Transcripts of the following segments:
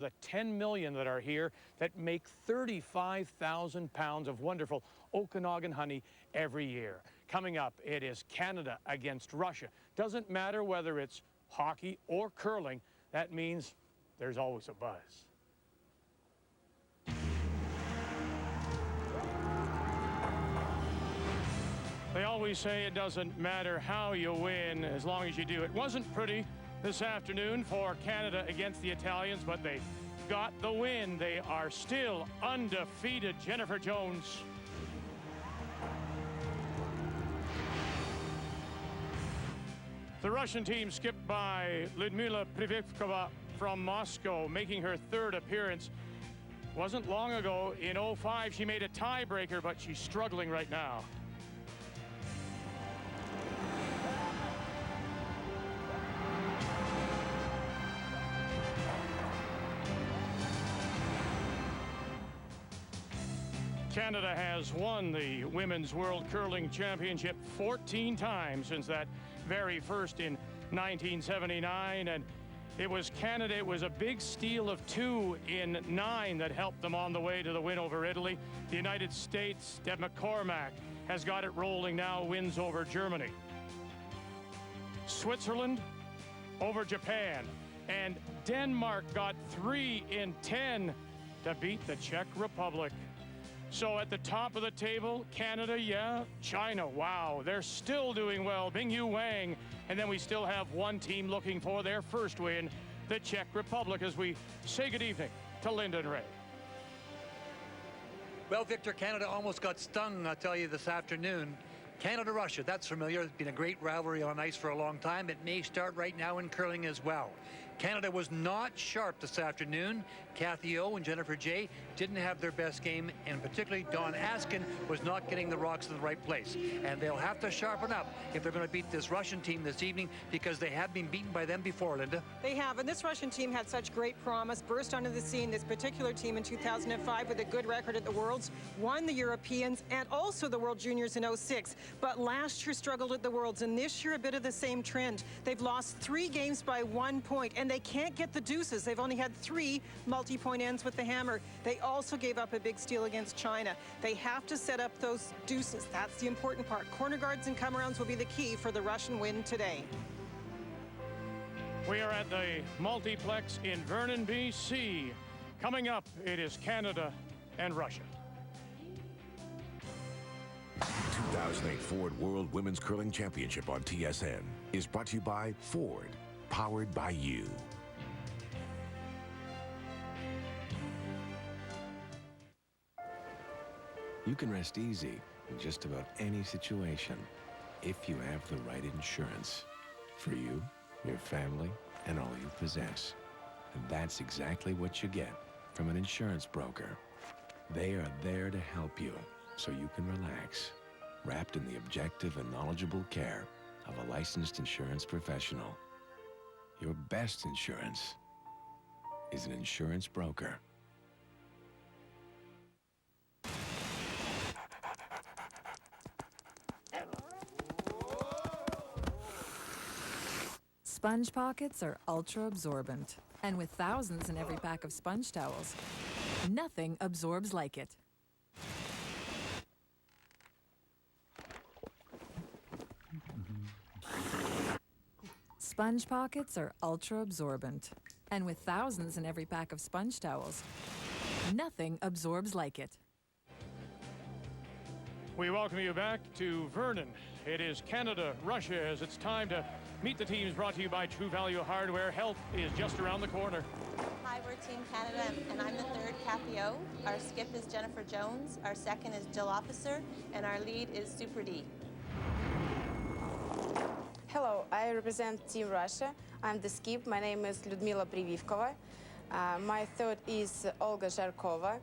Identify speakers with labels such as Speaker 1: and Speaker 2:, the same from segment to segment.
Speaker 1: The 10 million that are here that make 35,000 pounds of wonderful Okanagan honey every year. Coming up, it is Canada against Russia. Doesn't matter whether it's hockey or curling, that means there's always a buzz. They always say it doesn't matter how you win as long as you do. It wasn't pretty this afternoon for Canada against the Italians, but they got the win. They are still undefeated. Jennifer Jones. The Russian team skipped by Ludmila Privivkova from Moscow, making her third appearance. Wasn't long ago, in 05, she made a tiebreaker, but she's struggling right now. Canada has won the Women's World Curling Championship 14 times since that very first in 1979, and it was Canada. It was a big steal of 2 in 9 that helped them on the way to the win over Italy. The United States, Deb McCormack, has got it rolling now, wins over Germany. Switzerland over Japan, and Denmark got 3 in 10 to beat the Czech Republic. So at the top of the table, Canada, yeah. China, wow, they're still doing well. Bingyu Wang. And then we still have one team looking for their first win, the Czech Republic, as we say good evening to Lyndon Ray.
Speaker 2: Well, Victor, Canada almost got stung, I'll tell you, this afternoon. Canada-Russia, that's familiar. It's been a great rivalry on ice for a long time. It may start right now in curling as well. Canada was not sharp this afternoon. Kathy O and Jennifer J didn't have their best game, and particularly Dawn Askin was not getting the rocks in the right place. And they'll have to sharpen up if they're going to beat this Russian team this evening, because they have been beaten by them before, Linda.
Speaker 3: They have, and this Russian team had such great promise, burst onto the scene. This particular team in 2005 with a good record at the Worlds, won the Europeans and also the World Juniors in 06. But last year struggled at the Worlds, and this year a bit of the same trend. They've lost 3 games by 1 point, and they can't get the deuces. They've only had 3 multi-point ends with the hammer. They also gave up a big steal against China. They have to set up those deuces. That's the important part. Corner guards and come-arounds will be the key for the Russian win today.
Speaker 1: We are at the multiplex in Vernon, BC. Coming up, it is Canada and Russia.
Speaker 4: 2008 Ford World Women's Curling Championship on TSN is brought to you by Ford, powered by you.
Speaker 5: You can rest easy in just about any situation if you have the right insurance for you, your family, and all you possess. And that's exactly what you get from an insurance broker. They are there to help you so you can relax, wrapped in the objective and knowledgeable care of a licensed insurance professional. Your best insurance is an insurance broker.
Speaker 6: Sponge pockets are ultra absorbent, and with thousands in every pack of sponge towels, nothing absorbs like it. Sponge pockets are ultra absorbent, and with thousands in every pack of sponge towels, nothing absorbs like it.
Speaker 1: We welcome you back to Vernon. It is Canada, Russia, as it's time to meet the teams, brought to you by True Value Hardware. Health is just around the corner.
Speaker 7: Hi, we're Team Canada, and I'm the third Kathy O. Our skip is Jennifer Jones, our second is Jill Officer, and our lead is Super D.
Speaker 8: Hello, I represent Team Russia. I'm the skip. My name is Ludmila Privivkova. My third is Olga Zharkova.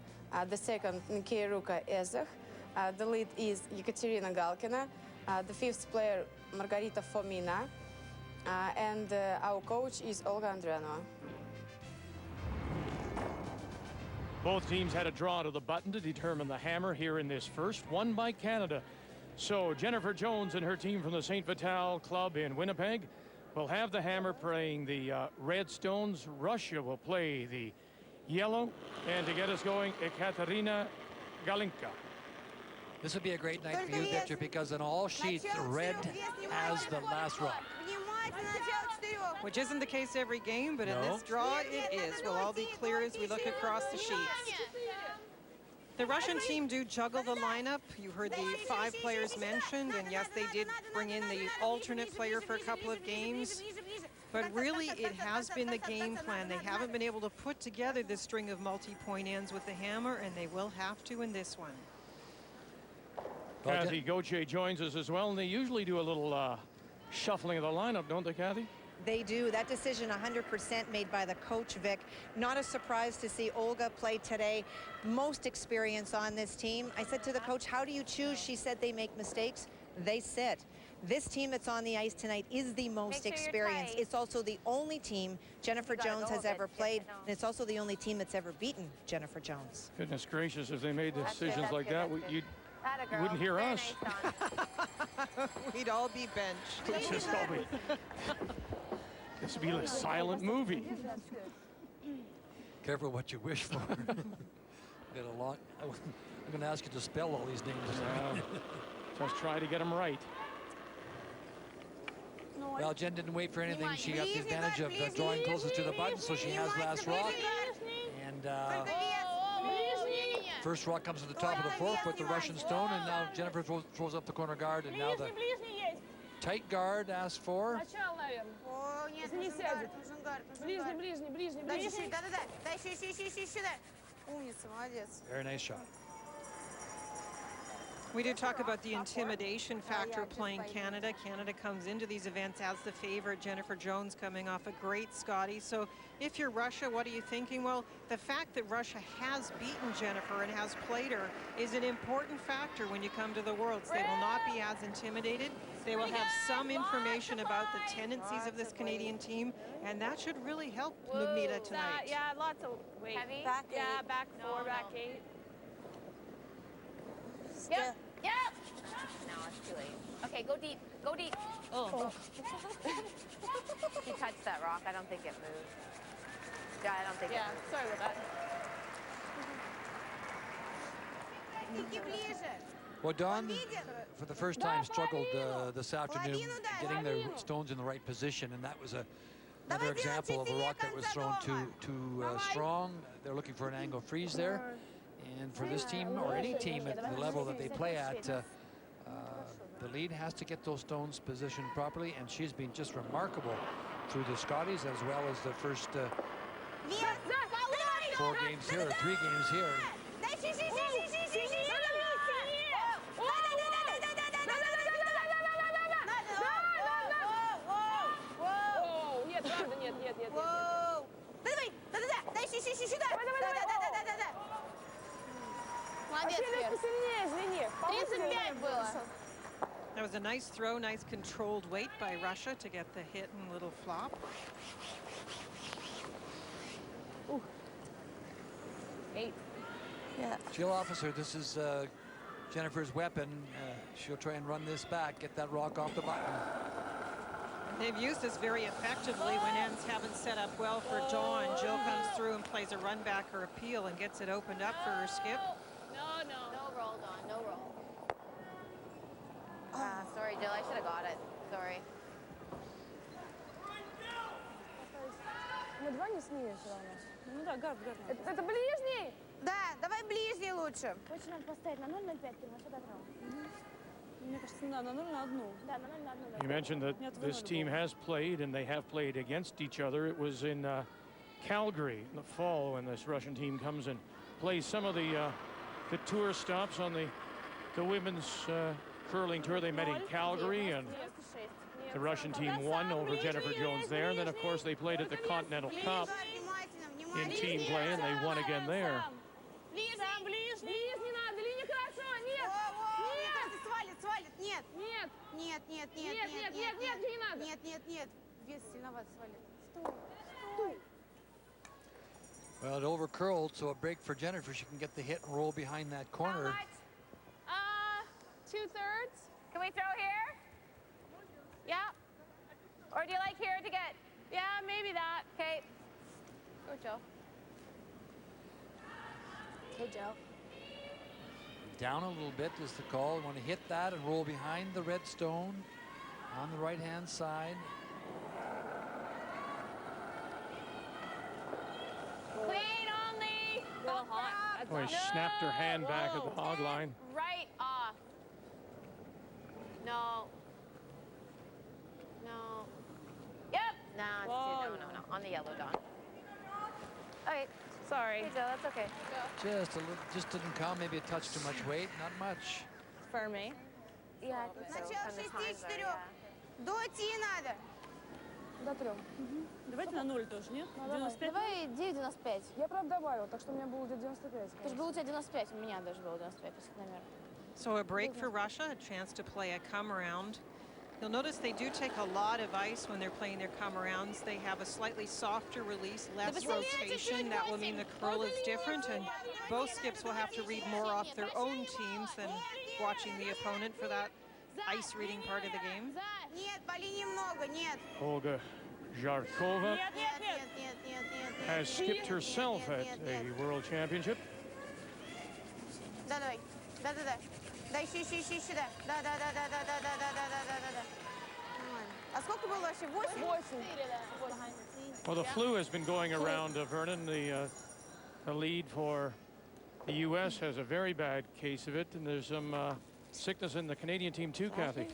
Speaker 8: The second, Nikita Ezach. The lead is Ekaterina Galkina. The fifth player, Margarita Fomina. And our coach is Olga Andrenova.
Speaker 1: Both teams had a draw to the button to determine the hammer here in this first, won by Canada. So Jennifer Jones and her team from the St. Vital Club in Winnipeg will have the hammer playing the Red Stones. Russia will play the yellow. And to get us going, Ekaterina Galinka.
Speaker 2: This would be a great night for you, Victor, because in all sheets, red has the last rock.
Speaker 3: Which isn't the case every game, but in this draw, it is. We'll all be clear as we look across the sheets. The Russian team do juggle the lineup. You heard the 5 players mentioned, and yes, they did bring in the alternate player for a couple of games. But really, it has been the game plan. They haven't been able to put together this string of multi-point ends with the hammer, and they will have to in this one.
Speaker 1: Kathy, go J.Jones as well, and they usually do a little shuffling of the lineup, don't they, Kathy?
Speaker 9: They do. That decision 100% made by the coach, Vic. Not a surprise to see Olga play today. Most experience on this team. I said to the coach, how do you choose? She said they make mistakes. They sit. This team that's on the ice tonight is the most experienced. It's also the only team Jennifer Jones has ever played, and it's also the only team that's ever beaten Jennifer Jones.
Speaker 1: Goodness gracious, if they made decisions like that, you wouldn't hear us.
Speaker 3: We'd all be benched.
Speaker 1: We'd just all be. This would be a silent movie.
Speaker 2: Careful what you wish for. Got a lot. I'm going to ask you to spell all these names.
Speaker 1: Just try to get them right.
Speaker 2: Well, Jen didn't wait for anything. She got the advantage of drawing closest to the button, so she has last rock. And first rock comes to the top of the fourth with the Russian stone, and now Jennifer throws up the corner guard, and now the tight guard asks for. Very nice shot.
Speaker 3: We do talk about the intimidation factor playing Canada. Canada comes into these events as the favorite. Jennifer Jones coming off a great Scottie. So if you're Russia, what are you thinking? Well, the fact that Russia has beaten Jennifer and has played her is an important factor when you come to the Worlds. They will not be as intimidated. They will have some information about the tendencies of this Canadian team, and that should really help Ludmila tonight.
Speaker 10: Yeah, lots of weight. Heavy? Back eight. Back 4, back 8. Yep. Yep. No, it's too late. Okay, go deep. Go deep. Oh. He touched that rock. I don't think it moved. Yeah, I don't think it moved. Sorry about that.
Speaker 2: Well, Don, for the first time, struggled this afternoon getting the stones in the right position, and that was another example of a rock that was thrown too strong. They're looking for an angle freeze there. And for this team, or any team at the level that they play at, the lead has to get those stones positioned properly, and she's been just remarkable through the Scotties as well as the first 4 games here, or 3 games here.
Speaker 3: That was a nice throw, nice controlled weight by Russia to get the hit and little flop.
Speaker 10: Ooh. 8.
Speaker 2: Yeah. Field officer, this is Jennifer's weapon. She'll try and run this back, get that rock off the button.
Speaker 3: They've used this very effectively when ends haven't set up well for Dawn. Jill comes through and plays a run back or appeal and gets it opened up for her skip.
Speaker 10: No roll, Dawn. No roll.
Speaker 7: Sorry, Jill. I should have got it. Sorry.
Speaker 10: Мы 2 не смеешь равно. Ну да, гард. Это ближний?
Speaker 8: Да, давай ближний лучше.
Speaker 10: Лучше нам поставить на 0,05, ты можешь отогнал. Мне кажется, да, на 0 на 1. Да, на 0 на 1.
Speaker 1: You mentioned that this team has played, and they have played against each other. It was in Calgary in the fall when this Russian team comes and plays some of the tour stops on the women's curling tour. They met in Calgary, and the Russian team won over Jennifer Jones there. And then, of course, they played at the Continental Cup in team play, and they won again there.
Speaker 2: Well, it over curled, so a break for Jennifer. She can get the hit and roll behind that corner.
Speaker 10: 2/3. Can we throw here? Yeah. Or do you like here to get? Yeah, maybe that. Okay. Go, Jill.
Speaker 2: Down a little bit is the call. Want to hit that and roll behind the red stone on the right-hand side.
Speaker 10: Clean only.
Speaker 1: Oh, he snapped her hand back at the hog line.
Speaker 10: Right off. No. No. Yep. No, it's no. On the yellow, Don. Okay. Sorry. Hey, Joe, that's okay.
Speaker 2: Just didn't come. Maybe a touch too much weight. Not much.
Speaker 10: For me? Yeah, I think so.
Speaker 8: Начало
Speaker 10: From the
Speaker 8: 6
Speaker 10: times are,
Speaker 8: 4.
Speaker 10: yeah.
Speaker 8: До Ти надо.
Speaker 11: До 3. Давайте на 0 тоже, нет? 95?
Speaker 10: Давай 9,95.
Speaker 11: Я, правда, добавила, так что у меня было где-то 95.
Speaker 10: Потому что было у тебя 95, у меня даже было 95, наверное.
Speaker 3: So a break for Russia, a chance to play a come around. You'll notice they do take a lot of ice when they're playing their come arounds. They have a slightly softer release, less rotation. That will mean the curl is different, and both skips will have to read more off their own teams than watching the opponent for that ice reading part of the game.
Speaker 8: Нет, поли немного, нет.
Speaker 1: Olga Zharkova has skipped herself at a world championship.
Speaker 8: Да, давай. Да. Да, еще, да. Да. Нормально. А сколько было вообще? 8? 8.
Speaker 1: Well, the flu has been going around, Vernon. The lead for the U.S. has a very bad case of it, and there's some sickness in the Canadian team too, Kathy.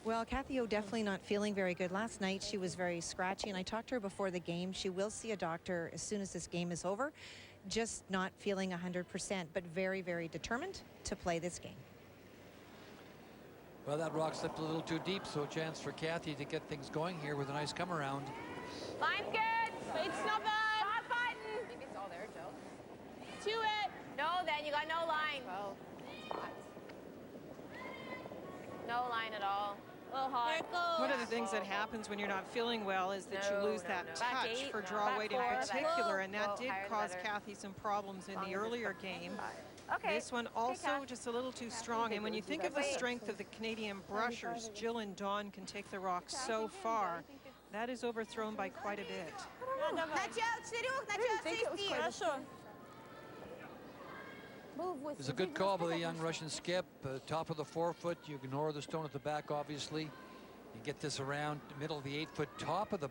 Speaker 9: Well, Kathy O definitely not feeling very good. Last night she was very scratchy, and I talked to her before the game. She will see a doctor as soon as this game is over. Just not feeling 100%, but very, very determined to play this game.
Speaker 2: Well, that rock slipped a little too deep, so a chance for Kathy to get things going here with a nice come around.
Speaker 10: Line's good. It's not bad. Stop fighting. Maybe it's all there, Joe. To it. No, then you got no line. Oh, no line at all. A little hot.
Speaker 3: One of the things that happens when you're not feeling well is that you lose that
Speaker 10: Back
Speaker 3: touch
Speaker 10: 8,
Speaker 3: for draw weight in
Speaker 10: back 4,
Speaker 3: particular,
Speaker 10: back
Speaker 3: and that did
Speaker 10: higher the
Speaker 3: cause
Speaker 10: better.
Speaker 3: Kathy some problems in the earlier game.
Speaker 10: Okay.
Speaker 3: This one also just a little too strong, and when you think of the strength of the Canadian brushers, Jill and Dawn can take the rock so far. That is overthrown by quite a bit.
Speaker 8: Начало 4, начало 6.
Speaker 2: It's a good call by the young Russian skip. Top of the 4-foot, you ignore the stone at the back, obviously. You get this around the middle of the 8-foot, top of the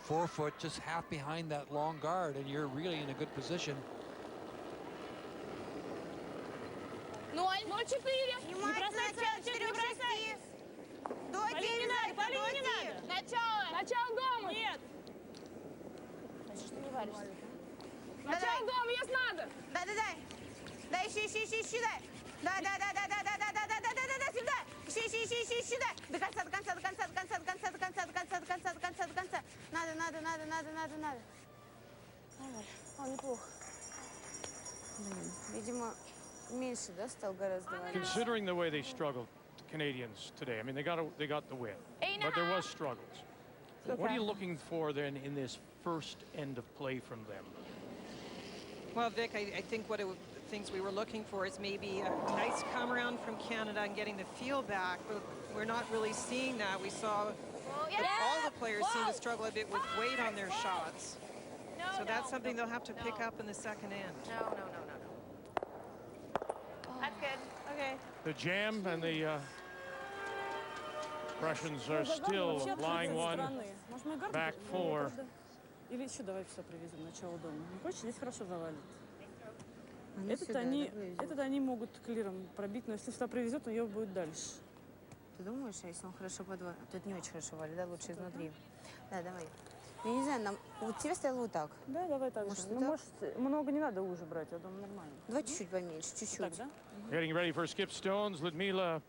Speaker 2: 4-foot, just half behind that long guard, and you're really in a good position.
Speaker 10: 0, 4.
Speaker 8: Внимательно, начало 4, 6. До Ти
Speaker 11: Не надо, Полине не надо.
Speaker 10: Начало.
Speaker 11: Начало дома. Нет.
Speaker 10: Что ты не варишься?
Speaker 11: Начало дома, есть надо.
Speaker 8: Да. Да, еще, да. Да, сюда. Еще, сюда. До конца. Надо.
Speaker 11: О, неплохо.
Speaker 8: Блин, видимо, меньше, да, стал гораздо.
Speaker 1: Considering the way they struggled, the Canadians today, I mean, they got the win, but there was struggles. What are you looking for then in this first end of play from them?
Speaker 3: Well, Vic, I think the things we were looking for is maybe a nice come around from Canada and getting the feel back, but we're not really seeing that. We saw that all the players seem to struggle a bit with weight on their shots. So that's something they'll have to pick up in the second end.
Speaker 10: No. That's good. Okay.
Speaker 1: The jam and the Russians are still lying one, back 4.
Speaker 11: Или еще давай все привезем, начало дома. Не хочешь, здесь хорошо завалит. Этот они могут клиром пробить, но если сюда привезет, то ее будет дальше.
Speaker 8: Ты думаешь, а если он хорошо подвалит? Тут не очень хорошо валит, да, лучше изнутри. Да, давай. Я не знаю, вот тебе стояло вот так.
Speaker 11: Да, давай так же. Ну, может, много не надо уже брать, я думаю, нормально.
Speaker 8: Давай чуть-чуть поменьше, чуть-чуть.
Speaker 11: Так, да?
Speaker 1: Getting ready for skip stones, Ludmila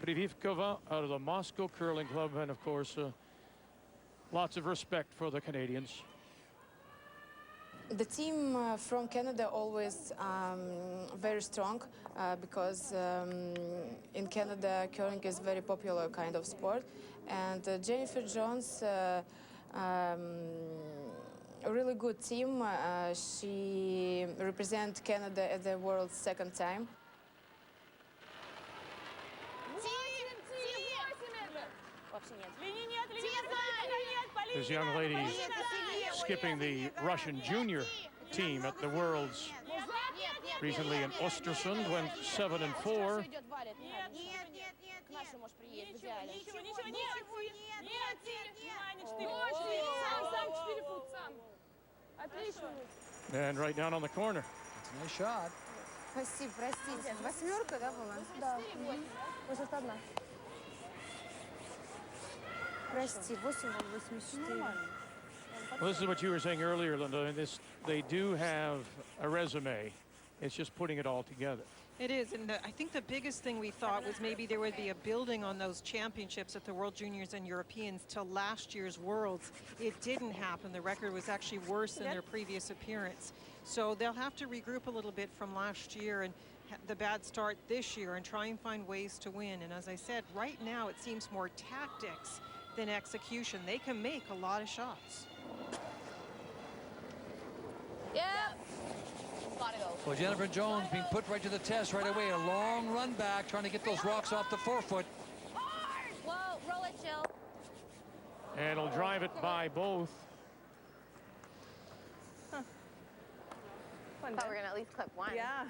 Speaker 1: Privivkova out of the Moscow Curling Club, and of course, lots of respect for the Canadians.
Speaker 8: The team from Canada always very strong because in Canada curling is very popular kind of sport, and Jennifer Jones, a really good team. She represents Canada at the world's second time.
Speaker 1: This young lady skipping the Russian junior team at the Worlds recently in Östersund, went 7-4. And right down on the corner.
Speaker 2: It's a nice shot.
Speaker 8: Спасибо, простите. Восьмерка, да, была?
Speaker 11: Да. 81.
Speaker 8: Прости, 84.
Speaker 1: Well, this is what you were saying earlier, Linda. They do have a resume. It's just putting it all together.
Speaker 3: It is, and I think the biggest thing we thought was maybe there would be a building on those championships at the World Juniors and Europeans till last year's Worlds. It didn't happen. The record was actually worse than their previous appearance. So they'll have to regroup a little bit from last year and the bad start this year and try and find ways to win. And as I said, right now it seems more tactics than execution. They can make a lot of shots.
Speaker 10: Yep. Gotta go.
Speaker 2: Well, Jennifer Jones being put right to the test right away. A long run back, trying to get those rocks off the forefoot.
Speaker 10: Whoa, roll it, Jill.
Speaker 1: And he'll drive it by both.
Speaker 10: I thought we were gonna at least clip one.
Speaker 11: Yeah.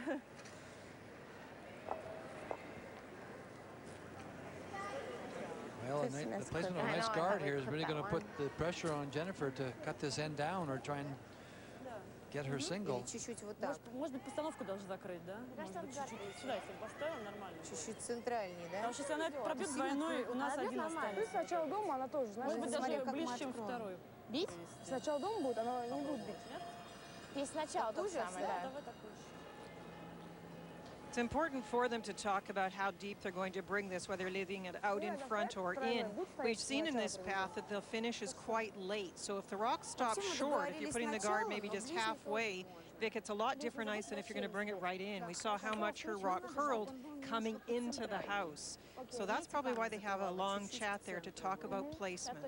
Speaker 2: Well, the placement of a nice guard here is really going to put the pressure on Jennifer to cut this end down or try and get her single.
Speaker 8: Чуть-чуть вот так.
Speaker 11: Может быть, постановку даже закрыть, да? Может быть, чуть-чуть сюда, если поставим, нормально.
Speaker 8: Чуть-чуть центральнее, да?
Speaker 11: Потому что если она пробьет двойной, у нас один останется.
Speaker 12: Сначала дома она тоже, знаешь,
Speaker 11: Может быть, даже ближе, чем второй.
Speaker 10: Бить?
Speaker 12: Сначала дома будет, она не будет бить.
Speaker 10: Есть сначала то же самое, да.
Speaker 11: Давай такой же.
Speaker 3: It's important for them to talk about how deep they're going to bring this, whether leaving it out in front or in. We've seen in this path that the finish is quite late. So if the rock stops short, if you're putting the guard maybe just halfway, Vic, it's a lot different ice than if you're going to bring it right in. We saw how much her rock curled coming into the house. So that's probably why they have a long chat there to talk about placement.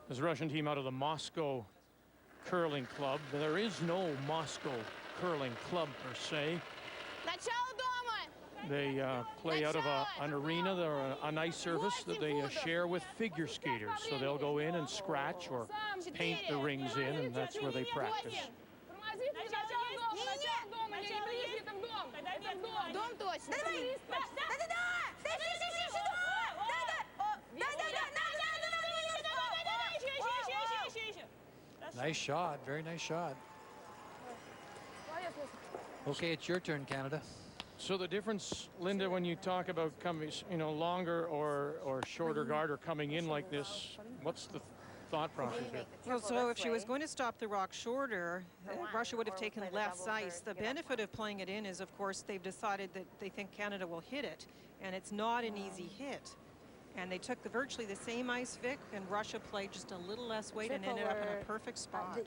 Speaker 1: This Russian team out of the Moscow Curling Club. There is no Moscow Curling Club per se. They play out of an arena. They're an ice surface that they share with figure skaters. So they'll go in and scratch or paint the rings in, and that's where they practice.
Speaker 2: Nice shot, very nice shot. Okay, it's your turn, Canada.
Speaker 1: So the difference, Linda, when you talk about coming, longer or shorter guard or coming in like this, what's the thought process here?
Speaker 3: Well, so if she was going to stop the rock shorter, Russia would have taken less ice. The benefit of playing it in is, of course, they've decided that they think Canada will hit it, and it's not an easy hit. And they took virtually the same ice, Vic, and Russia played just a little less weight and ended up in a perfect spot.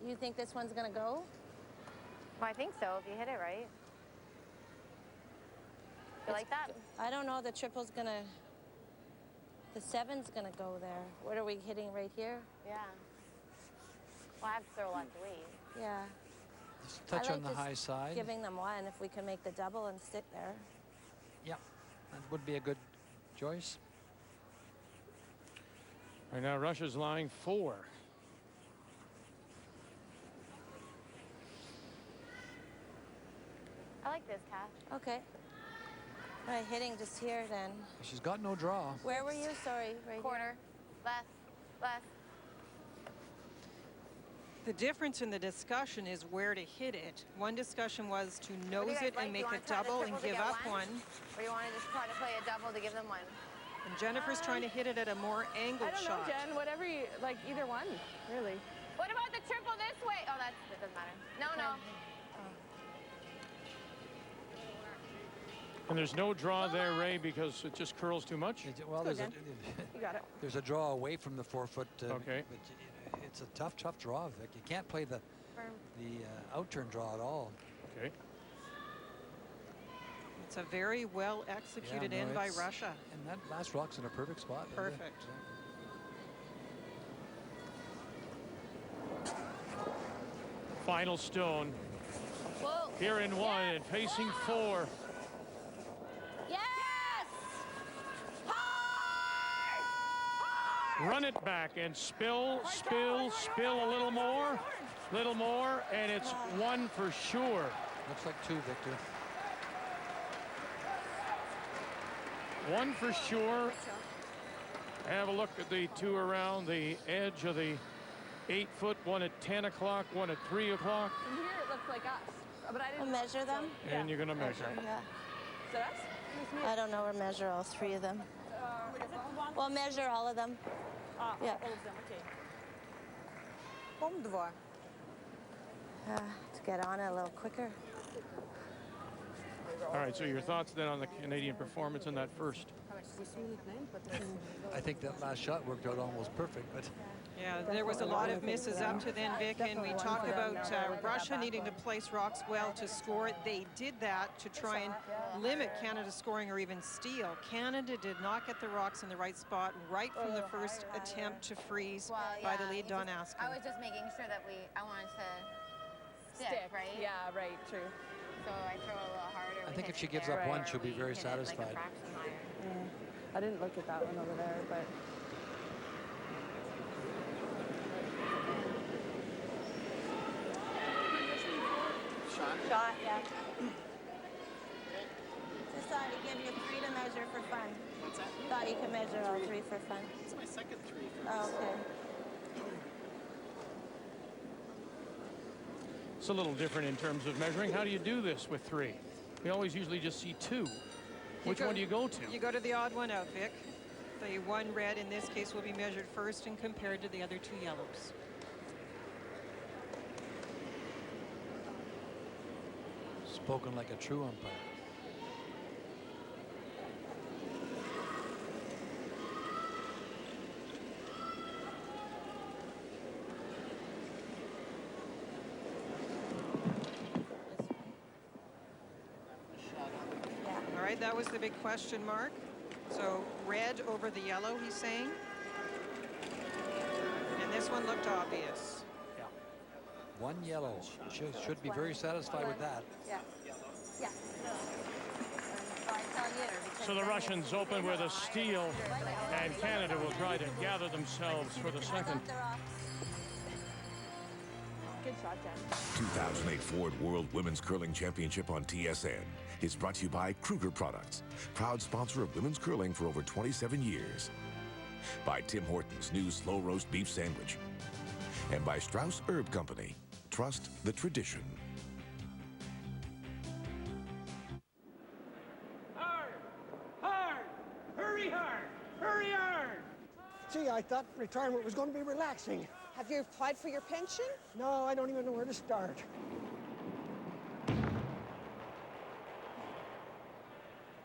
Speaker 10: You think this one's gonna go? Well, I think so, if you hit it right. You like that?
Speaker 7: I don't know, the triple's gonna, the seven's gonna go there. What are we hitting right here?
Speaker 10: Yeah. Well, I have to throw lots of weight.
Speaker 7: Yeah.
Speaker 2: Just touch
Speaker 7: I
Speaker 2: on the high side.
Speaker 7: Giving them one if we can make the double and stick there.
Speaker 2: Yeah, that would be a good choice.
Speaker 1: Right now, Russia's lying 4.
Speaker 10: I like this, Cash.
Speaker 7: Okay. All right, hitting just here then.
Speaker 2: She's got no draw.
Speaker 7: Where were you? Sorry, right
Speaker 10: Corner. Left. Left.
Speaker 3: The difference in the discussion is where to hit it. One discussion was to nose it and make a double and give up one.
Speaker 10: Or you want to just try to play a double to give them one?
Speaker 3: And Jennifer's trying to hit it at a more angled
Speaker 12: I don't
Speaker 3: shot.
Speaker 12: know, Jen. Whatever you like, either one, really.
Speaker 10: What about the triple this way? Oh, that doesn't matter. No, no.
Speaker 1: And there's no draw there, Ray, because it just curls too much?
Speaker 2: Well,
Speaker 12: You got it.
Speaker 2: there's a draw away from the forefoot.
Speaker 1: Okay.
Speaker 2: But it's a tough draw, Vic. You can't play the outturn draw at all.
Speaker 1: Okay.
Speaker 3: It's a very well executed
Speaker 2: Yeah, no,
Speaker 3: in by
Speaker 2: it's-
Speaker 3: Russia.
Speaker 2: And that last rock's in a perfect spot.
Speaker 3: Perfect.
Speaker 1: Final stone.
Speaker 10: Whoa.
Speaker 1: Here in 1 and facing 4.
Speaker 10: Yes! Hard!
Speaker 1: Run it back and spill a little more, and it's one for sure.
Speaker 2: Looks like two, Victor.
Speaker 1: One for sure. Have a look at the two around the edge of the 8-foot, one at 10 o'clock, one at 3 o'clock.
Speaker 12: From here it looks like us, but I didn't
Speaker 7: measure them.
Speaker 1: And you're going to measure.
Speaker 7: Yeah.
Speaker 12: Is that us?
Speaker 7: I don't know or measure all three of them. Well, measure all of them. Yeah.
Speaker 12: All of them, okay.
Speaker 3: Пом-2.
Speaker 7: To get on it a little quicker.
Speaker 1: All right, so your thoughts then on the Canadian performance in that first?
Speaker 2: I think that last shot worked out almost perfect, but
Speaker 3: Yeah, there was a lot of misses up to then, Vic, and we talk about Russia needing to place rocks well to score. They did that to try and limit Canada's scoring or even steal. Canada did not get the rocks in the right spot right from the first attempt to freeze by the lead Don Askin.
Speaker 10: I was just making sure that I wanted to stick, right?
Speaker 12: Yeah, right, true.
Speaker 10: So I throw a little harder.
Speaker 2: I think if she gives up one, she'll be very satisfied.
Speaker 12: I didn't look at that one over there, but
Speaker 7: Shot, yeah. Just thought to give you three to measure for fun.
Speaker 13: What's that?
Speaker 7: Thought you could measure all three for fun.
Speaker 13: It's my second three.
Speaker 7: Oh, okay.
Speaker 1: It's a little different in terms of measuring. How do you do this with three? We always usually just see two. Which one do you go to?
Speaker 3: You go to the odd one out, Vic. The one red in this case will be measured first and compared to the other two yellows.
Speaker 2: spoken like a true umpire.
Speaker 3: All right, that was the big question mark. So red over the yellow, he's saying. And this one looked obvious.
Speaker 2: Yeah. One yellow. Should be very satisfied with that.
Speaker 10: Yeah. Yeah.
Speaker 1: So the Russians open with a steal, and Canada will try to gather themselves for the second.
Speaker 12: Good shot, Jen.
Speaker 4: 2008 Ford World Women's Curling Championship on TSN is brought to you by Kruger Products, proud sponsor of women's curling for over 27 years. By Tim Hortons' new slow roast beef sandwich. And by Strauss Herb Company. Trust the tradition.
Speaker 14: Hard! Hard! Hurry hard! Hurry hard!
Speaker 15: Gee, I thought retirement was going to be relaxing.
Speaker 3: Have you applied for your pension?
Speaker 15: No, I don't even know where to start.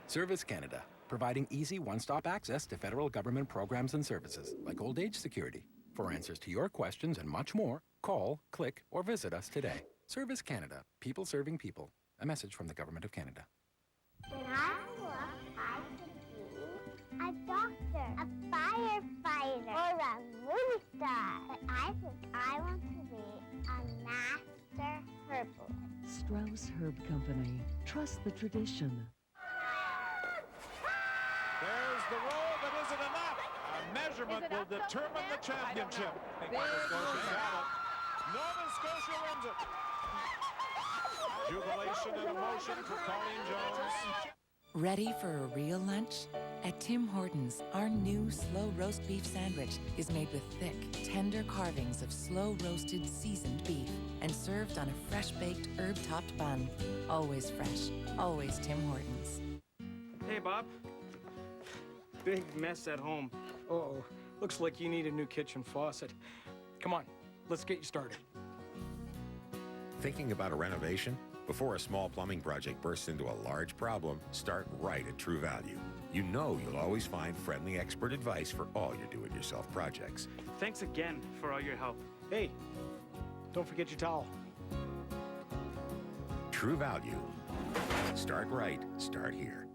Speaker 16: Service Canada, providing easy one-stop access to federal government programs and services, like old age security. For answers to your questions and much more, call, click, or visit us today. Service Canada, people serving people. A message from the Government of Canada.
Speaker 17: When I grew up, I could be a doctor, a firefighter, or a movie star. But I think I want to be a master herbalist.
Speaker 18: Strauss Herb Company. Trust the tradition.
Speaker 19: There's the roll, but is it enough? A measurement will determine the championship. Nova Scotia got it. Nova Scotia wins it. Jubilation and emotion for Colleen Jones.
Speaker 6: Ready for a real lunch? At Tim Hortons, our new slow roast beef sandwich is made with thick, tender carvings of slow roasted, seasoned beef and served on a fresh-baked, herb-topped bun. Always fresh, always Tim Hortons.
Speaker 14: Hey, Bob. Big mess at home. Uh-oh. Looks like you need a new kitchen faucet. Come on, let's get you started.
Speaker 20: Thinking about a renovation? Before a small plumbing project bursts into a large problem, start right at True Value. You know you'll always find friendly expert advice for all your do-it-yourself projects.
Speaker 14: Thanks again for all your help. Hey, don't forget your towel.
Speaker 20: True Value. Start right, start here.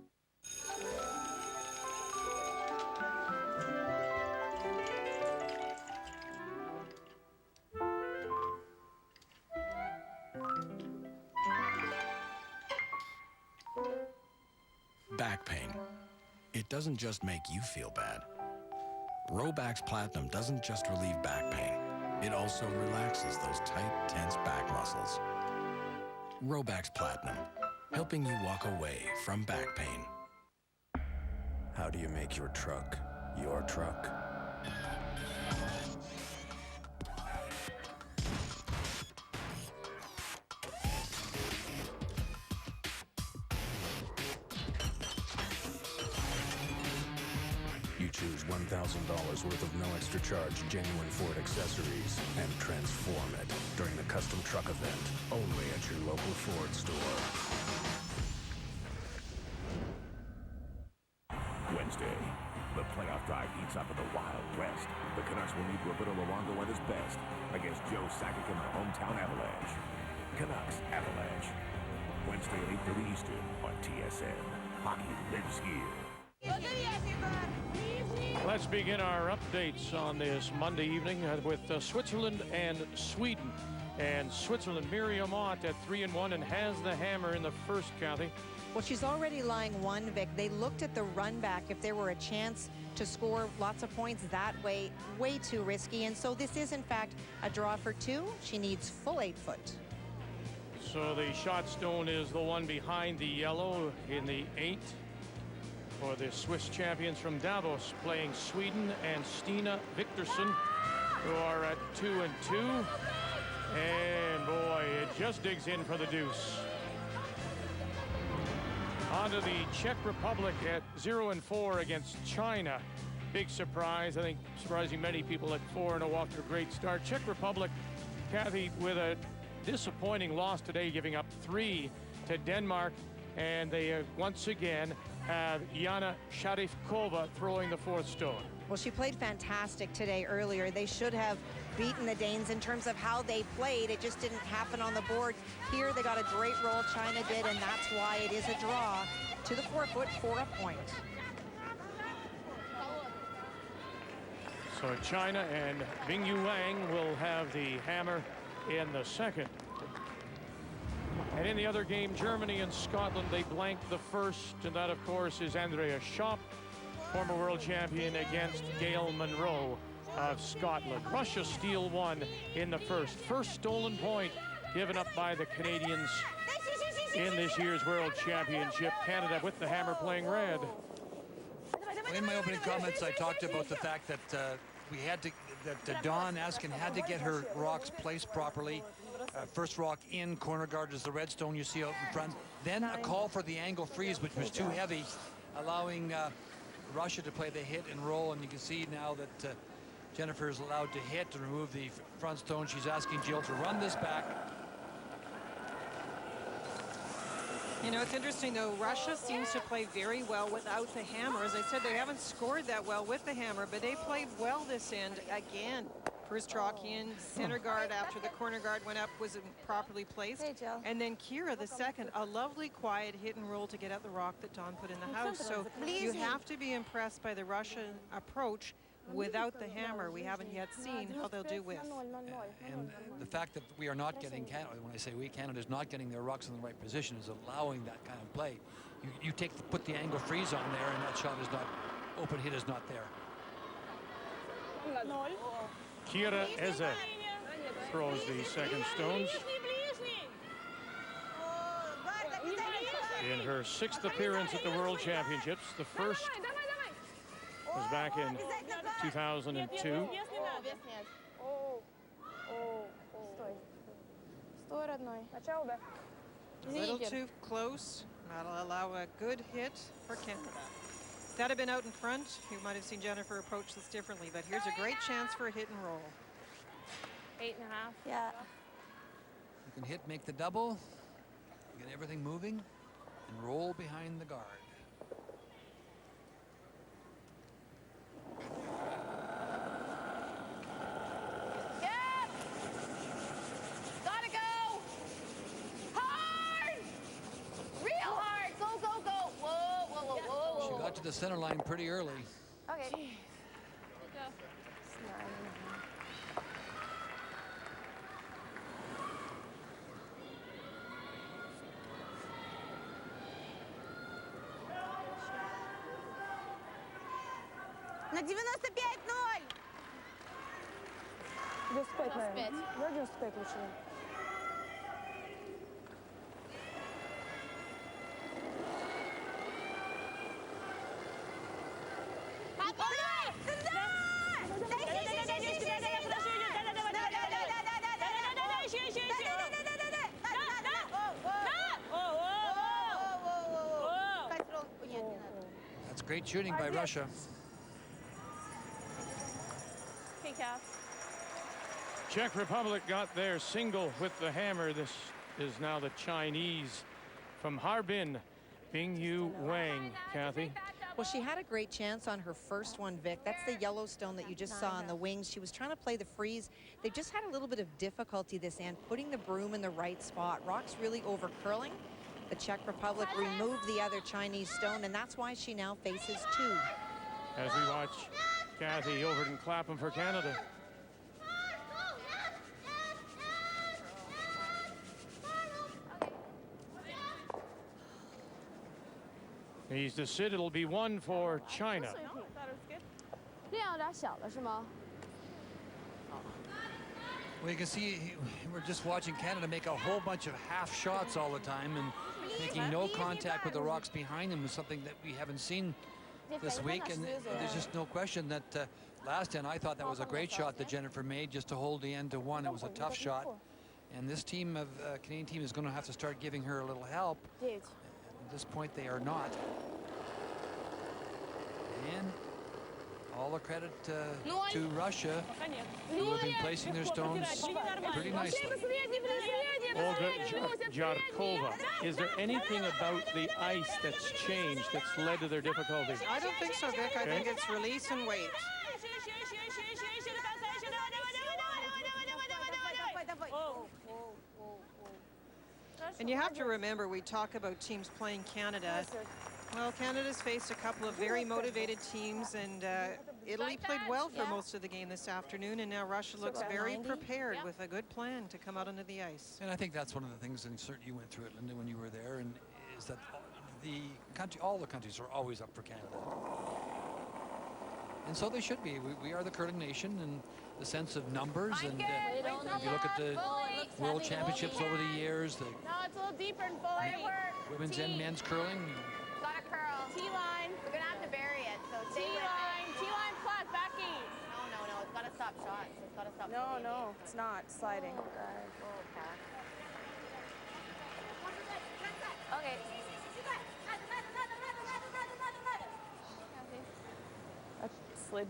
Speaker 5: Back pain. It doesn't just make you feel bad. Robax Platinum doesn't just relieve back pain. It also relaxes those tight, tense back muscles. Robax Platinum, helping you walk away from back pain.
Speaker 13: How do you make your truck your truck?
Speaker 5: You choose $1,000 worth of no extra charge genuine Ford accessories and transform it during the custom truck event only at your local Ford store.
Speaker 4: Wednesday, the playoff drive heats up in the Wild West. The Canucks will need Roberto Luongo at his best against Joe Sakic and the hometown Avalanche. Canucks Avalanche. Wednesday at 8:30 Eastern on TSN. Hockey lives here.
Speaker 1: Let's begin our updates on this Monday evening with Switzerland and Sweden. And Switzerland, Miriam Ott at 3-1 and has the hammer in the first, Kathy.
Speaker 9: Well, she's already lying one, Vic. They looked at the run back if there were a chance to score lots of points that way too risky. And so this is, in fact, a draw for two. She needs full 8 foot.
Speaker 1: So the shot stone is the one behind the yellow in the 8 for the Swiss champions from Davos playing Sweden and Stina Viktorsson, who are at 2-2. And boy, it just digs in for the deuce. On to the Czech Republic at 0-4 against China. Big surprise, I think, surprising many people at 4-0 after a great start. Czech Republic, Kathy, with a disappointing loss today, giving up 3 to Denmark. And they once again have Jana Privivkova throwing the 4th stone.
Speaker 9: Well, she played fantastic today earlier. They should have beaten the Danes in terms of how they played. It just didn't happen on the board. Here they got a great roll, China did, and that's why it is a draw to the 4 foot for a point.
Speaker 1: So China and Bingyu Wang will have the hammer in the second. And in the other game, Germany and Scotland, they blanked the first, and that, of course, is Andrea Schopp, former world champion, against Gail Monroe of Scotland. Russia steal 1 in the first stolen point given up by the Canadians in this year's World Championship. Canada with the hammer playing red.
Speaker 2: In my opening comments, I talked about the fact that that Dawn Askin had to get her rocks placed properly. First rock in, corner guard is the red stone you see out in front. Then a call for the angle freeze, which was too heavy, allowing Russia to play the hit and roll. And you can see now that Jennifer is allowed to hit to remove the front stone. She's asking Jill to run this back.
Speaker 3: You know, it's interesting, though. Russia seems to play very well without the hammer. As I said, they haven't scored that well with the hammer, but they played well this end again. First rock in, center guard after the corner guard went up wasn't properly placed.
Speaker 10: Hey, Jill.
Speaker 3: And then Kira, the second, a lovely quiet hit and roll to get at the rock that Dawn put in the house. So you have to be impressed by the Russian approach without the hammer. We haven't yet seen how they'll do with.
Speaker 2: And the fact that we are not getting Canada, when I say we, Canada's not getting their rocks in the right position, is allowing that kind of play. You put the angle freeze on there, and that shot is not, open hit is not there.
Speaker 1: Kira Eze throws the second stones. In her 6th appearance at the World Championships, the first was back in 2002.
Speaker 3: A little too close. That'll allow a good hit for Canada. If that had been out in front, you might have seen Jennifer approach this differently, but here's a great chance for a hit and roll.
Speaker 10: 8.5.
Speaker 9: Yeah.
Speaker 2: You can hit, make the double, get everything moving, and roll behind the guard.
Speaker 10: Yep. Gotta go. Hard. Real hard. Go, go, go. Whoa, whoa, whoa, whoa, whoa.
Speaker 2: She got to the center line pretty early.
Speaker 10: Okay. Good go.
Speaker 9: На 95-0!
Speaker 12: 95, наверное. Да, 95 лучше.
Speaker 2: That's great shooting by Russia.
Speaker 10: Okay, Kath.
Speaker 1: Czech Republic got their single with the hammer. This is now the Chinese from Harbin, Bingyu Wang. Kathy?
Speaker 9: Well, she had a great chance on her first one, Vic. That's the Yellowstone that you just saw on the wings. She was trying to play the freeze. They just had a little bit of difficulty this end, putting the broom in the right spot. Rock's really over curling. The Czech Republic removed the other Chinese stone, and that's why she now faces two.
Speaker 1: As we watch Kathy Overton Clapham for Canada. He's to sit. It'll be one for China.
Speaker 12: 力量有点小了是吗？
Speaker 2: Well, you can see we're just watching Canada make a whole bunch of half shots all the time and making no contact with the rocks behind them is something that we haven't seen this week. And there's just no question that last end, I thought that was a great shot that Jennifer made just to hold the end to one. It was a tough shot. And this team of Canadian team is going to have to start giving her a little help. At this point, they are not. And all the credit to Russia, who have been placing their stones pretty nicely.
Speaker 1: Olga Jarkova, is there anything about the ice that's changed that's led to their difficulty?
Speaker 3: I don't think so, Vic. I think it's release and wait. And you have to remember, we talk about teams playing Canada. Well, Canada's faced a couple of very motivated teams, and Italy played well for most of the game this afternoon, and now Russia looks very prepared with a good plan to come out onto the ice.
Speaker 2: And I think that's one of the things, and certainly you went through it, Linda, when you were there, and is that the country, all the countries are always up for Canada. And so they should be. We are the curling nation in the sense of numbers, and if you look at the World Championships over the years, the
Speaker 10: No, it's a little deeper and forward.
Speaker 2: women's and men's curling.
Speaker 10: Gotta curl. T-line. We're gonna have to bury it, so T-line. T-line flat, Becky. No. It's gotta stop shots. It's gotta stop.
Speaker 12: No, it's not sliding.
Speaker 10: Okay.
Speaker 12: That slid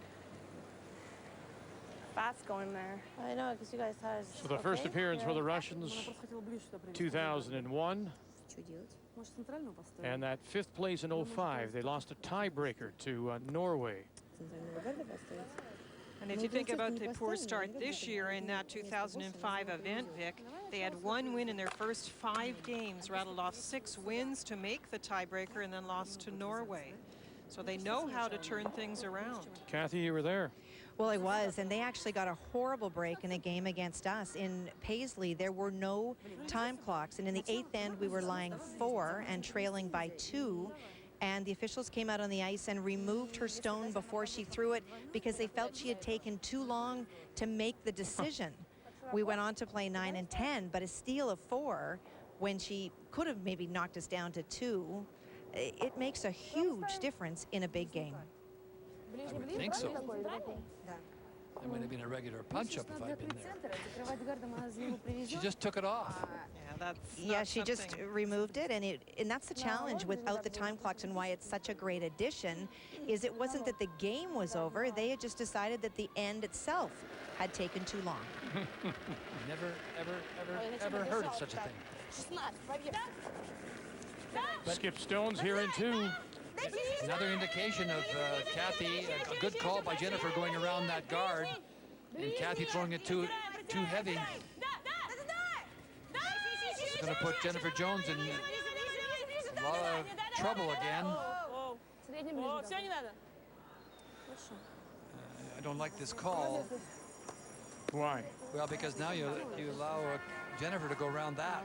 Speaker 12: fast going there.
Speaker 10: I know, because you guys had.
Speaker 1: So the first appearance for the Russians, 2001. And that fifth place in 05, they lost a tiebreaker to Norway.
Speaker 3: And if you think about the poor start this year in that 2005 event, Vic, they had one win in their first 5 games, rattled off 6 wins to make the tiebreaker, and then lost to Norway. So they know how to turn things around.
Speaker 1: Kathy, you were there.
Speaker 9: Well, I was, and they actually got a horrible break in a game against us. In Paisley, there were no time clocks, and in the 8th end, we were lying 4 and trailing by 2, and the officials came out on the ice and removed her stone before she threw it because they felt she had taken too long to make the decision. We went on to play 9 and 10, but a steal of 4 when she could have maybe knocked us down to 2, it makes a huge difference in a big game.
Speaker 2: I would think so. That might have been a regular punch-up if I'd been there. She just took it off.
Speaker 9: Yeah, she just removed it, and that's the challenge without the time clocks, and why it's such a great addition, is it wasn't that the game was over, they had just decided that the end itself had taken too long.
Speaker 2: Never heard of such a thing.
Speaker 1: Skip Stone's here in 2.
Speaker 2: Another indication of Kathy, a good call by Jennifer going around that guard, and Kathy throwing it too heavy. It's going to put Jennifer Jones in a lot of trouble again. I don't like this call.
Speaker 1: Why?
Speaker 21: Well, because now you allow Jennifer to go around that.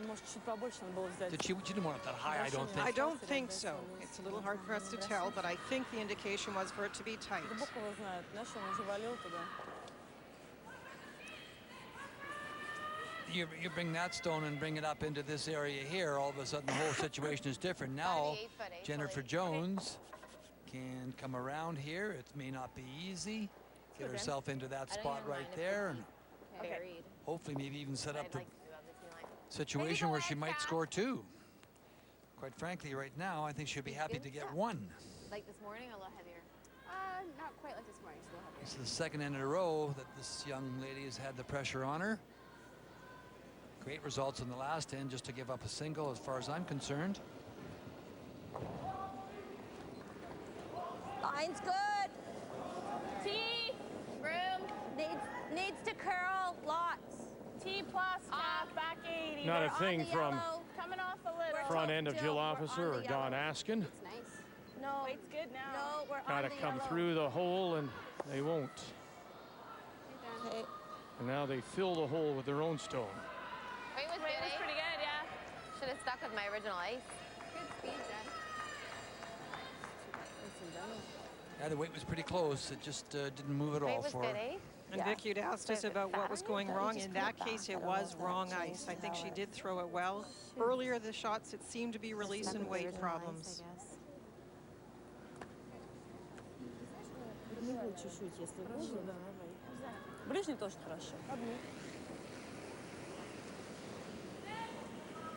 Speaker 21: She didn't want it that high, I don't think.
Speaker 3: I don't think so. It's a little hard for us to tell, but I think the indication was for it to be tight.
Speaker 21: You bring that stone and bring it up into this area here, all of a sudden the whole situation is different. Now, Jennifer Jones can come around here. It may not be easy. Get herself into that spot right there, and hopefully maybe even set up the situation where she might score 2. Quite frankly, right now, I think she'll be happy to get 1.
Speaker 10: Like this morning, or a little heavier? Not quite like this morning, it's a little heavier.
Speaker 21: This is the second end in a row that this young lady has had the pressure on her. Great results in the last end, just to give up a single as far as I'm concerned.
Speaker 7: Line's good. T. Room. Needs to curl lots.
Speaker 10: T plus, off, back 80.
Speaker 1: Not a thing from
Speaker 10: coming off a little.
Speaker 1: front end of Jill Officer or Don Askin.
Speaker 10: It's nice. No, it's good now. No, we're
Speaker 1: Gotta come through the hole, and they won't.
Speaker 7: Okay.
Speaker 1: And now they fill the hole with their own stone.
Speaker 10: Weight was pretty good, yeah. Should have stuck with my original ice. Good speed, Jen.
Speaker 21: Yeah, the weight was pretty close. It just didn't move at all for her.
Speaker 3: And Vic, you'd asked us about what was going wrong. In that case, it was wrong ice. I think she did throw it well. Earlier, the shots, it seemed to be release and weight problems.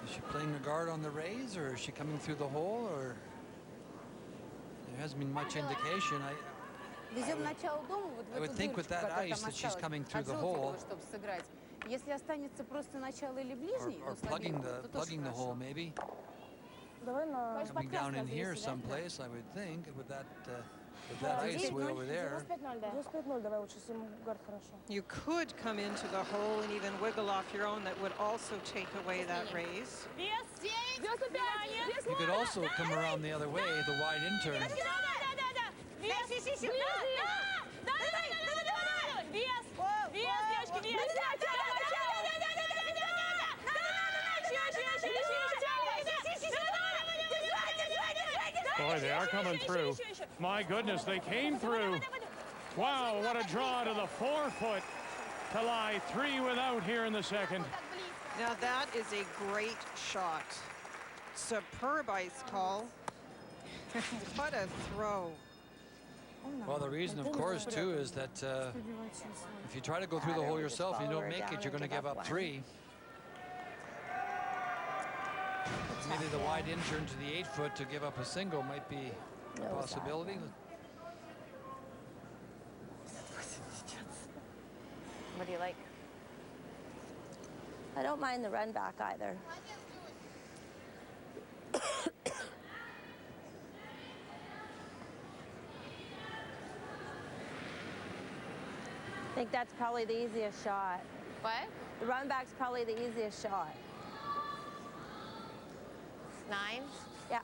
Speaker 21: Is she playing the guard on the raise, or is she coming through the hole, or there hasn't been much indication. I would think with that ice that she's coming through the hole, or plugging the hole maybe. Coming down in here someplace, I would think, with that ice way over there.
Speaker 3: You could come into the hole and even wiggle off your own. That would also take away that raise.
Speaker 21: You could also come around the other way, the wide intern.
Speaker 1: Boy, they are coming through. My goodness, they came through. Wow, what a draw to the 4-foot to lie 3 without here in the second.
Speaker 3: Now that is a great shot. Superb ice call. What a throw.
Speaker 21: Well, the reason, of course, too, is that if you try to go through the hole yourself and you don't make it, you're going to give up 3. Maybe the wide intern to the 8-foot to give up a single might be a possibility.
Speaker 7: What do you like? I don't mind the run back either. I think that's probably the easiest shot.
Speaker 10: What?
Speaker 7: The run back's probably the easiest shot.
Speaker 10: 9?
Speaker 7: Yeah.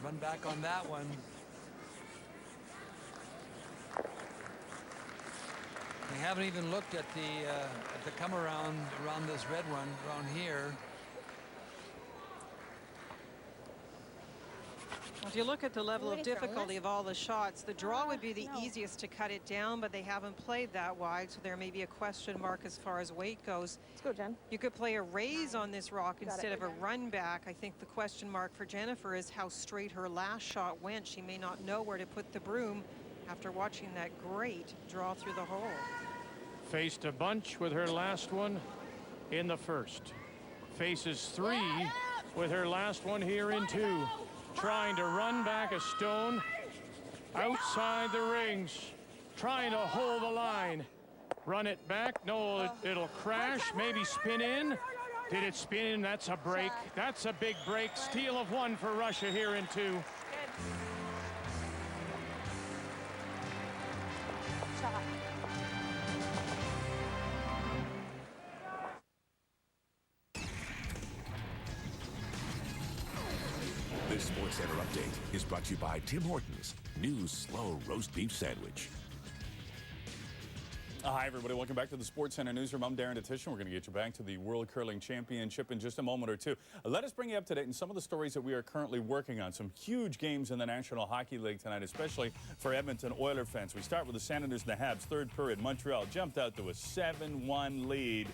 Speaker 21: Run back on that one. We haven't even looked at the come around this red one around here.
Speaker 3: If you look at the level of difficulty of all the shots, the draw would be the easiest to cut it down, but they haven't played that wide, so there may be a question mark as far as weight goes.
Speaker 12: Let's go, Jen.
Speaker 3: You could play a raise on this rock instead of a run back. I think the question mark for Jennifer is how straight her last shot went. She may not know where to put the broom after watching that great draw through the hole.
Speaker 1: Faced a bunch with her last one in the first. Faces 3 with her last one here in 2. Trying to run back a stone outside the rings. Trying to hold the line. Run it back. No, it'll crash. Maybe spin in. Did it spin in? That's a break. That's a big break. Steal of 1 for Russia here in 2.
Speaker 4: This Sports Center update is brought to you by Tim Hortons' new slow roast beef sandwich.
Speaker 8: Hi, everybody. Welcome back to the Sports Center Newsroom. I'm Darren Detition. We're going to get you back to the World Curling Championship in just a moment or two. Let us bring you up to date on some of the stories that we are currently working on. Some huge games in the National Hockey League tonight, especially for Edmonton Oilers fans. We start with the Senators and the Habs. Third period, Montreal jumped out to a 7-1 lead.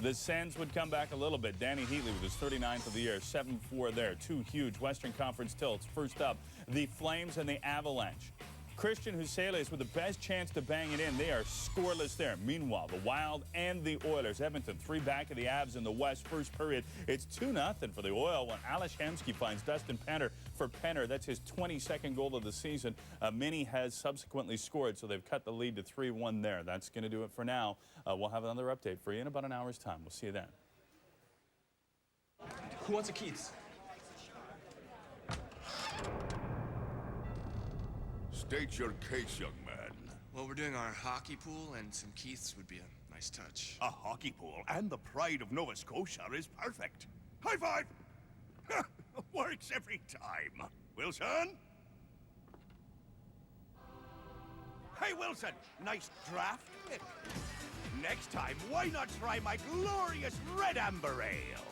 Speaker 8: The Sens would come back a little bit. Danny Heatley with his 39th of the year, 7-4 there. Two huge Western Conference tilts. First up, the Flames and the Avalanche. Christian Huseles with the best chance to bang it in. They are scoreless there. Meanwhile, the Wild and the Oilers. Edmonton 3 back of the Avs in the West. First period, it's 2-0 for the Oil when Alex Hemsky finds Dustin Penner for Penner. That's his 22nd goal of the season. Minnie has subsequently scored, so they've cut the lead to 3-1 there. That's going to do it for now. We'll have another update for you in about an hour's time. We'll see you then.
Speaker 14: Who wants a Keats?
Speaker 22: State your case, young man.
Speaker 23: Well, we're doing our hockey pool, and some Keiths would be a nice touch.
Speaker 22: A hockey pool and the pride of Nova Scotia is perfect. High five! Works every time. Wilson? Hey, Wilson, nice draft pick. Next time, why not try my glorious red amber ale?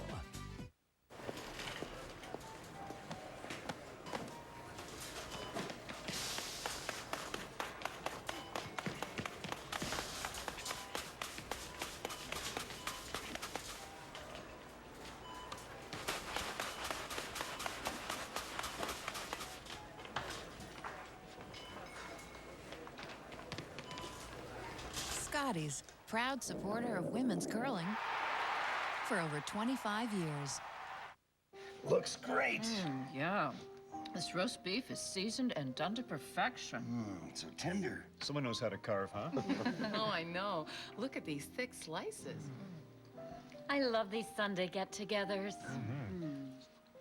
Speaker 24: Scotty's, proud supporter of women's curling for over 25 years.
Speaker 22: Looks great.
Speaker 25: Yeah. This roast beef is seasoned and done to perfection.
Speaker 22: So tender. Someone knows how to carve, huh?
Speaker 25: Oh, I know. Look at these thick slices.
Speaker 26: I love these Sunday get-togethers.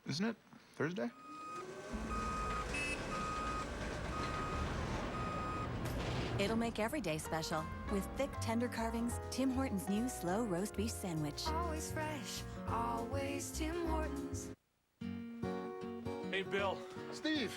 Speaker 22: Isn't it Thursday?
Speaker 27: It'll make every day special. With thick, tender carvings, Tim Hortons' new slow roast beef sandwich.
Speaker 28: Always fresh, always Tim Hortons.
Speaker 29: Hey, Bill.
Speaker 30: Steve,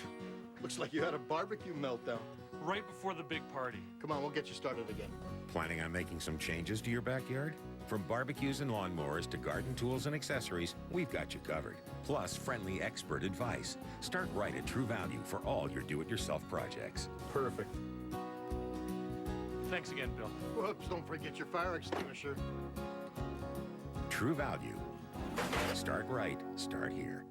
Speaker 30: looks like you had a barbecue meltdown.
Speaker 29: Right before the big party.
Speaker 30: Come on, we'll get you started again.
Speaker 20: Planning on making some changes to your backyard? From barbecues and lawnmowers to garden tools and accessories, we've got you covered. Plus, friendly expert advice. Start right at True Value for all your do-it-yourself projects.
Speaker 30: Perfect.
Speaker 29: Thanks again, Bill.
Speaker 30: Whoops, don't forget your fire extinguisher.
Speaker 20: True Value. Start right, start here.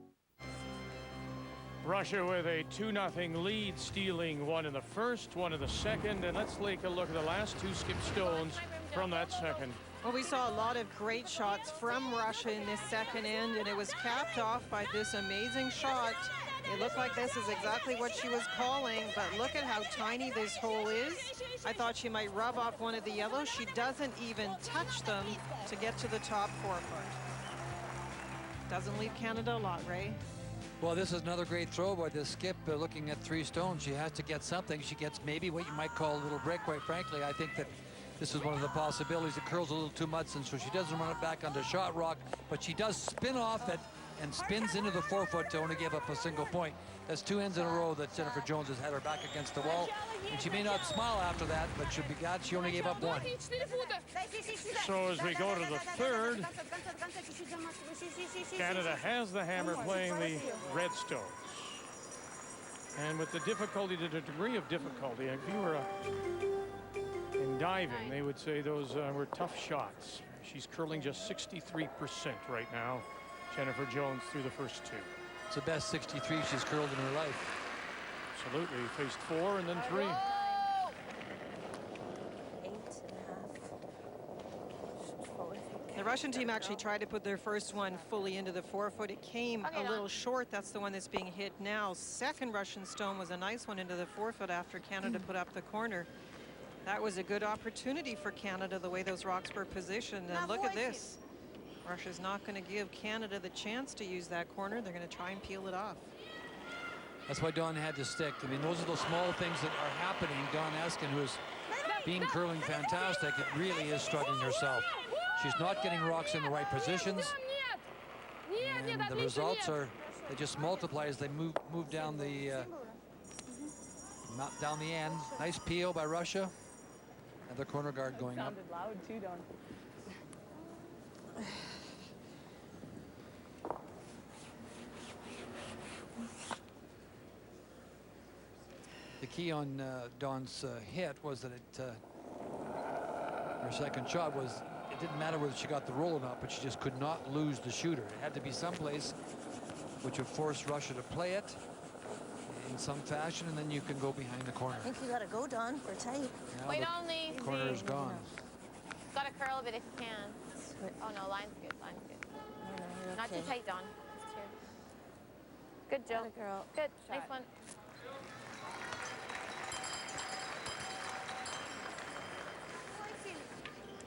Speaker 1: Russia with a 2-0 lead, stealing one in the first, one in the second. And let's take a look at the last two skip stones from that second.
Speaker 3: Well, we saw a lot of great shots from Russia in this second end, and it was capped off by this amazing shot. It looked like this is exactly what she was calling, but look at how tiny this hole is. I thought she might rub off one of the yellows. She doesn't even touch them to get to the top 4 foot. Doesn't leave Canada a lot, Ray.
Speaker 21: Well, this is another great throw by this skip. Looking at 3 stones, she has to get something. She gets maybe what you might call a little break. Quite frankly, I think that this is one of the possibilities. It curls a little too much, and so she doesn't run it back onto shot rock, but she does spin off it and spins into the 4 foot to only give up a single point. That's 2 ends in a row that Jennifer Jones has had her back against the wall, and she may not smile after that, but she'll be glad she only gave up 1.
Speaker 1: So as we go to the third, Canada has the hammer playing the red stones. And with the difficulty, the degree of difficulty, if you were in diving, they would say those were tough shots. She's curling just 63% right now, Jennifer Jones, through the first 2.
Speaker 21: It's the best 63 she's curled in her life.
Speaker 1: Absolutely. Faced 4 and then 3.
Speaker 3: The Russian team actually tried to put their first one fully into the 4 foot. It came a little short. That's the one that's being hit now. Second Russian stone was a nice one into the 4 foot after Canada put up the corner. That was a good opportunity for Canada, the way those rocks were positioned. And look at this. Russia's not going to give Canada the chance to use that corner. They're going to try and peel it off.
Speaker 21: That's why Dawn had to stick. I mean, those are the small things that are happening. Dawn Eskin, who is being curling fantastic, it really is struggling herself. She's not getting rocks in the right positions. And the results are, they just multiply as they move down the end. Nice peel by Russia. Another corner guard going up.
Speaker 12: Sounded loud too, Don.
Speaker 21: The key on Dawn's hit was that her second shot was, it didn't matter whether she got the roll or not, but she just could not lose the shooter. It had to be someplace which would force Russia to play it in some fashion, and then you can go behind the corner.
Speaker 7: I think you gotta go, Don. We're tight.
Speaker 21: Now
Speaker 10: Wait,
Speaker 21: the
Speaker 10: only.
Speaker 21: corner is gone.
Speaker 10: Gotta curl a bit if you can. Oh no, line's good. Line's good.
Speaker 7: You're
Speaker 10: Not
Speaker 7: okay.
Speaker 10: too tight, Don. Just here. Good, Jill.
Speaker 7: Girl.
Speaker 10: Good. Nice one.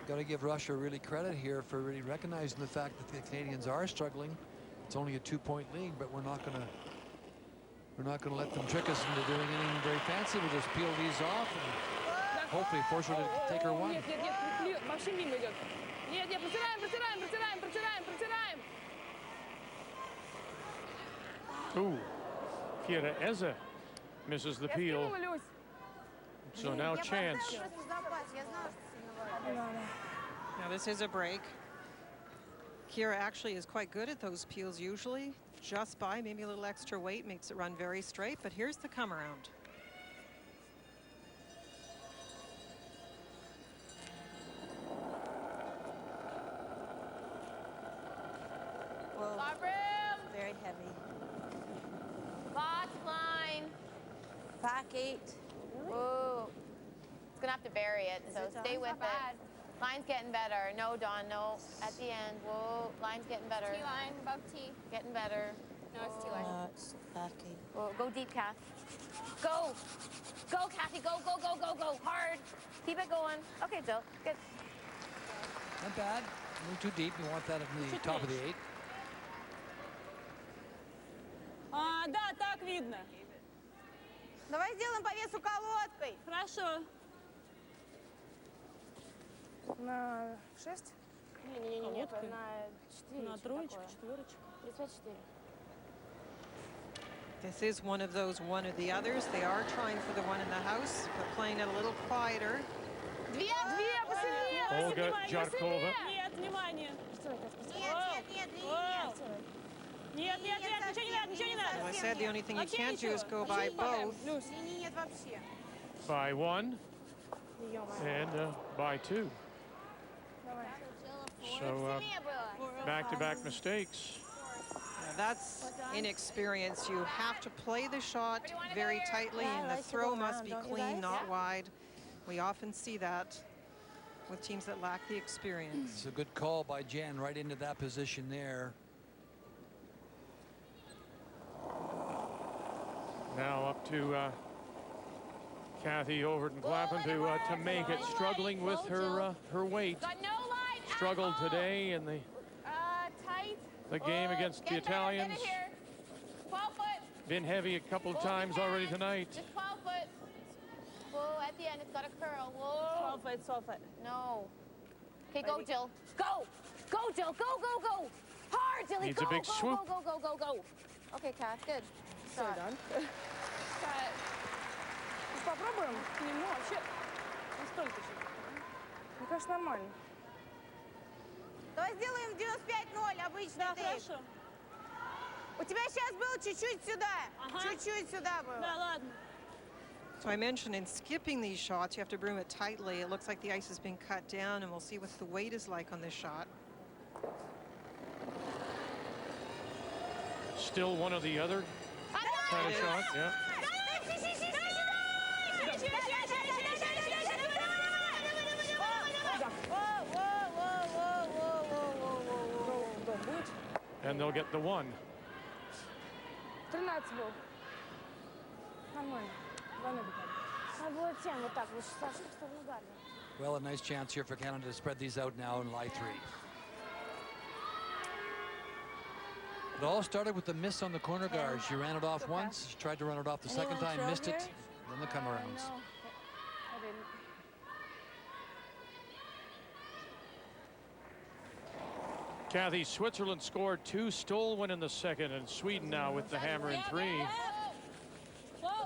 Speaker 21: Got to give Russia really credit here for really recognizing the fact that the Canadians are struggling. It's only a 2-point lead, but we're not going to let them trick us into doing anything very fancy. We'll just peel these off and hopefully force her to take her one.
Speaker 1: Ooh, Kira Eza misses the peel. So now chance.
Speaker 3: Now this is a break. Kira actually is quite good at those peels usually. Just by maybe a little extra weight makes it run very straight, but here's the come around.
Speaker 7: Whoa.
Speaker 10: Got room.
Speaker 7: Very heavy.
Speaker 10: Lots of line.
Speaker 7: Back 8.
Speaker 10: Ooh. It's gonna have to bury it, so stay with it. Line's getting better. No, Dawn, no. At the end. Whoa, line's getting better.
Speaker 5: T-line, above T.
Speaker 10: Getting better.
Speaker 5: No, it's T-line.
Speaker 7: No, it's back 8.
Speaker 10: Whoa, go deep, Kath. Go. Go, Kathy. Go, go, go, go, go. Hard. Keep it going. Okay, Jill. Good.
Speaker 21: Not bad. A little too deep. You want that at the top of the 8.
Speaker 12: Да, так видно.
Speaker 7: Давай сделаем по весу колодкой.
Speaker 12: Хорошо. На 6?
Speaker 5: Не-не-не,
Speaker 12: Колодкой?
Speaker 5: на 4.
Speaker 12: На троечку, четверочку.
Speaker 5: 34.
Speaker 3: This is one of those one or the others. They are trying for the one in the house, but playing it a little quieter.
Speaker 12: Две, посильнее.
Speaker 1: Olga Jarkova.
Speaker 12: Нет, внимание.
Speaker 5: Нет,
Speaker 12: Нет, ничего не надо, ничего не надо.
Speaker 3: As I said, the only thing you can't do is go by both.
Speaker 5: Нет вообще.
Speaker 1: By 1 and by 2. So back-to-back mistakes.
Speaker 3: Now that's inexperience. You have to play the shot very tightly, and the throw must be clean, not wide. We often see that with teams that lack the experience.
Speaker 21: It's a good call by Jen right into that position there.
Speaker 1: Now up to Kathy Overton-Clapham to make it, struggling with her weight.
Speaker 10: Got no line.
Speaker 1: Struggled today in the game against the Italians.
Speaker 10: Get it here. 12 foot.
Speaker 1: Been heavy a couple of times already tonight.
Speaker 10: Just 12 foot. Whoa, at the end, it's got a curl. Whoa.
Speaker 12: 12 foot.
Speaker 10: No. Okay, go, Jill. Go. Go, Jill. Go, go, go. Hard, Jilly.
Speaker 1: Needs
Speaker 10: go,
Speaker 1: a big
Speaker 10: go,
Speaker 1: swoop.
Speaker 10: go, go, go, go, go. Okay, Kath, good.
Speaker 12: Все, Дан. Попробуем к нему вообще. Не столько же. Мне кажется, нормально.
Speaker 7: Давай сделаем 95-0 обычно.
Speaker 12: Да, хорошо.
Speaker 7: У тебя сейчас было чуть-чуть сюда. Чуть-чуть сюда было.
Speaker 12: Да, ладно.
Speaker 3: So I mentioned in skipping these shots, you have to broom it tightly. It looks like the ice has been cut down, and we'll see what the weight is like on this shot.
Speaker 1: Still one of the other kind of shots, yeah. And they'll get the one.
Speaker 12: 13 был. Нормально. Надо было 7 вот так. Вот Саша встал ударно.
Speaker 21: Well, a nice chance here for Canada to spread these out now in lie 3. It all started with the miss on the corner guard. She ran it off once. She tried to run it off the second time, missed it. Then the come-arounds.
Speaker 12: I didn't.
Speaker 1: Kathy, Switzerland scored 2, stole one in the second, and Sweden now with the hammer in 3.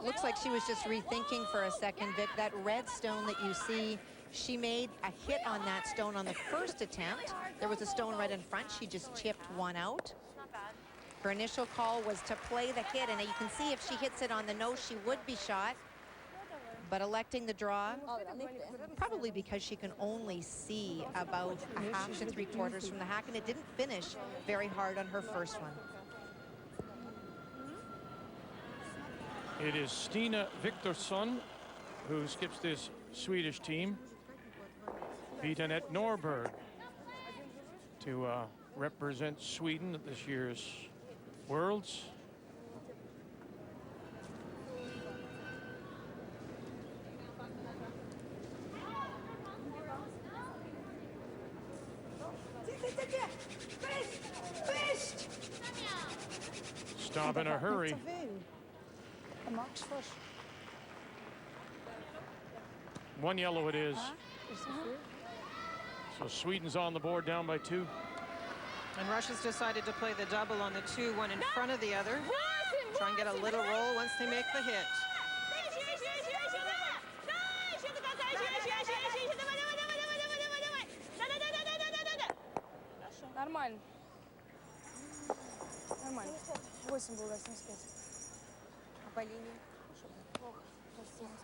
Speaker 6: Looks like she was just rethinking for a second, Vic. That red stone that you see
Speaker 2: She made a hit on that stone on the first attempt. There was a stone right in front. She just chipped one out. Her initial call was to play the hit, and you can see if she hits it on the nose, she would be shot. But electing the draw, probably because she can only see about a half to 3/4 from the hack, and it didn't finish very hard on her first one.
Speaker 1: It is Stina Viktorsson who skips this Swedish team. Beat Annette Norberg to represent Sweden at this year's Worlds. Stop in a hurry. One yellow it is. So Sweden's on the board, down by 2.
Speaker 3: And Russia's decided to play the double on the 2, one in front of the other. Try and get a little roll once they make the hit.
Speaker 12: Нормально. Нормально. 8 было, 75.
Speaker 10: А по линии?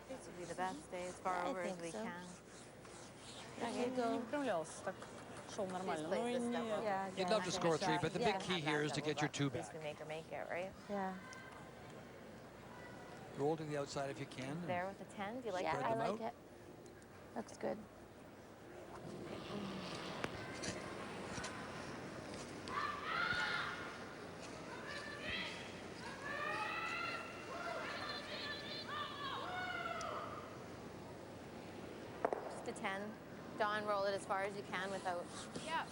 Speaker 10: This would be the best day as far over as we can.
Speaker 12: Не выпрямлялся, так шел нормально. Ну и не...
Speaker 21: You'd love to score 3, but the big key here is to get your 2 back.
Speaker 10: Make or make it, right?
Speaker 12: Yeah.
Speaker 21: Roll to the outside if you can.
Speaker 10: There with the 10, do you like
Speaker 21: Spread
Speaker 10: that?
Speaker 21: them
Speaker 10: I like
Speaker 21: out.
Speaker 10: it. Looks good. Just a 10. Dawn, roll it as far as you can without... Yeah.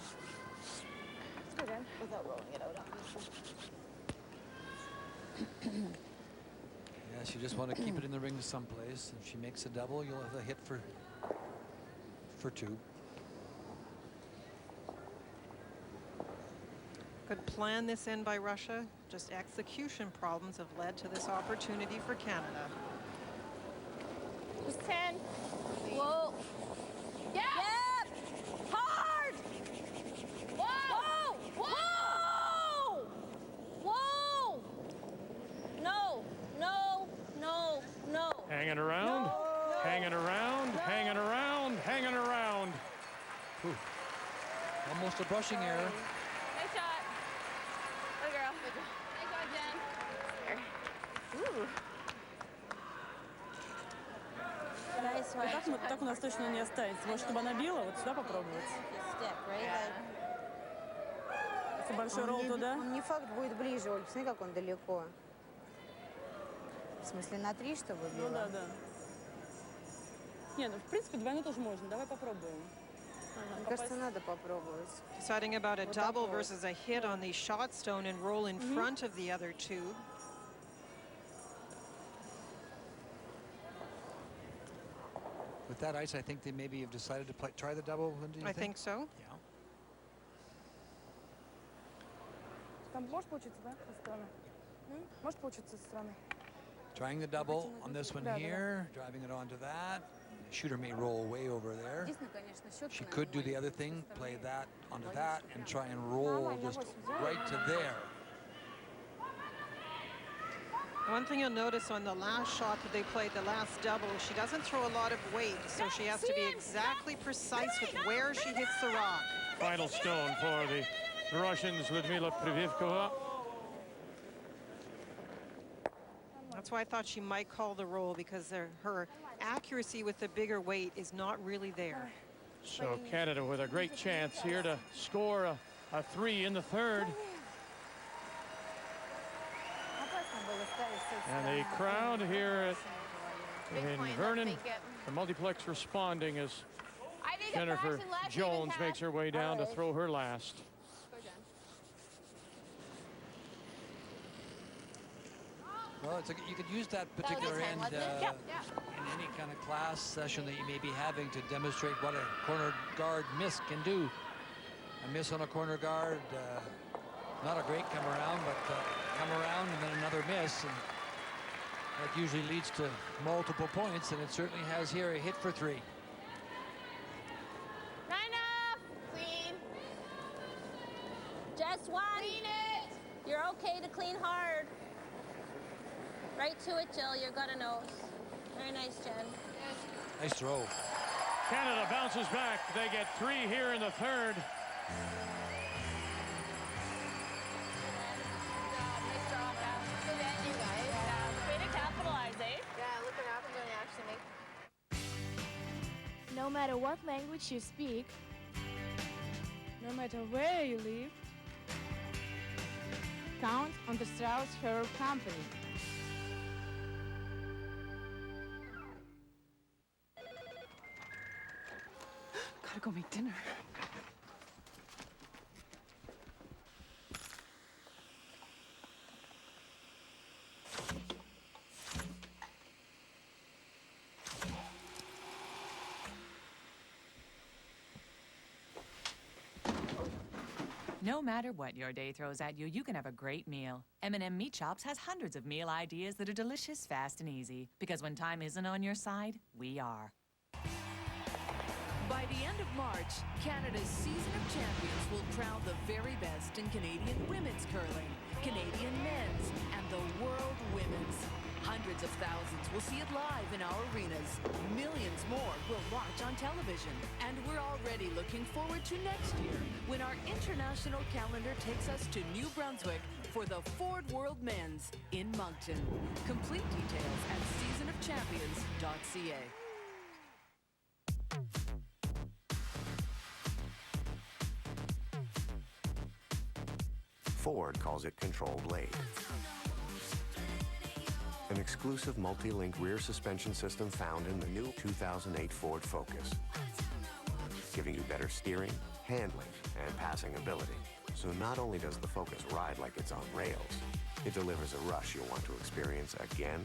Speaker 12: Let's go, Dan.
Speaker 10: Without rolling it out, obviously.
Speaker 21: Yes, you just want to keep it in the ring someplace. If she makes a double, you'll have a hit for 2.
Speaker 3: Good plan this end by Russia. Just execution problems have led to this opportunity for Canada.
Speaker 10: Just 10. Whoa. Yeah. Yep. Hard. Whoa. Whoa. Whoa. No. No. No. No.
Speaker 1: Hanging around, hanging around, hanging around, hanging around.
Speaker 21: Ooh. Almost a brushing error.
Speaker 10: Nice shot. Good girl. Nice shot, Jen. Ooh.
Speaker 12: Nice one. Так у нас точно не останется. Вот чтобы она била, вот сюда попробовать. Если большой ролл туда.
Speaker 5: Он не факт будет ближе, Оль. Посмотри, как он далеко. В смысле, на 3, чтобы била?
Speaker 12: Ну да, да. Не, ну в принципе двойной тоже можно. Давай попробуем.
Speaker 5: Мне кажется, надо попробовать.
Speaker 3: Deciding about a double versus a hit on the shot stone and roll in front of the other 2.
Speaker 21: With that ice, I think they maybe have decided to try the double.
Speaker 3: I think so.
Speaker 21: Yeah.
Speaker 12: Там может получиться, да, со стороны? Может получиться со стороны?
Speaker 21: Trying the double on this one here, driving it onto that. The shooter may roll way over there. She could do the other thing, play that onto that, and try and roll just right to there.
Speaker 3: One thing you'll notice on the last shot that they played, the last double, she doesn't throw a lot of weight, so she has to be exactly precise with where she hits the rock.
Speaker 1: Final stone for the Russians, Ludmila Privivkova.
Speaker 3: That's why I thought she might call the roll, because her accuracy with the bigger weight is not really there.
Speaker 1: So Canada with a great chance here to score a 3 in the 3rd. And the crowd here in Vernon, the multiplex responding as Jennifer Jones makes her way down to throw her last.
Speaker 21: Well, you could use that particular end in any kind of class session that you may be having to demonstrate what a corner guard miss can do. A miss on a corner guard, not a great come around, but come around and then another miss. And that usually leads to multiple points, and it certainly has here a hit for 3.
Speaker 7: Last one. Clean it. You're okay to clean hard. Right to it, Jill. You're gonna nose. Very nice, Jen.
Speaker 21: Nice throw.
Speaker 1: Canada bounces back. They get 3 here in the third.
Speaker 12: No matter what language you speak, no matter where you live, count on the Strauss Herb Company.
Speaker 4: Gotta go make dinner.
Speaker 6: No matter what your day throws at you, you can have a great meal. M&M Meat Shops has hundreds of meal ideas that are delicious, fast, and easy. Because when time isn't on your side, we are.
Speaker 9: By the end of March, Canada's Season of Champions will crown the very best in Canadian women's curling, Canadian men's, and the world women's. Hundreds of thousands will see it live in our arenas. Millions more will watch on television. And we're already looking forward to next year, when our international calendar takes us to New Brunswick for the Ford World Men's in Moncton. Complete details at seasonofchampions.ca.
Speaker 11: Ford calls it Control Blade. An exclusive multi-link rear suspension system found in the new 2008 Ford Focus, giving you better steering, handling, and passing ability. So not only does the Focus ride like it's on rails, it delivers a rush you'll want to experience again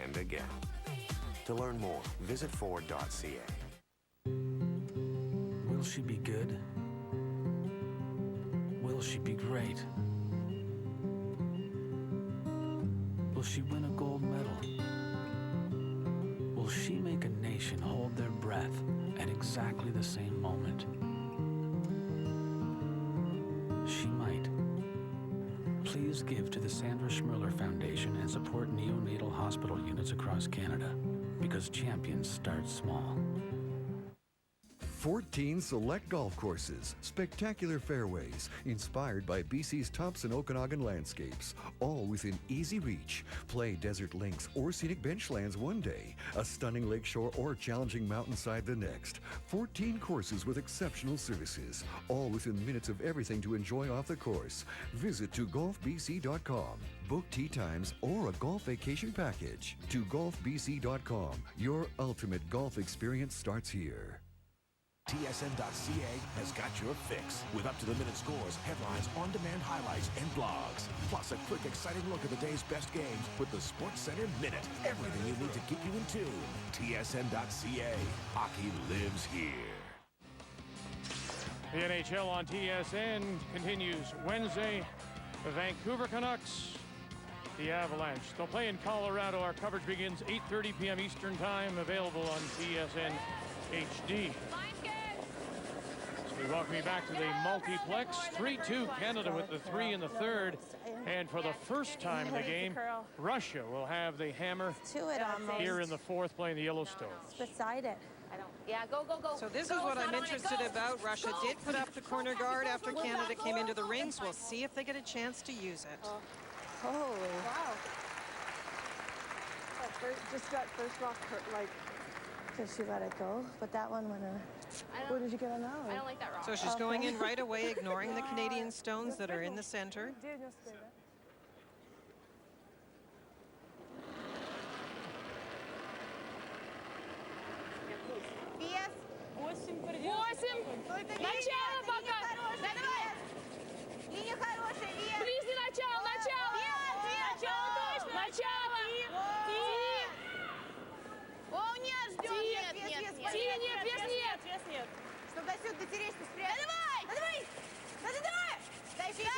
Speaker 11: and again. To learn more, visit Ford.ca.
Speaker 13: Will she be good? Will she be great? Will she win a gold medal? Will she make a nation hold their breath at exactly the same moment? She might. Please give to the Sandra Schmirler Foundation and support neonatal hospital units across Canada, because champions start small.
Speaker 15: 14 select golf courses, spectacular fairways, inspired by BC's Thompson Okanagan landscapes, all within easy reach. Play desert links or scenic benchlands one day, a stunning lakeshore or challenging mountainside the next. 14 courses with exceptional services, all within minutes of everything to enjoy off the course. Visit togolfbc.com. Book tee times or a golf vacation package. Togolfbc.com. Your ultimate golf experience starts here.
Speaker 16: TSN.ca has got your fix with up-to-the-minute scores, headlines, on-demand highlights, and blogs. Plus a quick, exciting look at the day's best games with the SportsCenter Minute. Everything you need to keep you in tune. TSN.ca. Hockey lives here.
Speaker 1: The NHL on TSN continues Wednesday. The Vancouver Canucks, the Avalanche. They'll play in Colorado. Our coverage begins 8:30 p.m. Eastern Time, available on TSN HD. We welcome you back to the multiplex. 3-2 Canada with the 3 in the third. And for the first time in the game, Russia will have the hammer here in the fourth, playing the Yellowstones.
Speaker 7: Beside it.
Speaker 10: Yeah, go.
Speaker 3: So this is what I'm interested about. Russia did put up the corner guard after Canada came into the rings. We'll see if they get a chance to use it.
Speaker 7: Oh,
Speaker 12: wow. Just that first rock hurt, like...
Speaker 7: Did she let it go? But that one went
Speaker 12: Where did you get on that one?
Speaker 10: I don't like that rock.
Speaker 3: So she's going in right away, ignoring the Canadian stones that are in the center.
Speaker 12: Начало пока! Давай!
Speaker 7: Линия хорошая, Вес!
Speaker 12: Близкий начало! Начало точно! Начало!
Speaker 7: О, нет, ждет!
Speaker 12: Вес нет!
Speaker 7: Чтобы до сюда дотереть, спрятать. Давай! Давай! Да еще сюда!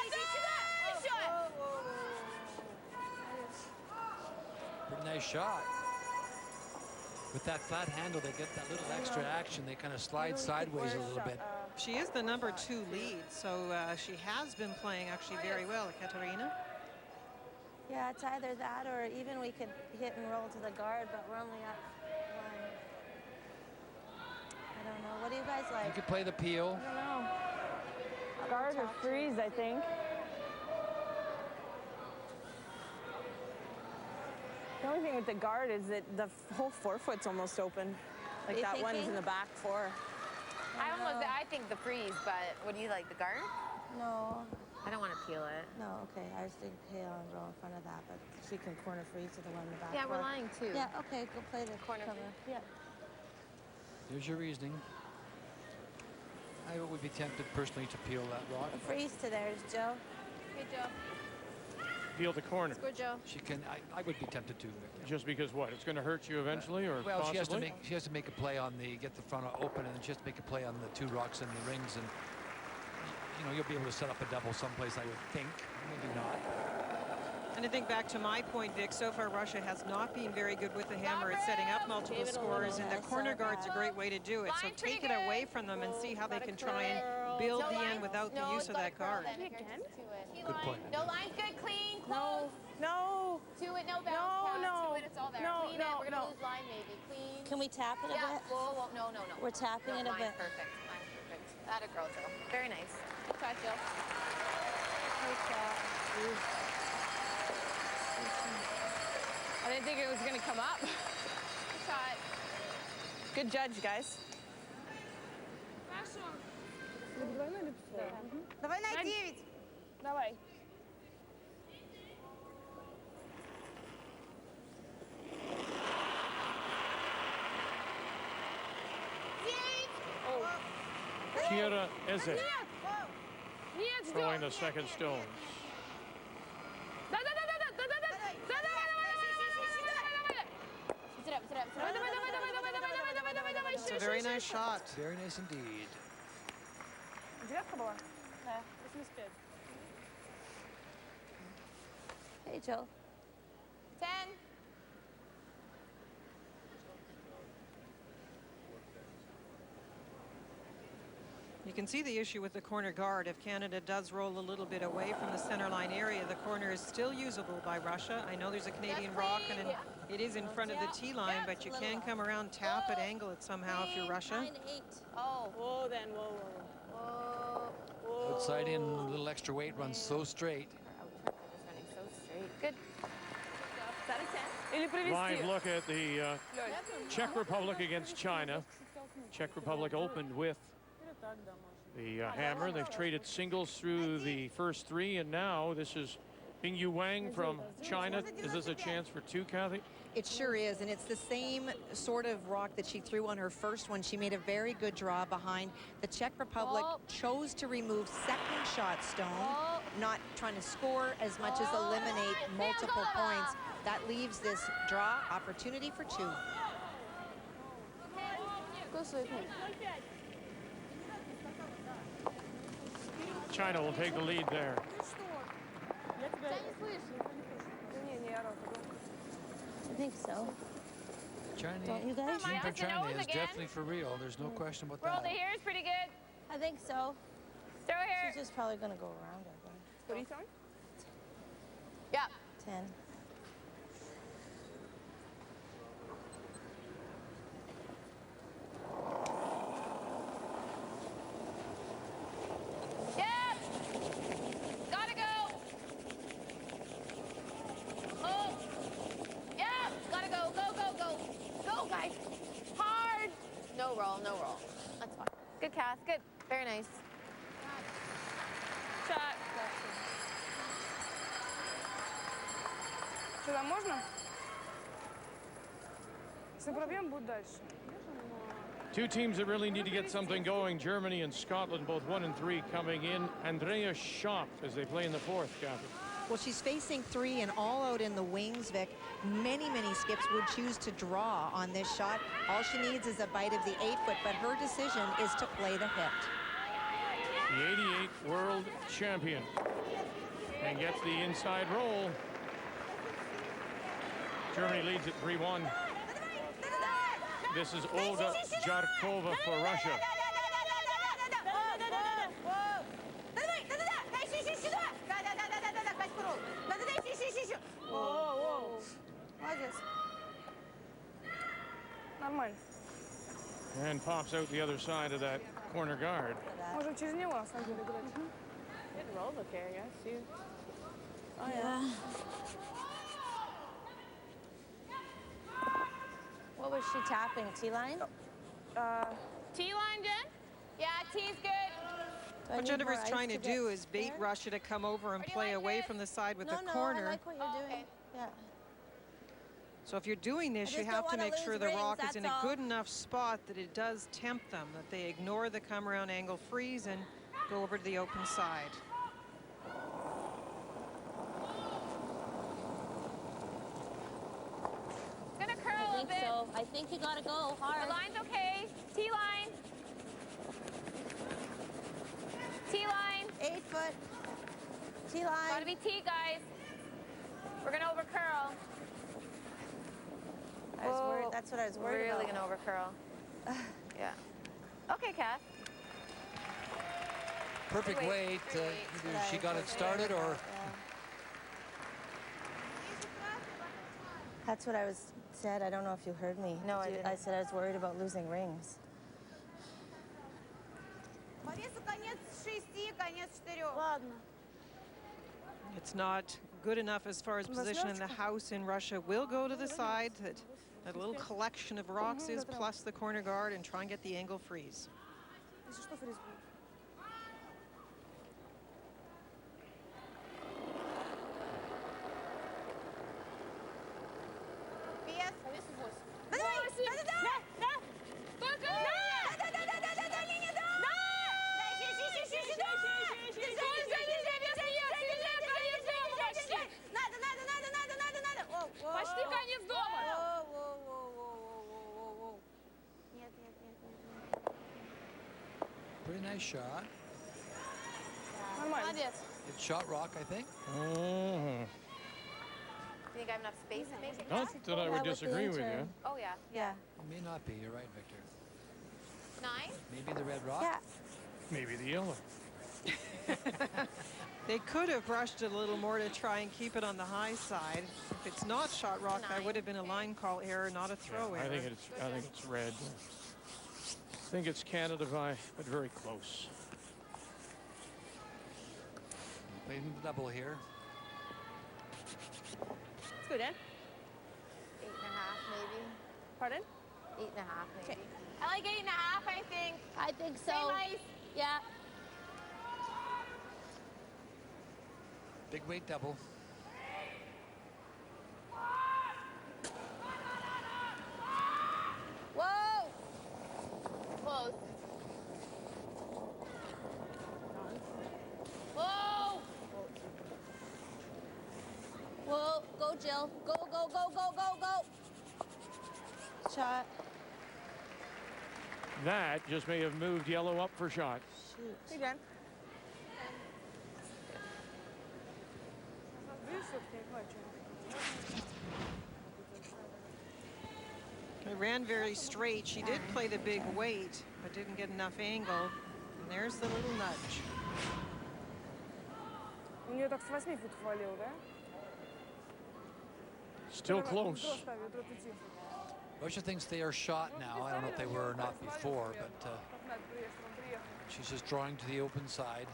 Speaker 21: Pretty nice shot. With that flat handle, they get that little extra action. They kind of slide sideways a little bit.
Speaker 3: She is the #2 lead, so she has been playing actually very well, Katerina.
Speaker 7: Yeah, it's either that or even we could hit and roll to the guard, but we're only up 1. I don't know. What do you guys like?
Speaker 21: You could play the peel.
Speaker 12: I don't know. Guard or freeze, I think. The only thing with the guard is that the whole forefoot's almost open. Like that one's in the back 4.
Speaker 10: I think the freeze, but what do you like, the guard?
Speaker 7: No.
Speaker 10: I don't want to peel it.
Speaker 7: No, okay. I was thinking peel and roll in front of that, but she can corner freeze to the one in the back.
Speaker 10: Yeah, we're
Speaker 7: 4.
Speaker 10: lying too.
Speaker 7: Yeah, okay. Go play the corner cover. Yeah.
Speaker 21: There's your reasoning. I would be tempted personally to peel that rock.
Speaker 7: Freeze to theirs, Joe.
Speaker 10: Hey, Joe.
Speaker 1: Peel the corner.
Speaker 10: Let's go, Joe.
Speaker 21: She can. I would be tempted to. Victor.
Speaker 1: Just because what? It's going to hurt you eventually, or
Speaker 21: well,
Speaker 1: possibly?
Speaker 21: she has to make a play on get the front open, and then she has to make a play on the 2 rocks and the rings, and you know you'll be able to set up a double someplace. I would think, maybe not.
Speaker 3: And I think back to my point, Vic, so far Russia has not been very good with the hammer at setting up multiple scores, and the corner guard's a great way to do it. So take it away from them and see how they can try and build the end without the use of that guard.
Speaker 21: Good point.
Speaker 10: No line, good, clean, close.
Speaker 12: No.
Speaker 10: To it, no bounce pass. To it, it's all there. Clean it. We're going to lose line maybe. Clean.
Speaker 7: Can we tap it a bit?
Speaker 10: Whoa, no.
Speaker 7: We're tapping it a bit.
Speaker 10: Perfect. Mine's perfect. That a girl, Jill. Very nice. Good try, Jill.
Speaker 12: I didn't think it was going to come up.
Speaker 10: Good shot.
Speaker 12: Good judge, guys.
Speaker 5: Давай на 9.
Speaker 12: Давай.
Speaker 1: Kira Eze throwing the second stones.
Speaker 3: It's a very nice shot.
Speaker 21: Very nice indeed.
Speaker 7: Hey, Joe.
Speaker 10: 10.
Speaker 3: You can see the issue with the corner guard. If Canada does roll a little bit away from the center line area, the corner is still usable by Russia. I know there's a Canadian rock and it is in front of the T line, but you can come around, tap it, angle it somehow if you're Russia.
Speaker 10: Oh.
Speaker 12: Whoa, then, whoa.
Speaker 21: Outside in, a little extra weight, runs so straight.
Speaker 10: Running so straight. Good.
Speaker 1: Live look at the Czech Republic against China. Czech Republic opened with the hammer. They've traded singles through the first 3, and now this is Bingyu Wang from China. Is this a chance for 2, Kathy?
Speaker 2: It sure is, and it's the same sort of rock that she threw on her first one. She made a very good draw behind. The Czech Republic chose to remove second shot stone, not trying to score as much as eliminate multiple points. That leaves this draw opportunity for 2.
Speaker 1: China will take the lead there.
Speaker 7: I think so.
Speaker 21: China,
Speaker 7: Don't you guys?
Speaker 21: Team for China is definitely for real. There's no question about
Speaker 10: Roll
Speaker 21: that.
Speaker 10: to here is pretty good.
Speaker 7: I think so.
Speaker 10: Throw here.
Speaker 7: She's just probably going to go around, I think.
Speaker 12: What are you throwing?
Speaker 10: Yeah.
Speaker 7: 10.
Speaker 10: Yeah. Gotta go. Oh. Yeah. Gotta go. Go, guys. Hard. No roll. That's fine. Good, Cass. Good. Very nice.
Speaker 12: Shot. Сюда можно? Если пробьем, будет дальше.
Speaker 1: 2 teams that really need to get something going. Germany and Scotland, both 1 and 3 coming in. Andrea Schopp as they play in the 4th, Kathy.
Speaker 2: Well, she's facing 3 and all out in the wings, Vic. Many skips would choose to draw on this shot. All she needs is a bite of the 8-foot, but her decision is to play the hit.
Speaker 1: The 88 world champion. And gets the inside roll. Germany leads at 3-1. This is Olga Jarkova for Russia.
Speaker 12: Нормально.
Speaker 1: And pops out the other side of that corner guard.
Speaker 12: Можем через него, на самом деле, играть. It rolled okay, I guess. You... Oh, yeah.
Speaker 7: What was she tapping? T-line?
Speaker 10: T-line, Jen? Yeah, T's good.
Speaker 3: What Jennifer's trying to do is bait Russia to come over and play away from the side with the corner.
Speaker 7: I like what you're doing. Yeah.
Speaker 3: So if you're doing this, you have to make sure the rock is in a good enough spot that it does tempt them, that they ignore the come around angle freeze and go over to the open side.
Speaker 10: It's gonna curl a bit.
Speaker 7: So. I think you gotta go hard.
Speaker 10: The line's okay. T-line. T-line.
Speaker 7: 8 foot. T-line.
Speaker 10: Gotta be T, guys. We're gonna over curl.
Speaker 7: That's what I was worried
Speaker 10: Really
Speaker 7: about.
Speaker 10: gonna over curl. Yeah. Okay, Kath.
Speaker 21: Perfect weight. Either she got it started or...
Speaker 7: That's what I said. I don't know if you heard me.
Speaker 10: No, I didn't.
Speaker 7: I said I was worried about losing rings.
Speaker 3: It's not good enough as far as position in the house in Russia. Will go to the side. That little collection of rocks is plus the corner guard and try and get the angle freeze.
Speaker 10: Почти конец дома.
Speaker 21: Pretty nice shot.
Speaker 10: Молодец.
Speaker 21: It shot rock, I think.
Speaker 1: Mm-hmm.
Speaker 10: Do you think I have enough space to make it?
Speaker 1: Not that I would disagree with you.
Speaker 10: Oh, yeah.
Speaker 7: Yeah.
Speaker 21: It may not be. You're right, Victor.
Speaker 10: 9?
Speaker 21: Maybe the red rock?
Speaker 7: Yeah.
Speaker 1: Maybe the yellow.
Speaker 3: They could have brushed it a little more to try and keep it on the high side. If it's not shot rock, that would have been a line call error, not a throw error.
Speaker 1: I think it's red. I think it's Canada but very close.
Speaker 21: Playing the double here.
Speaker 10: Let's go, Dan. 8.5, maybe. Pardon? 8.5, maybe. I like 8.5, I think.
Speaker 7: I think so.
Speaker 10: Same ice.
Speaker 7: Yeah.
Speaker 21: Big weight double.
Speaker 10: Whoa! Close. Whoa!
Speaker 7: Whoa, go, Jill. Go, go, go, go, go, go. Shot.
Speaker 1: That just may have moved yellow up for shot.
Speaker 7: Shoot.
Speaker 10: Hey, Dan.
Speaker 3: It ran very straight. She did play the big weight, but didn't get enough angle. And there's the little nudge.
Speaker 12: У нее так с 8 фут валил, да?
Speaker 1: Still close.
Speaker 21: Russia thinks they are shot now. I don't know if they were or not before, but she's just drawing to the open side.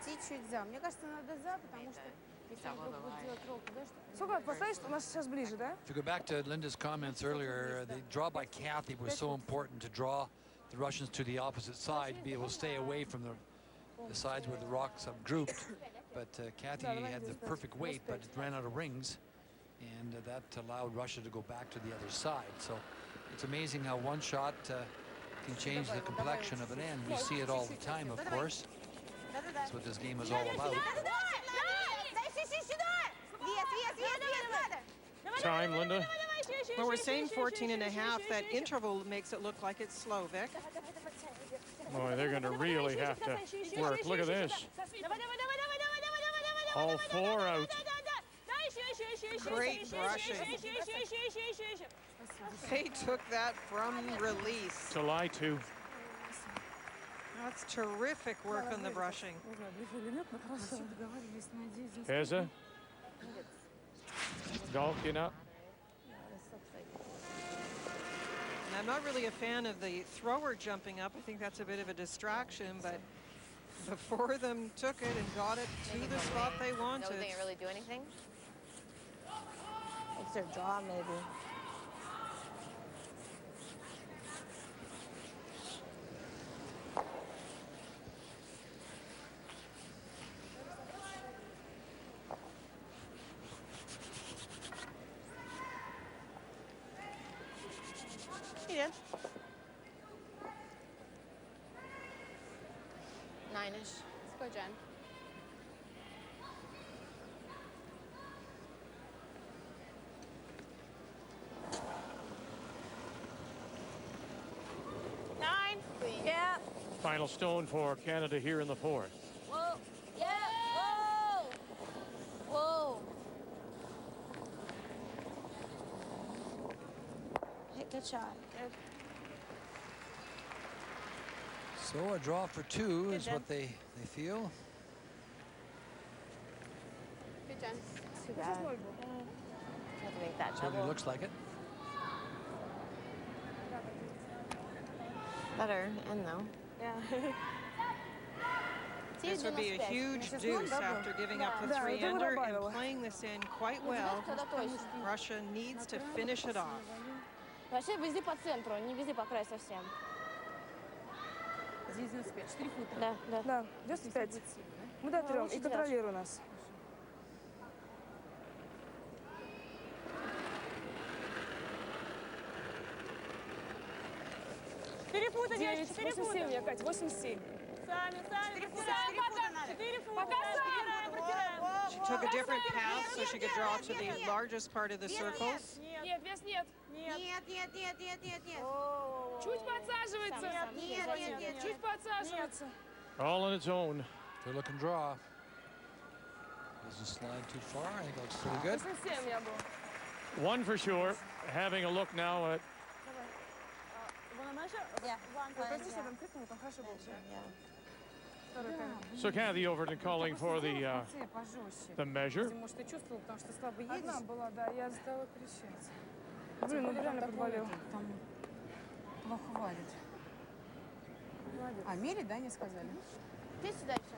Speaker 5: Чуть-чуть за. Мне кажется, надо за, потому что если он вдруг будет делать ролл туда, что...
Speaker 12: Сколько поставишь, у нас сейчас ближе, да?
Speaker 21: If you go back to Linda's comments earlier, the draw by Kathy was so important to draw the Russians to the opposite side, be able to stay away from the sides where the rocks have grouped. But Kathy had the perfect weight, but it ran out of rings, and that allowed Russia to go back to the other side. So it's amazing how one shot can change the complexion of an end. We see it all the time, of course. That's what this game is all about.
Speaker 1: Time, Linda.
Speaker 3: Well, we're saying 14 and a half. That interval makes it look like it's slow, Vic.
Speaker 1: Boy, they're going to really have to work. Look at this. All 4 out.
Speaker 3: Great brushing. They took that from release.
Speaker 1: July 2.
Speaker 3: That's terrific work on the brushing.
Speaker 1: Peza. Dalkina.
Speaker 3: And I'm not really a fan of the thrower jumping up. I think that's a bit of a distraction, but before them took it and got it to the spot they wanted.
Speaker 10: No, they really do anything?
Speaker 5: It's their draw, maybe.
Speaker 10: He did. 9-ish. Let's go, Jen.
Speaker 12: Yeah.
Speaker 1: Final stone for Canada here in the fourth.
Speaker 12: Whoa. Yeah. Whoa. Whoa.
Speaker 5: Hey, good shot. Good.
Speaker 21: So a draw for two is what they feel.
Speaker 10: Good, Jen.
Speaker 5: Too bad.
Speaker 10: Have to make that
Speaker 21: Certainly
Speaker 10: double.
Speaker 21: looks like it.
Speaker 10: Better end, though.
Speaker 5: Yeah.
Speaker 3: This would be a huge deuce after giving up the 3-under and playing this in quite well. Russia needs to finish it off.
Speaker 12: Вообще везде по центру, не везде по краю совсем.
Speaker 4: Здесь 95, 4 фута.
Speaker 12: Да, да.
Speaker 4: Да, 95. Мы до 3 и контролируй нас.
Speaker 12: Перепутай,
Speaker 4: 9, 87, я, Кать, 87.
Speaker 12: Сами, пока сами протираем.
Speaker 3: She took a different path so she could draw to the largest part of the circles.
Speaker 12: Нет, вес нет. Чуть подсаживается. Нет, чуть подсаживается.
Speaker 1: All on its own.
Speaker 21: Good looking draw. Doesn't slide too far. I think it looks pretty good.
Speaker 12: 87 я был.
Speaker 1: One for sure. Having a look now at so Kathy Overton calling for the measure.
Speaker 4: Может, ты чувствовал, потому что слабо едешь? Одна была, да, я стала кричать. Блин, он реально подвалил. Там плохо валит. А мерить, да, не сказали?
Speaker 12: Ты сюда еще.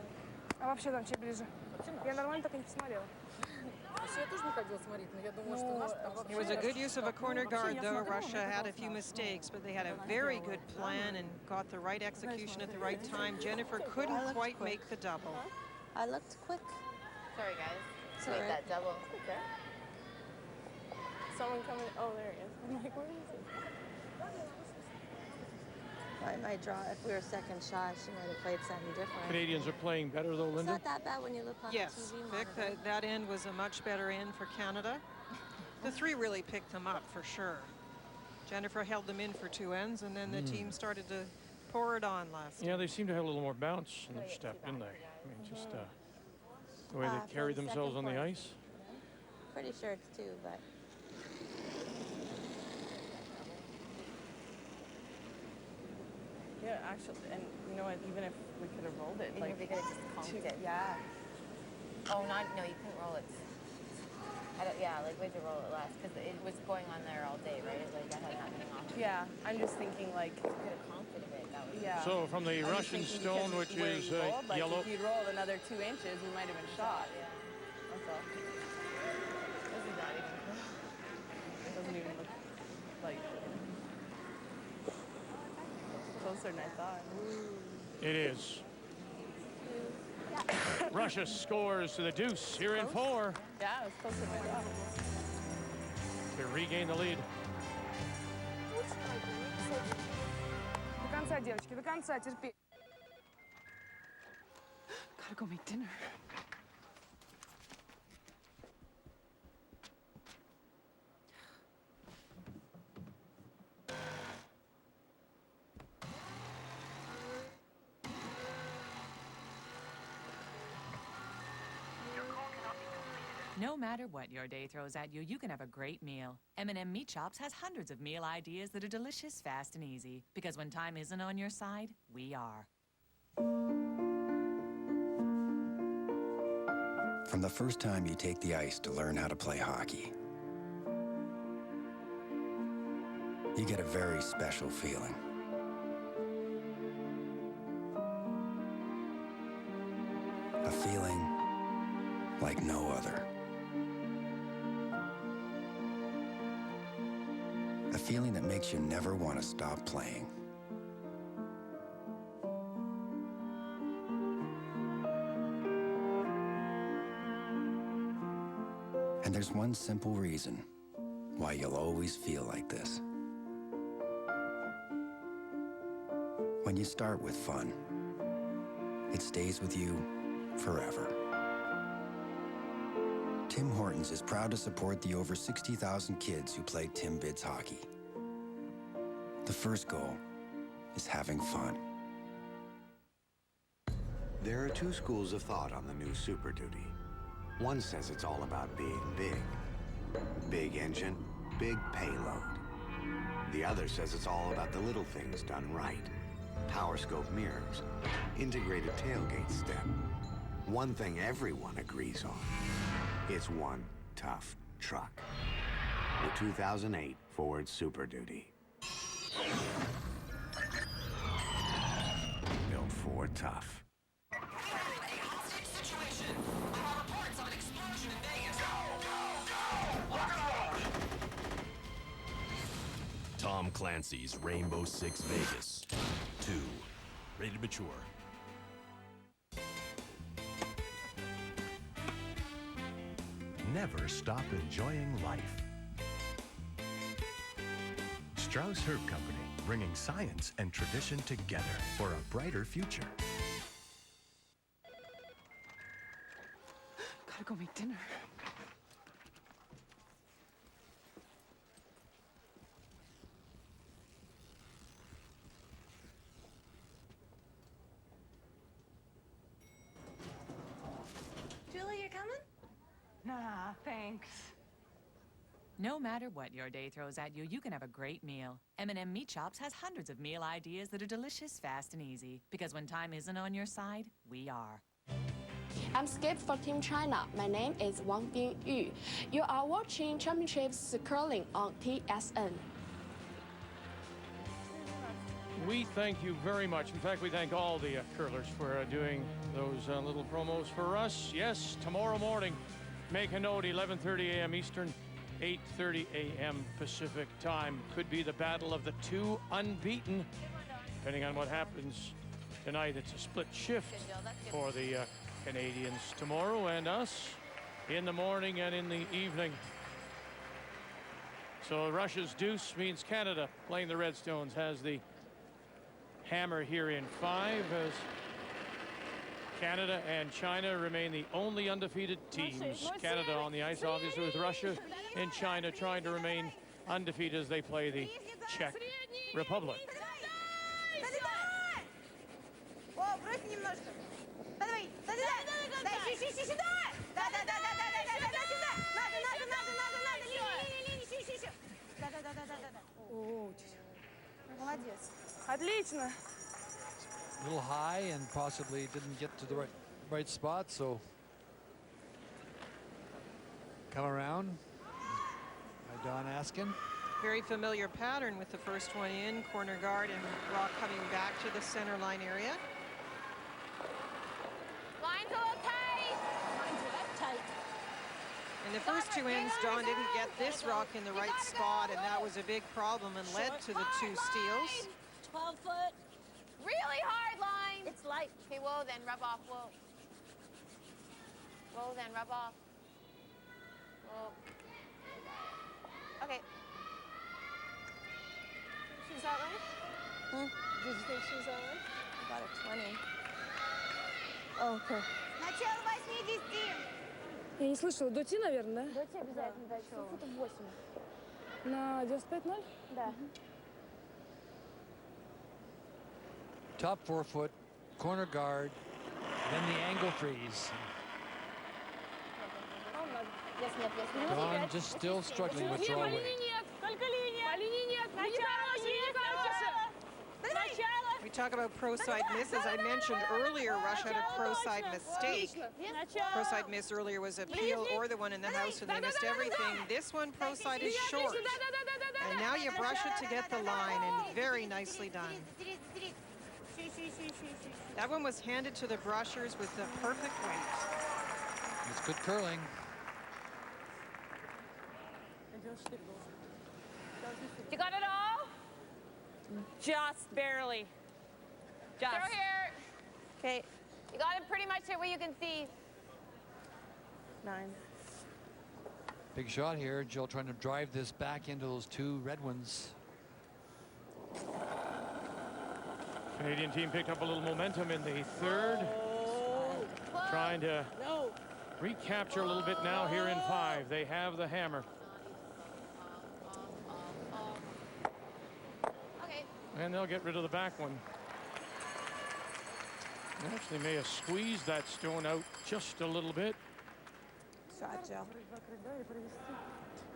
Speaker 4: А вообще там чей ближе? Я нормально так и не посмотрела.
Speaker 12: Я тоже не ходила смотреть, но я думаю, что наш там...
Speaker 3: It was a good use of a corner guard, though. Russia had a few mistakes, but they had a very good plan and got the right execution at the right time. Jennifer couldn't quite make the double.
Speaker 5: I looked quick.
Speaker 10: Sorry, guys.
Speaker 5: It's
Speaker 10: Wait,
Speaker 5: all right.
Speaker 10: that double. Okay.
Speaker 12: Someone coming... Oh, there he is. I'm like, where is he?
Speaker 5: I might draw. If we were second shot, she might have played something different.
Speaker 1: Canadians are playing better though,
Speaker 5: It's
Speaker 1: Linda.
Speaker 5: not that bad when you look on
Speaker 3: Yes,
Speaker 5: the TV
Speaker 3: Vic,
Speaker 5: monitor.
Speaker 3: that end was a much better end for Canada. The three really picked them up for sure. Jennifer held them in for two ends, and then the team started to pour it on last.
Speaker 1: Yeah, they seem to have a little more bounce in their step, didn't they? I mean, just the way
Speaker 5: for
Speaker 1: they carry
Speaker 5: the
Speaker 1: themselves on
Speaker 5: second
Speaker 1: the
Speaker 5: point.
Speaker 1: ice.
Speaker 5: Pretty sure it's two, but
Speaker 4: Yeah, actually, and you know what, even if we could have rolled it,
Speaker 10: Even if we could have just conked it.
Speaker 4: Yeah.
Speaker 10: Oh, no, you couldn't roll it. Yeah, like we had to roll it last because it was going on there all day, right? Like I had nothing off.
Speaker 4: Yeah, I'm just thinking like...
Speaker 10: You could have conked it a bit. That was
Speaker 4: Yeah.
Speaker 1: So from the
Speaker 4: I'm just
Speaker 1: Russian
Speaker 4: thinking
Speaker 1: stone,
Speaker 4: because
Speaker 1: which
Speaker 4: where
Speaker 1: is
Speaker 4: you rolled, like,
Speaker 1: yellow.
Speaker 4: if you'd rolled another 2 inches, we might have been shot.
Speaker 10: Yeah.
Speaker 4: That's all.
Speaker 10: This is not even.
Speaker 4: It doesn't even look like closer than I thought.
Speaker 1: It is. Russia scores to the deuce here in 4
Speaker 4: Yeah, it was closer than I thought.
Speaker 1: to regain the lead.
Speaker 4: До конца, девочки, до конца, терпи. Gotta go make dinner.
Speaker 6: No matter what your day throws at you, you can have a great meal. M&M Meat Shops has hundreds of meal ideas that are delicious, fast, and easy. Because when time isn't on your side, we are.
Speaker 8: From the first time you take the ice to learn how to play hockey, you get a very special feeling. A feeling like no other. A feeling that makes you never want to stop playing. And there's one simple reason why you'll always feel like this. When you start with fun, it stays with you forever. Tim Hortons is proud to support the over 60,000 kids who play Tim Bids hockey. The first goal is having fun.
Speaker 11: There are two schools of thought on the new Super Duty. One says it's all about being big. Big engine, big payload. The other says it's all about the little things done right. Power scope mirrors, integrated tailgate step. One thing everyone agrees on. It's one tough truck. The 2008 Ford Super Duty. Built for tough.
Speaker 14: Tom Clancy's Rainbow Six Vegas 2. Rated mature.
Speaker 16: Never stop enjoying life. Strauss Herb Company, bringing science and tradition together for a brighter future.
Speaker 4: Gotta go make dinner.
Speaker 10: Julie, you coming?
Speaker 4: Nah, thanks.
Speaker 6: No matter what your day throws at you, you can have a great meal. M&M Meat Shops has hundreds of meal ideas that are delicious, fast, and easy. Because when time isn't on your side, we are.
Speaker 17: I'm Skip for Team China. My name is Wang Bingyu. You are watching Championships Curling on TSN.
Speaker 1: We thank you very much. In fact, we thank all the curlers for doing those little promos for us. Yes, tomorrow morning, make a note, 11:30 a.m. Eastern, 8:30 a.m. Pacific time. Could be the battle of the two unbeaten. Depending on what happens tonight, it's a split shift for the Canadians tomorrow and us in the morning and in the evening. So Russia's deuce means Canada playing the Redstones has the hammer here in 5 as Canada and China remain the only undefeated teams. Canada on the ice, obviously, with Russia and China trying to remain undefeated as they play the Czech Republic.
Speaker 4: Отлично.
Speaker 21: A little high and possibly didn't get to the right spot, so come around by Don Askin.
Speaker 3: Very familiar pattern with the first one in, corner guard and Rock coming back to the center line area.
Speaker 10: Line's a little tight. Line's a little tight.
Speaker 3: In the first two ends, Don didn't get this rock in the right spot, and that was a big problem and led to the two steals.
Speaker 10: 12 foot. Really hard line. It's light. Okay, whoa, then rub off. Whoa. Whoa, then rub off. Whoa. Okay.
Speaker 4: She's that right? Did you think she was that right?
Speaker 10: About a 20.
Speaker 4: Oh, okay.
Speaker 10: Начало 80.
Speaker 4: Я не слышала. Доти, наверное, да?
Speaker 10: Доти обязательно. Да,
Speaker 4: футов 8. На 95-0?
Speaker 10: Да.
Speaker 21: Top 4 foot, corner guard, then the angle freeze. Don just still struggling with draw weight.
Speaker 4: Только линия. По линии нет. Начало. Начало.
Speaker 3: We talk about pro side misses. I mentioned earlier Russia had a pro side mistake. Pro side miss earlier was a peel or the one in the house, and they missed everything. This one, pro side, is short. And now you brush it to get the line, and very nicely done. That one was handed to the brushers with the perfect weight.
Speaker 21: It's good curling.
Speaker 10: You got it all?
Speaker 4: Just barely. Just.
Speaker 10: Throw here.
Speaker 4: Okay.
Speaker 10: You got it pretty much here where you can see.
Speaker 4: 9.
Speaker 21: Big shot here. Jill trying to drive this back into those two red ones.
Speaker 1: Canadian team picked up a little momentum in the third. Trying to recapture a little bit now here in 5. They have the hammer.
Speaker 10: Okay.
Speaker 1: And they'll get rid of the back one. They actually may have squeezed that stone out just a little bit.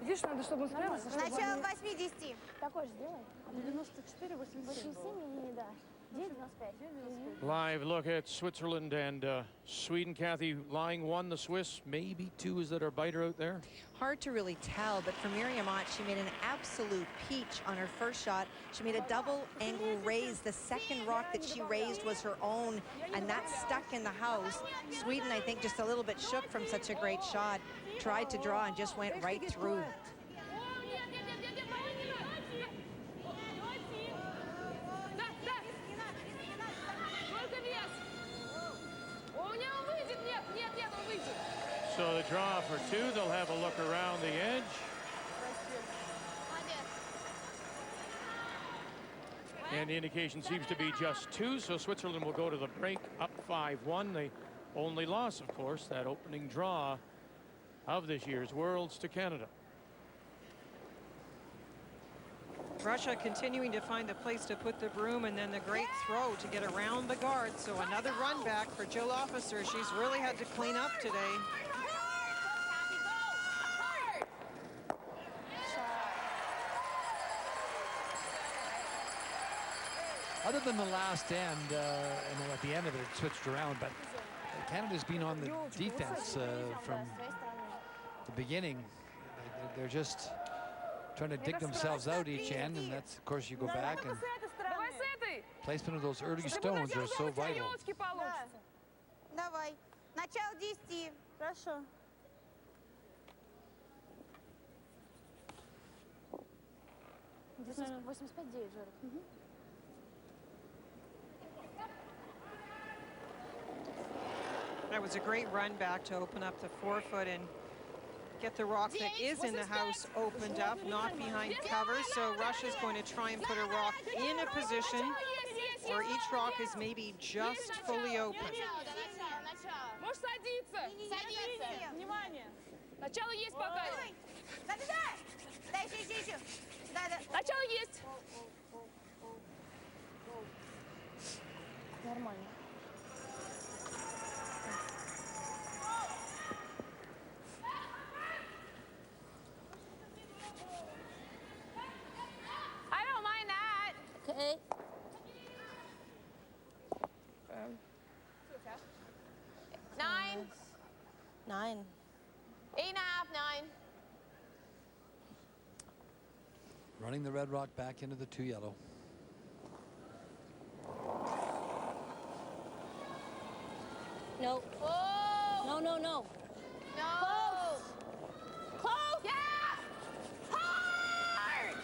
Speaker 4: Видишь, надо, чтобы он справился, чтобы
Speaker 5: Начало
Speaker 4: они...
Speaker 5: 80.
Speaker 4: Такой же сделай. 94, 87 не дашь. 95.
Speaker 1: Live look at Switzerland and Sweden. Kathy, lying 1, the Swiss, maybe 2. Is that our biter out there?
Speaker 2: Hard to really tell, but for Miriam Ott, she made an absolute peach on her first shot. She made a double angle raise. The second rock that she raised was her own, and that stuck in the house. Sweden, I think, just a little bit shook from such a great shot. Tried to draw and just went right through.
Speaker 1: So the draw for 2, they'll have a look around the edge. And the indication seems to be just 2, so Switzerland will go to the break up 5-1. The only loss, of course, that opening draw of this year's Worlds to Canada.
Speaker 3: Russia continuing to find the place to put the broom, and then the great throw to get around the guard. So another run back for Jill Officer. She's really had to clean up today.
Speaker 21: Other than the last end, at the end of it, it switched around, but Canada's been on the defense from the beginning. They're just trying to dig themselves out each end, and that's, of course, you go back, and placement of those early stones are so vital.
Speaker 5: Давай. Начало 10.
Speaker 4: Хорошо. Здесь 85-9, Жорик.
Speaker 3: That was a great run back to open up the 4-foot and get the rock that is in the house opened up, not behind cover. So Russia's going to try and put a rock in a position where each rock is maybe just fully open.
Speaker 4: Можешь садиться. Садиться. Внимание. Начало есть пока.
Speaker 5: Да, еще. Да.
Speaker 4: Начало есть. Нормально.
Speaker 10: I don't mind that.
Speaker 4: Okay.
Speaker 10: 9.
Speaker 4: 9.
Speaker 10: 8.5, 9.
Speaker 21: Running the red rock back into the 2 yellow.
Speaker 4: No.
Speaker 10: Oh.
Speaker 4: No.
Speaker 10: No. Close. Yeah. Hard.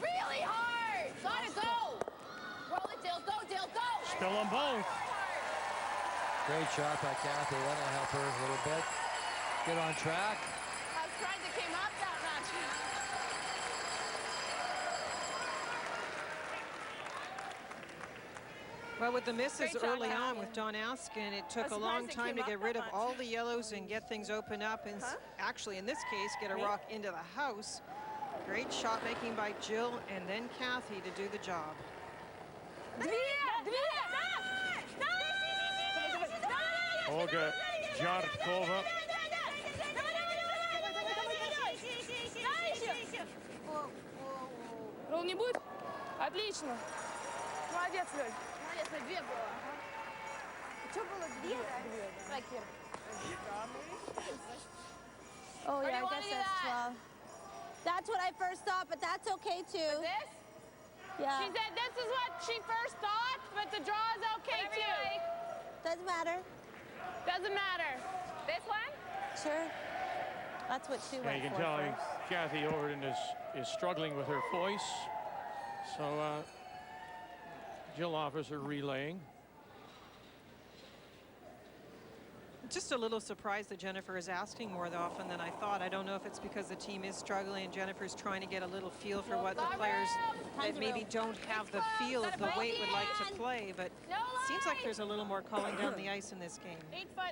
Speaker 10: Really hard. Gotta go. Roll it, Dill. Go, Dill. Go.
Speaker 1: Spill them both.
Speaker 21: Great shot by Kathy. That'll help her a little bit. Get on track.
Speaker 10: I was surprised it came up that much.
Speaker 3: Well, with the misses
Speaker 10: Great job,
Speaker 3: early on
Speaker 10: Kathy.
Speaker 3: with Don Askin, it
Speaker 10: I
Speaker 3: took
Speaker 10: was
Speaker 3: a long
Speaker 10: surprised it
Speaker 3: time
Speaker 10: came
Speaker 3: to
Speaker 10: up
Speaker 3: get
Speaker 10: that
Speaker 3: rid of
Speaker 10: much.
Speaker 3: all the yellows and get things open up. And actually, in this case, get a
Speaker 10: Me?
Speaker 3: rock into the house. Great shot making by Jill and then Kathy to do the job.
Speaker 1: Olga Jarkova.
Speaker 4: Ролл не будет? Отлично.
Speaker 12: Молодец, Лёль. Молодец, на 2 было. Что было 2? Давай, Кир.
Speaker 7: Oh, yeah, I guess that's 12. That's what I first thought, but that's okay, too.
Speaker 10: But this?
Speaker 7: Yeah.
Speaker 10: She said this is what she first thought, but the draw is okay, too.
Speaker 7: Doesn't matter.
Speaker 10: Doesn't matter. This one?
Speaker 7: Sure. That's what she
Speaker 1: Yeah,
Speaker 7: went
Speaker 1: you can
Speaker 7: for
Speaker 1: tell
Speaker 7: first.
Speaker 1: Kathy Overton is struggling with her voice. So Jill offers her relaying.
Speaker 3: Just a little surprised that Jennifer is asking more often than I thought. I don't know if it's because the team is struggling and Jennifer's trying to get a little feel for what the players that maybe don't have the feel of the weight would like to play, but seems like there's a little more calling down the ice in this game.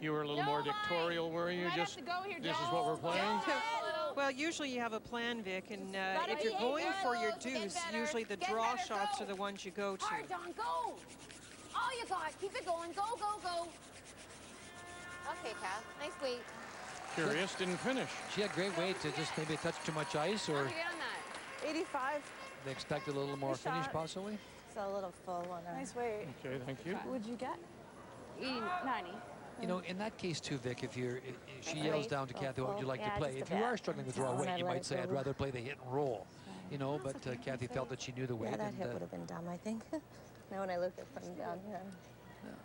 Speaker 1: You were a little more dictatorial, were you? Just this is what we're playing?
Speaker 3: Well, usually you have a plan, Vic, and if you're going for your deuce, usually the draw shots are the ones you go to.
Speaker 10: Hard, Don, go. All you got. Keep it going. Go, go, go. Okay, Kath. Nice weight.
Speaker 1: Curious, didn't finish.
Speaker 21: She had great weight to just maybe a touch too much ice, or
Speaker 10: Get on that.
Speaker 12: 85.
Speaker 21: they expected a little more
Speaker 12: Good
Speaker 21: finish,
Speaker 12: shot.
Speaker 21: possibly.
Speaker 7: It's a little full on her.
Speaker 12: Nice weight.
Speaker 1: Okay, thank you.
Speaker 12: What'd you get? 90.
Speaker 21: You know, in that case too, Vic, if she
Speaker 7: Nice
Speaker 21: yells
Speaker 7: weight.
Speaker 21: down to Kathy, what would you like to
Speaker 7: Yeah,
Speaker 21: play?
Speaker 7: just
Speaker 21: If
Speaker 7: a
Speaker 21: you
Speaker 7: bit.
Speaker 21: are struggling with draw
Speaker 7: That's
Speaker 21: weight,
Speaker 7: all.
Speaker 21: you
Speaker 7: Let
Speaker 21: might
Speaker 7: it
Speaker 21: say, I'd
Speaker 7: go.
Speaker 21: rather play the hit and roll. You know, but Kathy felt that she knew the weight.
Speaker 7: Yeah, that
Speaker 21: and,
Speaker 7: hit would have been dumb, I think. Now when I look at from down here.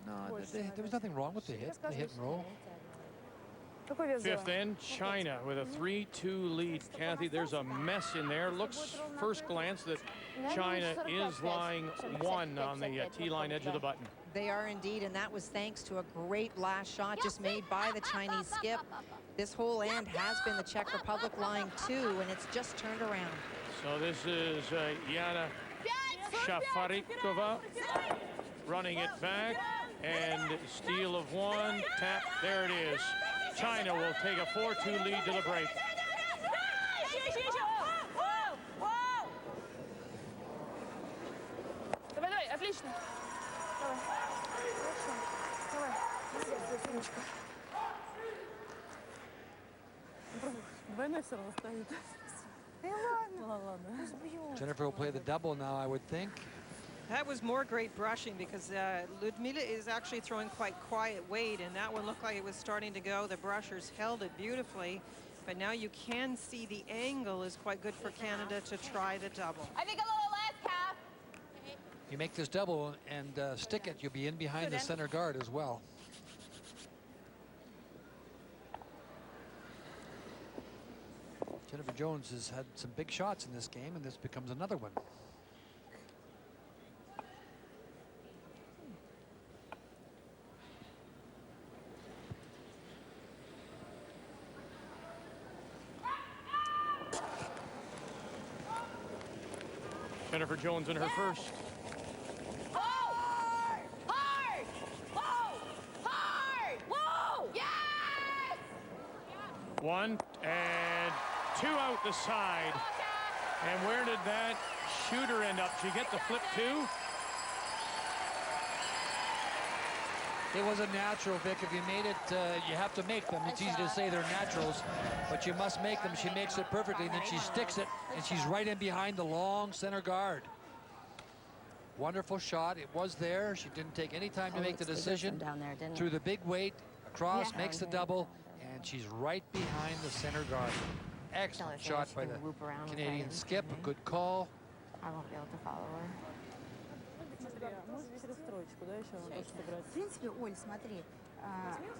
Speaker 21: no, there was nothing wrong with the hit and roll.
Speaker 12: Какой вес
Speaker 1: Fifth
Speaker 12: взяла?
Speaker 1: end, China with a 3-2 lead. Kathy, there's a mess in there. Looks first glance that China is lying 1 on the T-line edge of the button.
Speaker 2: They are indeed, and that was thanks to a great last shot just made by the Chinese skip. This whole end has been the Czech Republic lying 2, and it's just turned around.
Speaker 1: So this is Yana Shafarikova running it back, and steal of 1, tap, there it is. China will take a 4-2 lead to the break.
Speaker 12: Давай, давай, отлично. Давай. Хорошо. Давай. Здесь, умничка. Двойной все равно стоит. Ладно.
Speaker 21: Jennifer will play the double now, I would think.
Speaker 3: That was more great brushing because Ludmila is actually throwing quite quiet weight, and that one looked like it was starting to go. The brushers held it beautifully, but now you can see the angle is quite good for Canada to try the double.
Speaker 10: I think a little less, Kath.
Speaker 21: You make this double and stick it, you'll be in behind the center guard as well. Jennifer Jones has had some big shots in this game, and this becomes another one.
Speaker 1: Jennifer Jones in her first.
Speaker 10: Hard! Hard! Whoa! Hard! Whoa! Yes!
Speaker 1: 1 and 2 out the side. And where did that shooter end up? Did she get the flip too?
Speaker 21: It was a natural, Vic. If you made it, you have to make them. It's easy to say they're naturals, but you must make them. She makes it perfectly, and then she sticks it, and she's right in behind the long center guard. Wonderful shot. It was there. She didn't take any time to make the decision.
Speaker 7: Down there, didn't
Speaker 21: Through the big weight, across,
Speaker 7: Yeah.
Speaker 21: makes the double, and she's right behind the center guard. Excellent shot by the Canadian skip. A good call.
Speaker 7: I won't be able to follow her.
Speaker 5: В принципе, Оль, смотри,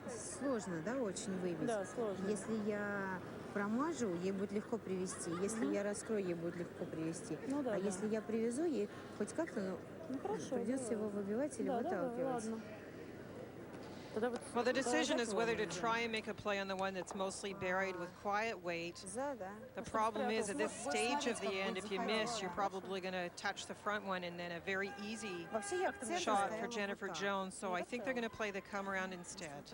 Speaker 5: сложно, да, очень вывести.
Speaker 12: Да, сложно.
Speaker 5: Если я промажу, ей будет легко привести. Если я раскрою, ей будет легко привести.
Speaker 12: Ну да,
Speaker 5: А
Speaker 12: да.
Speaker 5: если я привезу, ей хоть как-то,
Speaker 12: Ну хорошо.
Speaker 5: придется его выбивать или выталкивать.
Speaker 12: Ладно.
Speaker 3: Well, the decision is whether to try and make a play on the one that's mostly buried with quiet weight. The problem is at this stage of the end, if you miss, you're probably going to touch the front one, and then a very easy shot for Jennifer Jones. So I think they're going to play the come around instead.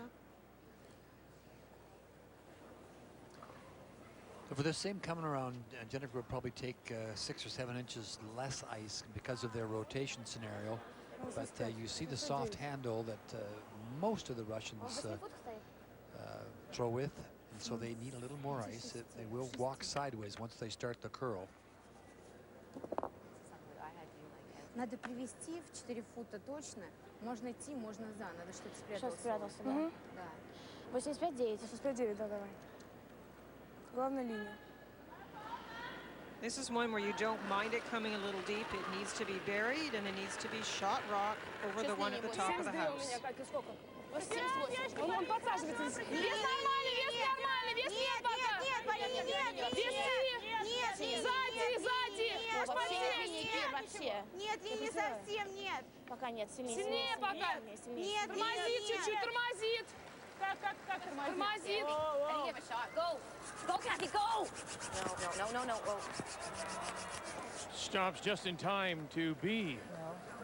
Speaker 21: For this same coming around, Jennifer would probably take 6 or 7 inches less ice because of their rotation scenario. But you see the soft handle that most of the Russians throw with, and so they need a little more ice. They will walk sideways once they start the curl.
Speaker 5: Надо привести в 4 фута точно. Можно идти, можно за. Надо, чтобы спрятался.
Speaker 12: Чтоб спрятался, да.
Speaker 5: Мгм. Да.
Speaker 12: 85-9. 85-9, да, давай. Главная линия.
Speaker 3: This is one where you don't mind it coming a little deep. It needs to be buried, and it needs to be shot rock over the one at the top of the
Speaker 12: 72 у
Speaker 3: house.
Speaker 12: меня, Катя, сколько? 78. Он подсаживается. Вес нормальный, вес нормальный, вес нет пока.
Speaker 5: Нет, Полина, нет,
Speaker 12: Вес сзади.
Speaker 10: Вообще не Кир, вообще.
Speaker 5: Нет, я не совсем, нет.
Speaker 12: Пока нет, сильнее.
Speaker 10: Сильнее
Speaker 12: пока.
Speaker 5: Нет,
Speaker 12: Тормозит чуть-чуть, тормозит. Как тормозит?
Speaker 10: I didn't give a shot. Go. Go, Kathy, go. No. Oh.
Speaker 1: Stops just in time to be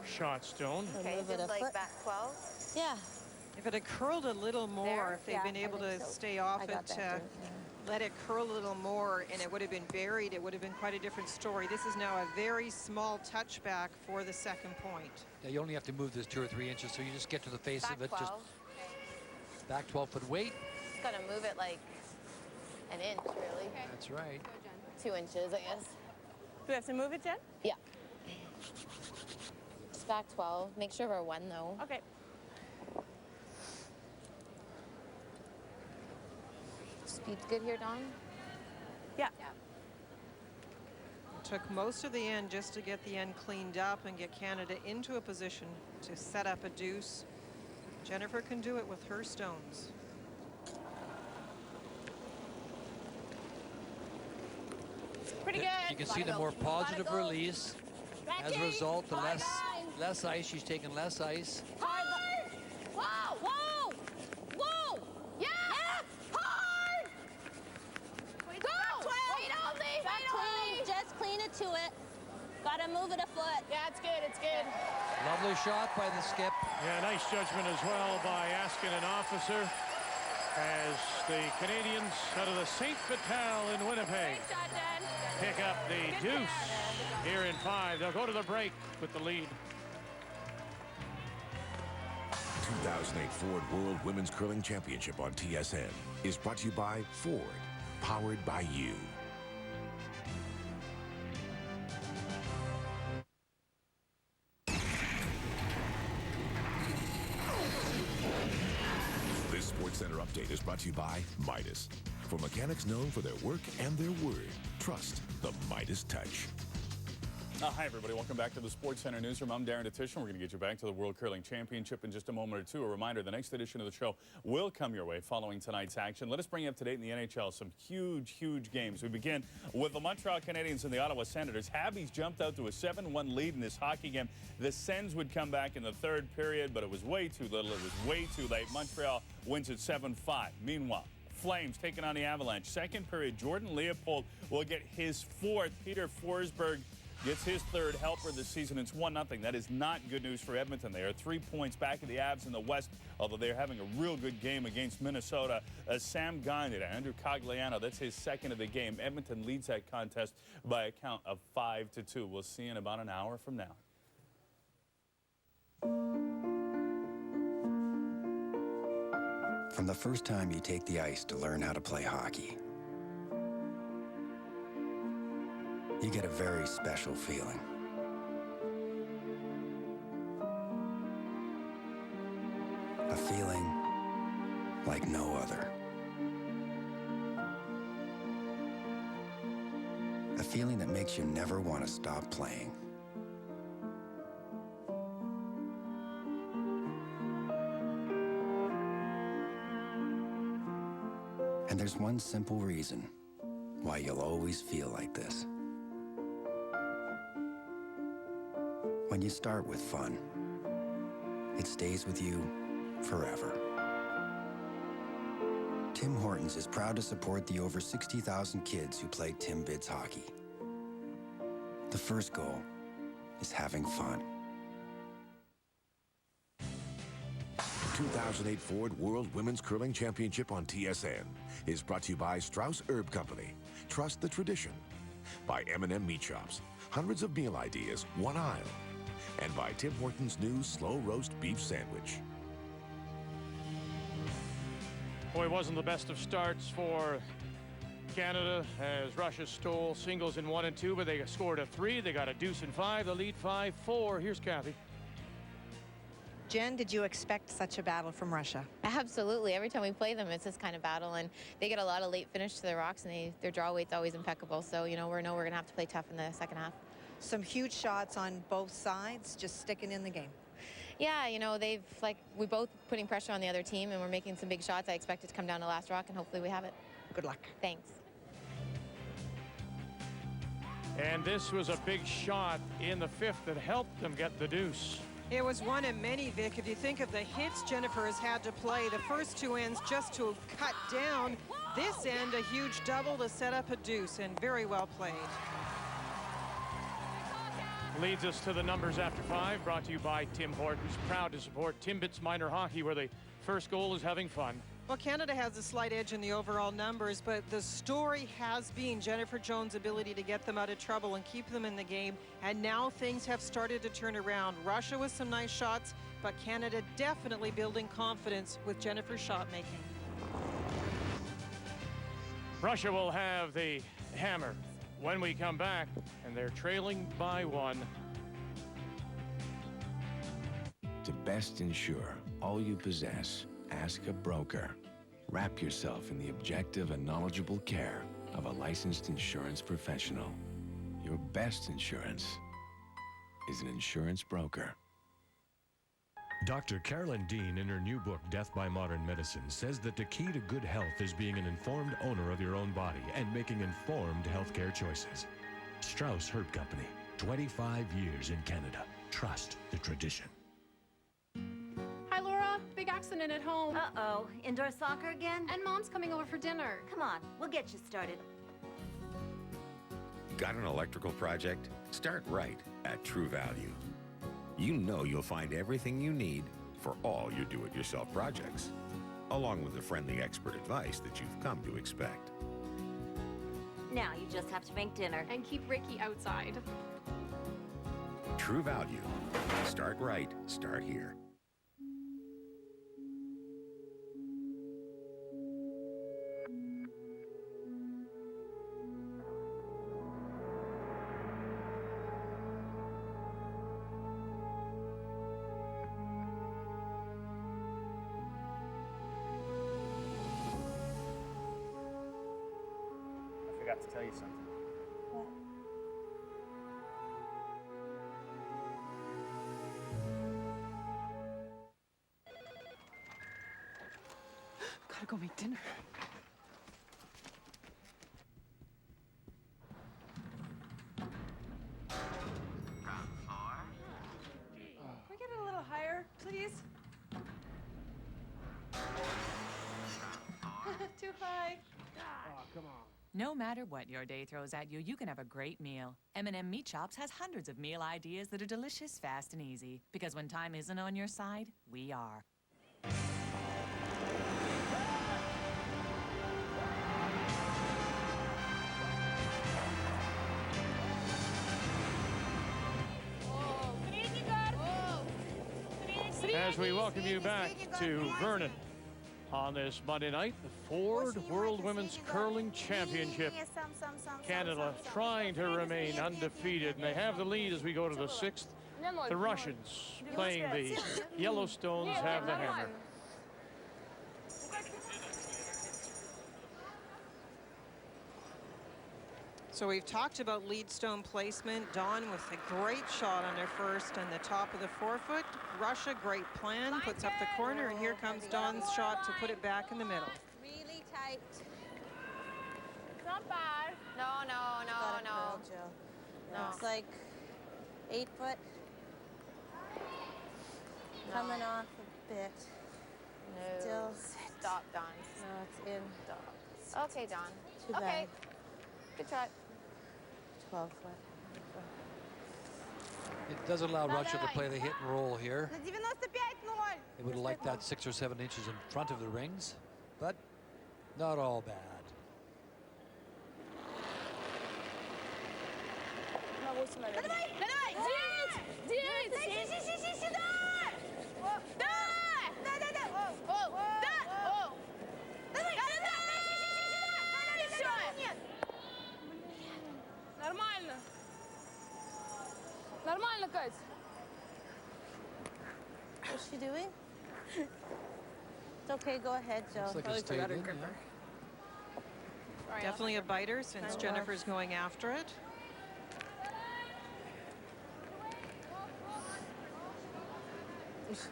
Speaker 1: shot stone.
Speaker 10: Okay, just like back 12.
Speaker 5: Yeah.
Speaker 3: If it had curled a little more,
Speaker 10: There?
Speaker 3: if they'd
Speaker 10: Yeah,
Speaker 3: been
Speaker 10: I
Speaker 3: able to
Speaker 10: think so.
Speaker 3: stay off
Speaker 10: I got
Speaker 3: it,
Speaker 10: that too,
Speaker 3: let it curl a little more, and it would have been buried, it would have been quite a different story. This is now a very small touchback for the second point.
Speaker 21: Yeah, you only have to move this 2 or 3 inches, so you just get to the face
Speaker 10: Back
Speaker 21: of it.
Speaker 10: 12.
Speaker 21: Just back 12-foot weight.
Speaker 10: Just gotta move it like an inch, really.
Speaker 21: That's right.
Speaker 10: 2 inches, I guess.
Speaker 12: Do we have to move it, Jen?
Speaker 10: Yeah. Just back 12. Make sure we're 1, though.
Speaker 12: Okay.
Speaker 10: Speed's good here, Dawn?
Speaker 12: Yeah.
Speaker 3: It took most of the end just to get the end cleaned up and get Canada into a position to set up a deuce. Jennifer can do it with her stones.
Speaker 12: Pretty good.
Speaker 21: You can see the more positive release. As a result, the less ice. She's taking less ice.
Speaker 10: Hard! Whoa! Yeah! Hard! Go! Wait only!
Speaker 18: Just clean it to it. Gotta move it a foot.
Speaker 12: Yeah, it's good.
Speaker 21: Lovely shot by the skip.
Speaker 1: Yeah, nice judgment as well by asking an officer as the Canadians out of the St. Vital in Winnipeg pick up the deuce here in 5. They'll go to the break with the lead.
Speaker 16: 2008 Ford World Women's Curling Championship on TSN is brought to you by Ford, powered by you. This SportsCenter update is brought to you by Midas. For mechanics known for their work and their word, trust the Midas touch.
Speaker 19: Hi, everybody. Welcome back to the SportsCenter Newsroom. I'm Darren Detition. We're going to get you back to the World Curling Championship in just a moment or two. A reminder, the next edition of the show will come your way following tonight's action. Let us bring you up to date in the NHL. Some huge games. We begin with the Montreal Canadiens and the Ottawa Senators. Habby's jumped out to a 7-1 lead in this hockey game. The Sens would come back in the third period, but it was way too little. It was way too late. Montreal wins at 7-5. Meanwhile, Flames taking on the Avalanche. Second period, Jordan Leopold will get his fourth. Peter Forsberg gets his third helper this season. It's 1-0. That is not good news for Edmonton. They are 3 points back of the Avs in the West, although they're having a real good game against Minnesota. Sam Gagner, Andrew Cogliano, that's his second of the game. Edmonton leads that contest by a count of 5-2. We'll see in about an hour from now.
Speaker 8: From the first time you take the ice to learn how to play hockey, you get a very special feeling. A feeling like no other. A feeling that makes you never want to stop playing. And there's one simple reason why you'll always feel like this. When you start with fun, it stays with you forever. Tim Hortons is proud to support the over 60,000 kids who play Tim Bids hockey. The first goal is having fun.
Speaker 16: The 2008 Ford World Women's Curling Championship on TSN is brought to you by Strauss Herb Company. Trust the tradition. By M&M Meat Shops. Hundreds of meal ideas, one aisle. And by Tim Hortons' new slow roast beef sandwich.
Speaker 1: Boy, it wasn't the best of starts for Canada, as Russia stole singles in 1 and 2, but they scored a 3. They got a deuce in 5. The lead 5-4. Here's Kathy.
Speaker 2: Jen, did you expect such a battle from Russia?
Speaker 10: Absolutely. Every time we play them, it's this kind of battle, and they get a lot of late finish to their rocks, and their draw weight's always impeccable. So, you know, we're going to have to play tough in the second half.
Speaker 2: Some huge shots on both sides, just sticking in the game.
Speaker 10: Yeah, you know, we both putting pressure on the other team, and we're making some big shots. I expect it to come down to last rock, and hopefully we have it.
Speaker 2: Good luck.
Speaker 10: Thanks.
Speaker 1: And this was a big shot in the 5th that helped them get the deuce.
Speaker 3: It was one of many, Vic. If you think of the hits Jennifer has had to play, the first 2 ends just to cut down. This end, a huge double to set up a deuce, and very well played.
Speaker 1: Leads us to the numbers after 5, brought to you by Tim Hortons, proud to support Timbits Minor Hockey, where the first goal is having fun.
Speaker 3: Well, Canada has a slight edge in the overall numbers, but the story has been Jennifer Jones' ability to get them out of trouble and keep them in the game. And now things have started to turn around. Russia with some nice shots, but Canada definitely building confidence with Jennifer's shot making.
Speaker 1: Russia will have the hammer when we come back, and they're trailing by 1.
Speaker 20: To best insure all you possess, ask a broker. Wrap yourself in the objective and knowledgeable care of a licensed insurance professional. Your best insurance is an insurance broker.
Speaker 22: Dr. Carolyn Dean, in her new book, Death by Modern Medicine, says that the key to good health is being an informed owner of your own body and making informed healthcare choices. Strauss Herb Company, 25 years in Canada. Trust the tradition.
Speaker 23: Hi, Laura. Big accident at home.
Speaker 24: Uh-oh. Indoor soccer again?
Speaker 23: And Mom's coming over for dinner.
Speaker 24: Come on, we'll get you started.
Speaker 11: Got an electrical project? Start right at True Value. You know you'll find everything you need for all your do-it-yourself projects, along with the friendly expert advice that you've come to expect.
Speaker 24: Now you just have to make dinner.
Speaker 23: And keep Ricky outside.
Speaker 11: True Value. Start right. Start here.
Speaker 25: I forgot to tell you something.
Speaker 24: What?
Speaker 4: Gotta go make dinner.
Speaker 12: Can we get it a little higher, please? Too high.
Speaker 1: Oh, come on.
Speaker 6: No matter what your day throws at you, you can have a great meal. M&M Meat Shops has hundreds of meal ideas that are delicious, fast, and easy. Because when time isn't on your side, we are.
Speaker 1: As we welcome you back to Vernon on this Monday night, the Ford World Women's Curling Championship. Canada trying to remain undefeated, and they have the lead as we go to the 6th. The Russians, playing the Yellowstones, have the hammer.
Speaker 3: So we've talked about lead stone placement. Dawn with a great shot on her first and the top of the forefoot. Russia, great plan, puts up the corner, and here comes Dawn's shot to put it back in the middle.
Speaker 10: Really tight.
Speaker 23: It's not bad.
Speaker 10: No, no, no, no. No.
Speaker 5: It's like 8 foot. Coming off a bit.
Speaker 10: No.
Speaker 5: Still
Speaker 10: Stop, Dawn.
Speaker 5: No, it's in.
Speaker 10: Stop. Okay, Dawn.
Speaker 5: Too
Speaker 10: Okay.
Speaker 5: bad.
Speaker 10: Good shot.
Speaker 5: 12 foot.
Speaker 21: It does allow Russia to play the hit and roll here. They would have liked that 6 or 7 inches in front of the rings, but not all bad.
Speaker 12: Нормально, Кать.
Speaker 5: What's she doing? It's okay, go ahead, Joe.
Speaker 21: Looks like a stadium,
Speaker 3: Definitely a biter since Jennifer's going after it.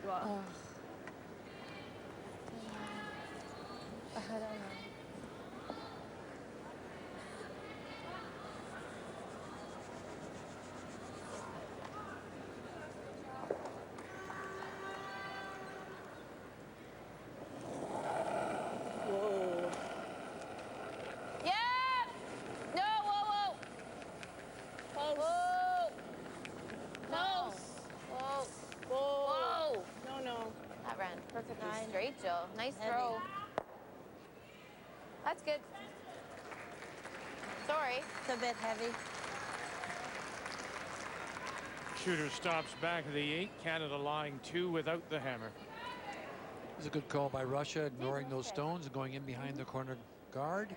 Speaker 12: Oh.
Speaker 10: Perfectly straight, Jill. Nice throw. That's good. Sorry.
Speaker 5: It's a bit heavy.
Speaker 1: Shooter stops back of the 8. Canada lying 2 without the hammer.
Speaker 21: It's a good call by Russia, ignoring those stones and going in behind the corner guard.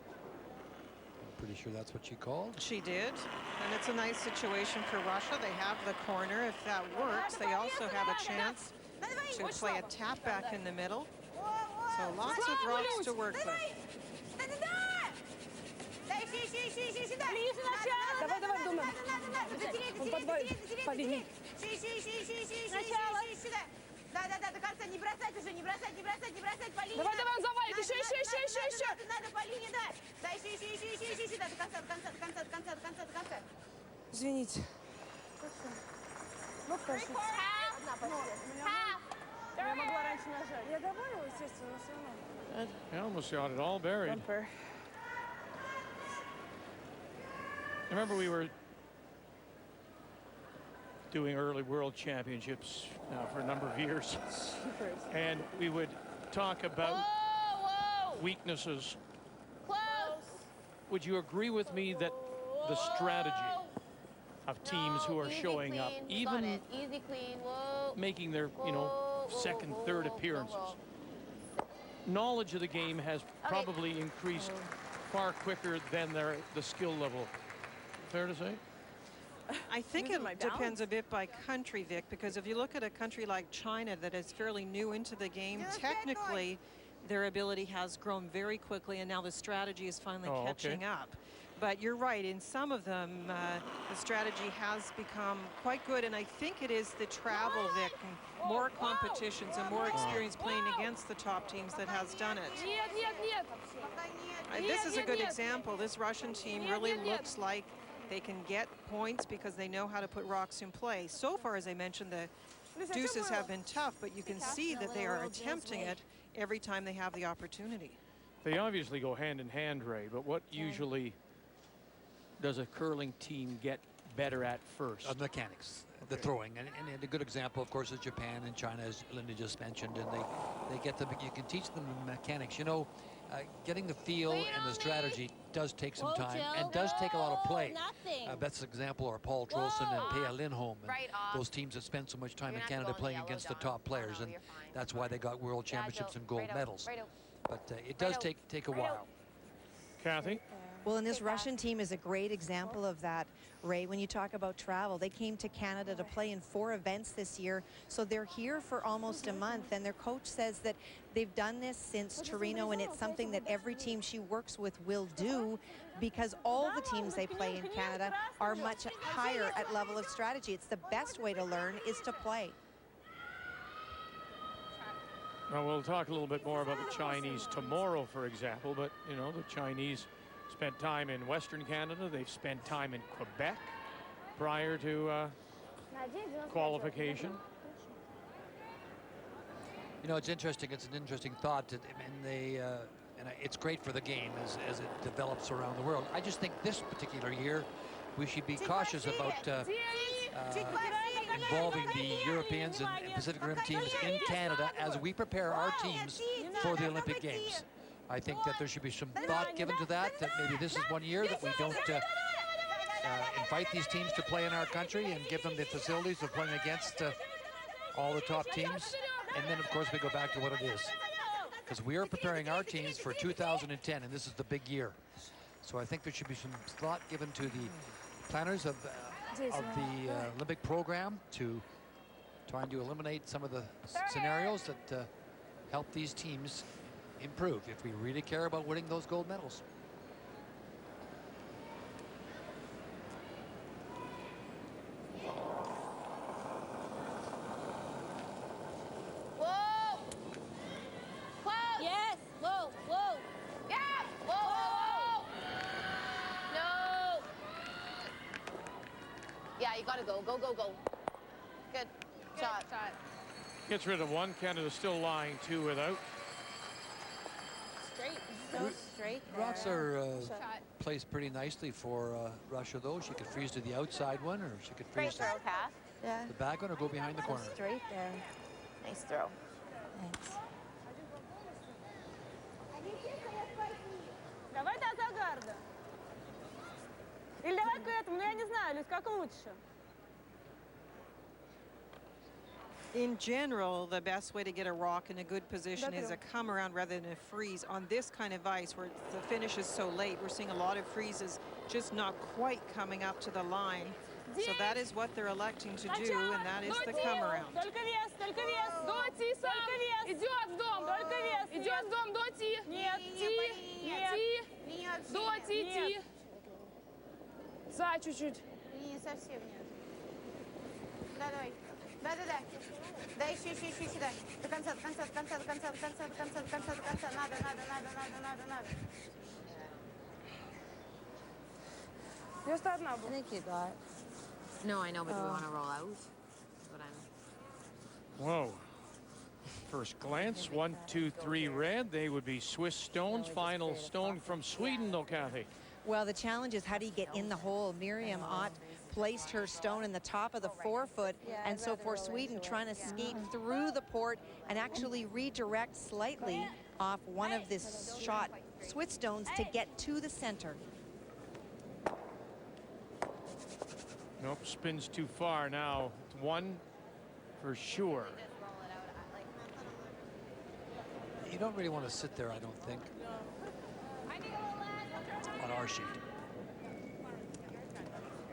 Speaker 21: I'm pretty sure that's what she called.
Speaker 3: She did. And it's a nice situation for Russia. They have the corner. If that works, they also have a chance to play a tap back in the middle. So lots of rocks to work with.
Speaker 12: Давай, давай, думай. Он подводит. Подвигни.
Speaker 10: Да, до конца. Не бросать уже, не бросать по линии.
Speaker 12: Давай, давай, он завалит. Еще.
Speaker 10: Надо по линии, да. Да, еще. Да, до конца.
Speaker 12: Извините. Вот кажется. Я могла раньше нажать. Я добавила, естественно, все равно.
Speaker 1: I almost got it all buried.
Speaker 12: Bumper.
Speaker 1: I remember we were doing early world championships for a number of years. And we would talk about weaknesses.
Speaker 10: Close.
Speaker 1: Would you agree with me that the strategy of teams who are showing up, even
Speaker 10: Easy, clean. Whoa.
Speaker 1: making their, second, third appearances, knowledge of the game has probably increased far quicker than the skill level? Fair to say?
Speaker 3: I think it depends a bit by country, Vic, because if you look at a country like China that is fairly new into the game, technically their ability has grown very quickly, and now the strategy is finally catching up. But you're right, in some of them, the strategy has become quite good, and I think it is the travel, Vic, and more competitions and more experience playing against the top teams that has done it. This is a good example. This Russian team really looks like they can get points because they know how to put rocks in play. So far, as I mentioned, the deuces have been tough, but you can see that they are attempting it every time they have the opportunity.
Speaker 1: They obviously go hand in hand, Ray, but what usually does a curling team get better at first?
Speaker 21: Mechanics, the throwing, and a good example, of course, is Japan and China, as Linda just mentioned, and they get them. You can teach them the mechanics. Getting the feel and the strategy does take some time and does take a lot of play. Beth's example are Paul Trolson and Pia Lindholm, and those teams that spent so much time in Canada playing against the top players, and that's why they got world championships and gold medals. But it does take a while.
Speaker 1: Kathy?
Speaker 2: Well, and this Russian team is a great example of that, Ray. When you talk about travel, they came to Canada to play in 4 events this year, so they're here for almost a month, and their coach says that they've done this since Torino, and it's something that every team she works with will do, because all the teams they play in Canada are much higher at level of strategy. It's the best way to learn is to play.
Speaker 1: Well, we'll talk a little bit more about the Chinese tomorrow, for example, but, the Chinese spent time in Western Canada. They've spent time in Quebec prior to qualification.
Speaker 21: It's interesting. It's an interesting thought, and it's great for the game as it develops around the world. I just think this particular year, we should be cautious about involving the Europeans and Pacific Rim teams in Canada as we prepare our teams for the Olympic Games. I think that there should be some thought given to that maybe this is one year that we don't invite these teams to play in our country and give them the facilities of playing against all the top teams. And then, of course, we go back to what it is. Because we are preparing our teams for 2010, and this is the big year. So I think there should be some thought given to the planners of of the Olympic program to trying to eliminate some of the scenarios that help these teams improve if we really care about winning those gold medals.
Speaker 10: Whoa! Close!
Speaker 18: Yes! Whoa! Whoa!
Speaker 10: Yeah! Whoa! Whoa! Whoa! No! Yeah, you gotta go. Go, go, go. Good. Shot.
Speaker 1: Gets rid of one. Canada still lying 2 without.
Speaker 5: Straight. So straight there.
Speaker 21: Rocks are placed pretty nicely for Russia, though. She could freeze to the outside one, or she could freeze to
Speaker 5: Yeah.
Speaker 21: the back one, or go behind the corner.
Speaker 5: Straight there.
Speaker 10: Nice throw.
Speaker 5: Thanks.
Speaker 12: Давай до Агагарда. Или давай к этому, ну я не знаю, Люсь, как лучше?
Speaker 3: In general, the best way to get a rock in a good position is a come around rather than a freeze. On this kind of ice where the finish is so late, we're seeing a lot of freezes just not quite coming up to the line. So that is what they're electing to do, and that is the come around.
Speaker 12: Только вес, только вес. Доти, только вес. Идет в дом, только вес. Идет в дом, доти. Нет, ти, нет, доти, ти. За чуть-чуть.
Speaker 10: Не совсем нет. Давай. Да. Да, еще. До конца. Надо.
Speaker 12: Just одна была.
Speaker 5: I think you got.
Speaker 2: No, I know, but do we want to roll out? That's what I'm...
Speaker 1: Whoa. First glance, 1, 2, 3 red. They would be Swiss stones. Final stone from Sweden, though, Kathy.
Speaker 2: Well, the challenge is how do you get in the hole? Miriam Ott placed her stone in the top of the 4-foot, and so for Sweden trying to skate through the port and actually redirect slightly off one of this shot Swiss stones to get to the center.
Speaker 1: Nope, spins too far now. It's 1 for sure.
Speaker 21: You don't really want to sit there, I don't think, on our sheet.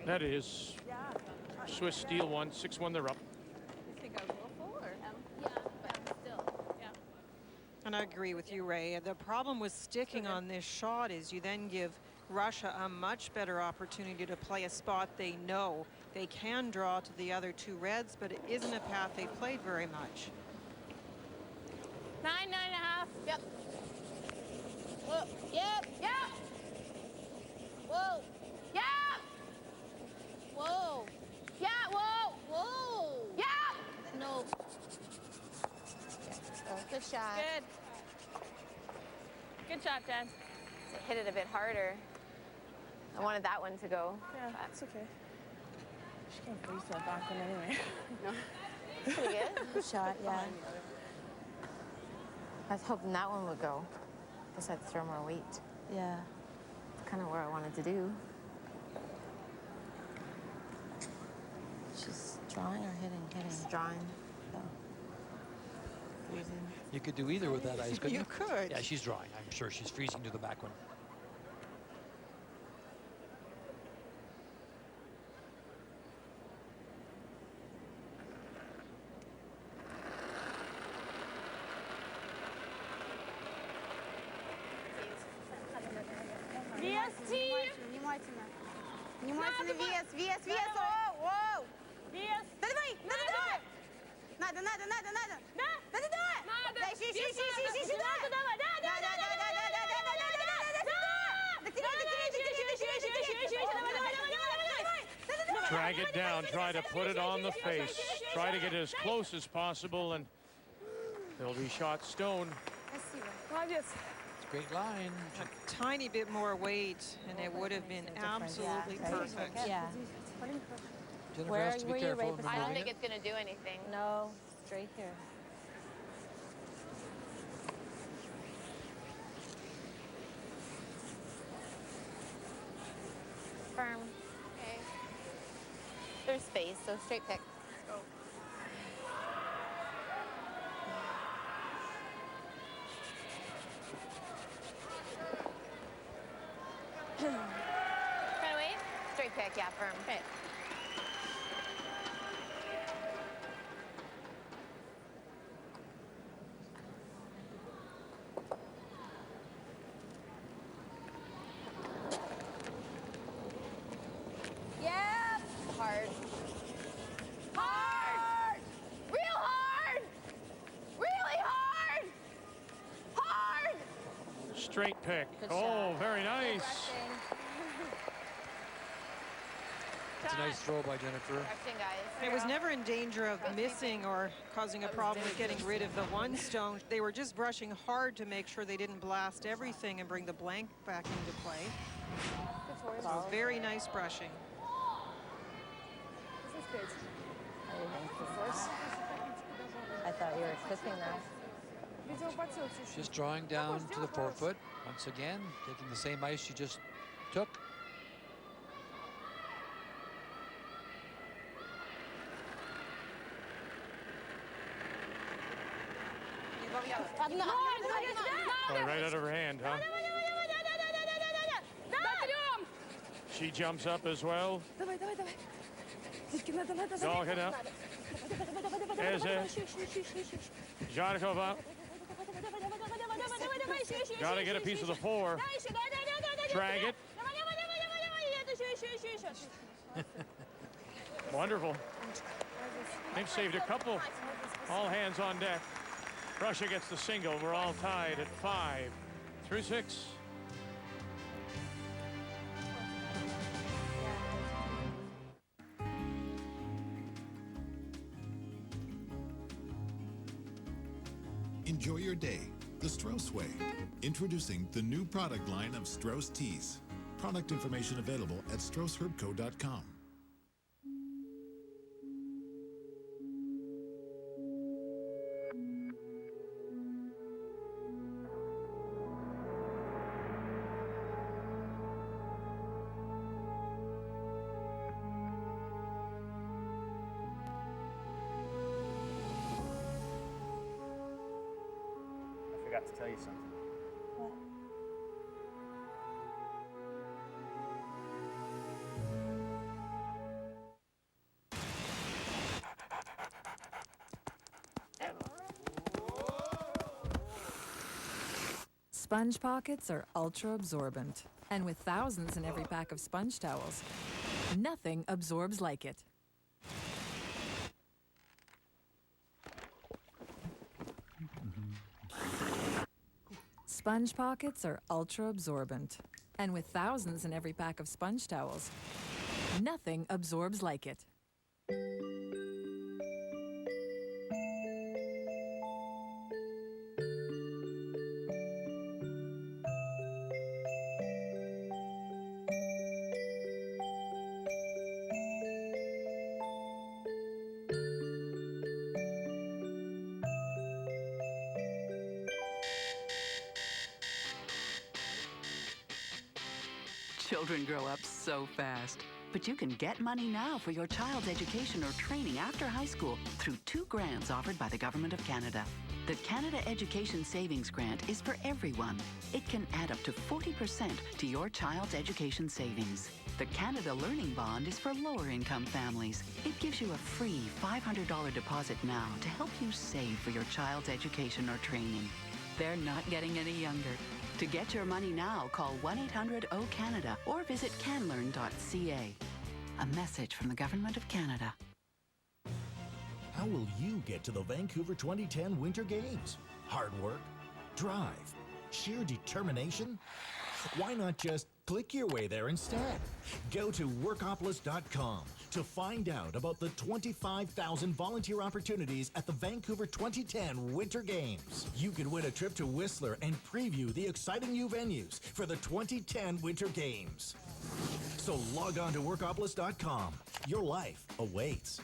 Speaker 1: That is Swiss steal 1, 6-1, they're up.
Speaker 10: I think I was a little forward. Yeah, but still. Yeah.
Speaker 3: And I agree with you, Ray. The problem with sticking on this shot is you then give Russia a much better opportunity to play a spot they know. They can draw to the other 2 reds, but it isn't a path they played very much.
Speaker 12: 9, 9.5.
Speaker 10: Yep.
Speaker 18: Whoa. Yep.
Speaker 10: Yep.
Speaker 18: Whoa.
Speaker 10: Yep.
Speaker 18: Whoa.
Speaker 10: Yeah. Whoa.
Speaker 18: Whoa.
Speaker 10: Yeah.
Speaker 18: No.
Speaker 10: Good shot.
Speaker 12: Good shot, Dad.
Speaker 10: So hit it a bit harder. I wanted that one to go.
Speaker 12: Yeah, that's okay. She can't freeze that back one anyway.
Speaker 10: No. Pretty good.
Speaker 5: Good shot, yeah.
Speaker 10: I was hoping that one would go. Guess I'd throw more weight.
Speaker 5: Yeah.
Speaker 10: It's kind of what I wanted to do.
Speaker 5: She's drawing or hitting?
Speaker 10: She's drawing.
Speaker 5: Oh.
Speaker 10: Freezing.
Speaker 21: You could do either with that ice, couldn't you?
Speaker 3: You could.
Speaker 21: Yeah, she's drawing. I'm sure she's freezing to the back one.
Speaker 10: Внимательно, вес. Воу.
Speaker 12: Вес.
Speaker 10: Да давай. Надо. Да. Да, еще.
Speaker 12: Надо давай. Да.
Speaker 1: Drag it down, try to put it on the face. Try to get it as close as possible, and there'll be shot stone.
Speaker 12: Молодец.
Speaker 21: It's a great line.
Speaker 3: A tiny bit more weight, and it would have been absolutely perfect.
Speaker 5: Yeah.
Speaker 21: Jennifer
Speaker 5: Where-
Speaker 21: has to be
Speaker 5: where are you,
Speaker 21: careful.
Speaker 5: Ray,
Speaker 21: in
Speaker 5: beside
Speaker 10: I don't
Speaker 21: moving
Speaker 10: think
Speaker 21: it.
Speaker 10: it's going to do anything.
Speaker 5: No, straight here.
Speaker 10: Firm. Okay. There's space, so straight pick. Kind of wait? Straight pick, yeah, firm. Okay.
Speaker 1: straight pick.
Speaker 2: Good
Speaker 1: Oh,
Speaker 2: shot.
Speaker 1: very nice.
Speaker 21: It's a nice throw by Jennifer.
Speaker 3: It was never in danger of missing or causing a problem with getting rid of the one stone. They were just brushing hard to make sure they didn't blast everything and bring the blank back into play. So very nice brushing.
Speaker 2: I thought you were cooking that.
Speaker 21: Just drawing down to the forefoot. Once again, taking the same ice she just took.
Speaker 1: Oh, right out of her hand, huh? She jumps up as well. Dalkina. Eze. Jarkova. Got to get a piece of the four. Drag it. Wonderful. They've saved a couple. All hands on deck. Russia gets the single. We're all tied at 5-6.
Speaker 9: Enjoy your day the Strauss way. Introducing the new product line of Strauss teas. Product information available at StraussHerbco.com.
Speaker 13: I forgot to tell you something.
Speaker 14: Sponge pockets are ultra absorbent. And with thousands in every pack of sponge towels, nothing absorbs like it. Sponge pockets are ultra absorbent. And with thousands in every pack of sponge towels, nothing absorbs like it.
Speaker 15: Children grow up so fast. But you can get money now for your child's education or training after high school through 2 grants offered by the Government of Canada. The Canada Education Savings Grant is for everyone. It can add up to 40% to your child's education savings. The Canada Learning Bond is for lower-income families. It gives you a free $500 deposit now to help you save for your child's education or training. They're not getting any younger. To get your money now, call 1-800-O-CANADA or visit canlearn.ca. A message from the Government of Canada.
Speaker 25: How will you get to the Vancouver 2010 Winter Games? Hard work? Drive? Sheer determination? Why not just click your way there instead? Go to workopolis.com to find out about the 25,000 volunteer opportunities at the Vancouver 2010 Winter Games. You can win a trip to Whistler and preview the exciting new venues for the 2010 Winter Games. So log on to workopolis.com. Your life awaits.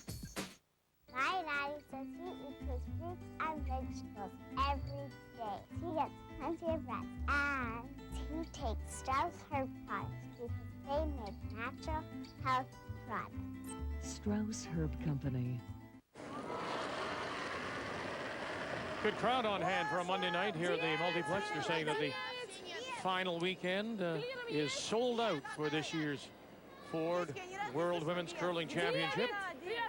Speaker 26: My daddy says he eats his fruits and vegetables every day. He gets plenty of rest. And he takes Strauss herb products because they make natural health products.
Speaker 27: Strauss Herb Company.
Speaker 1: Good crowd on hand for a Monday night here at the multiplex. They're saying that the final weekend is sold out for this year's Ford World Women's Curling Championship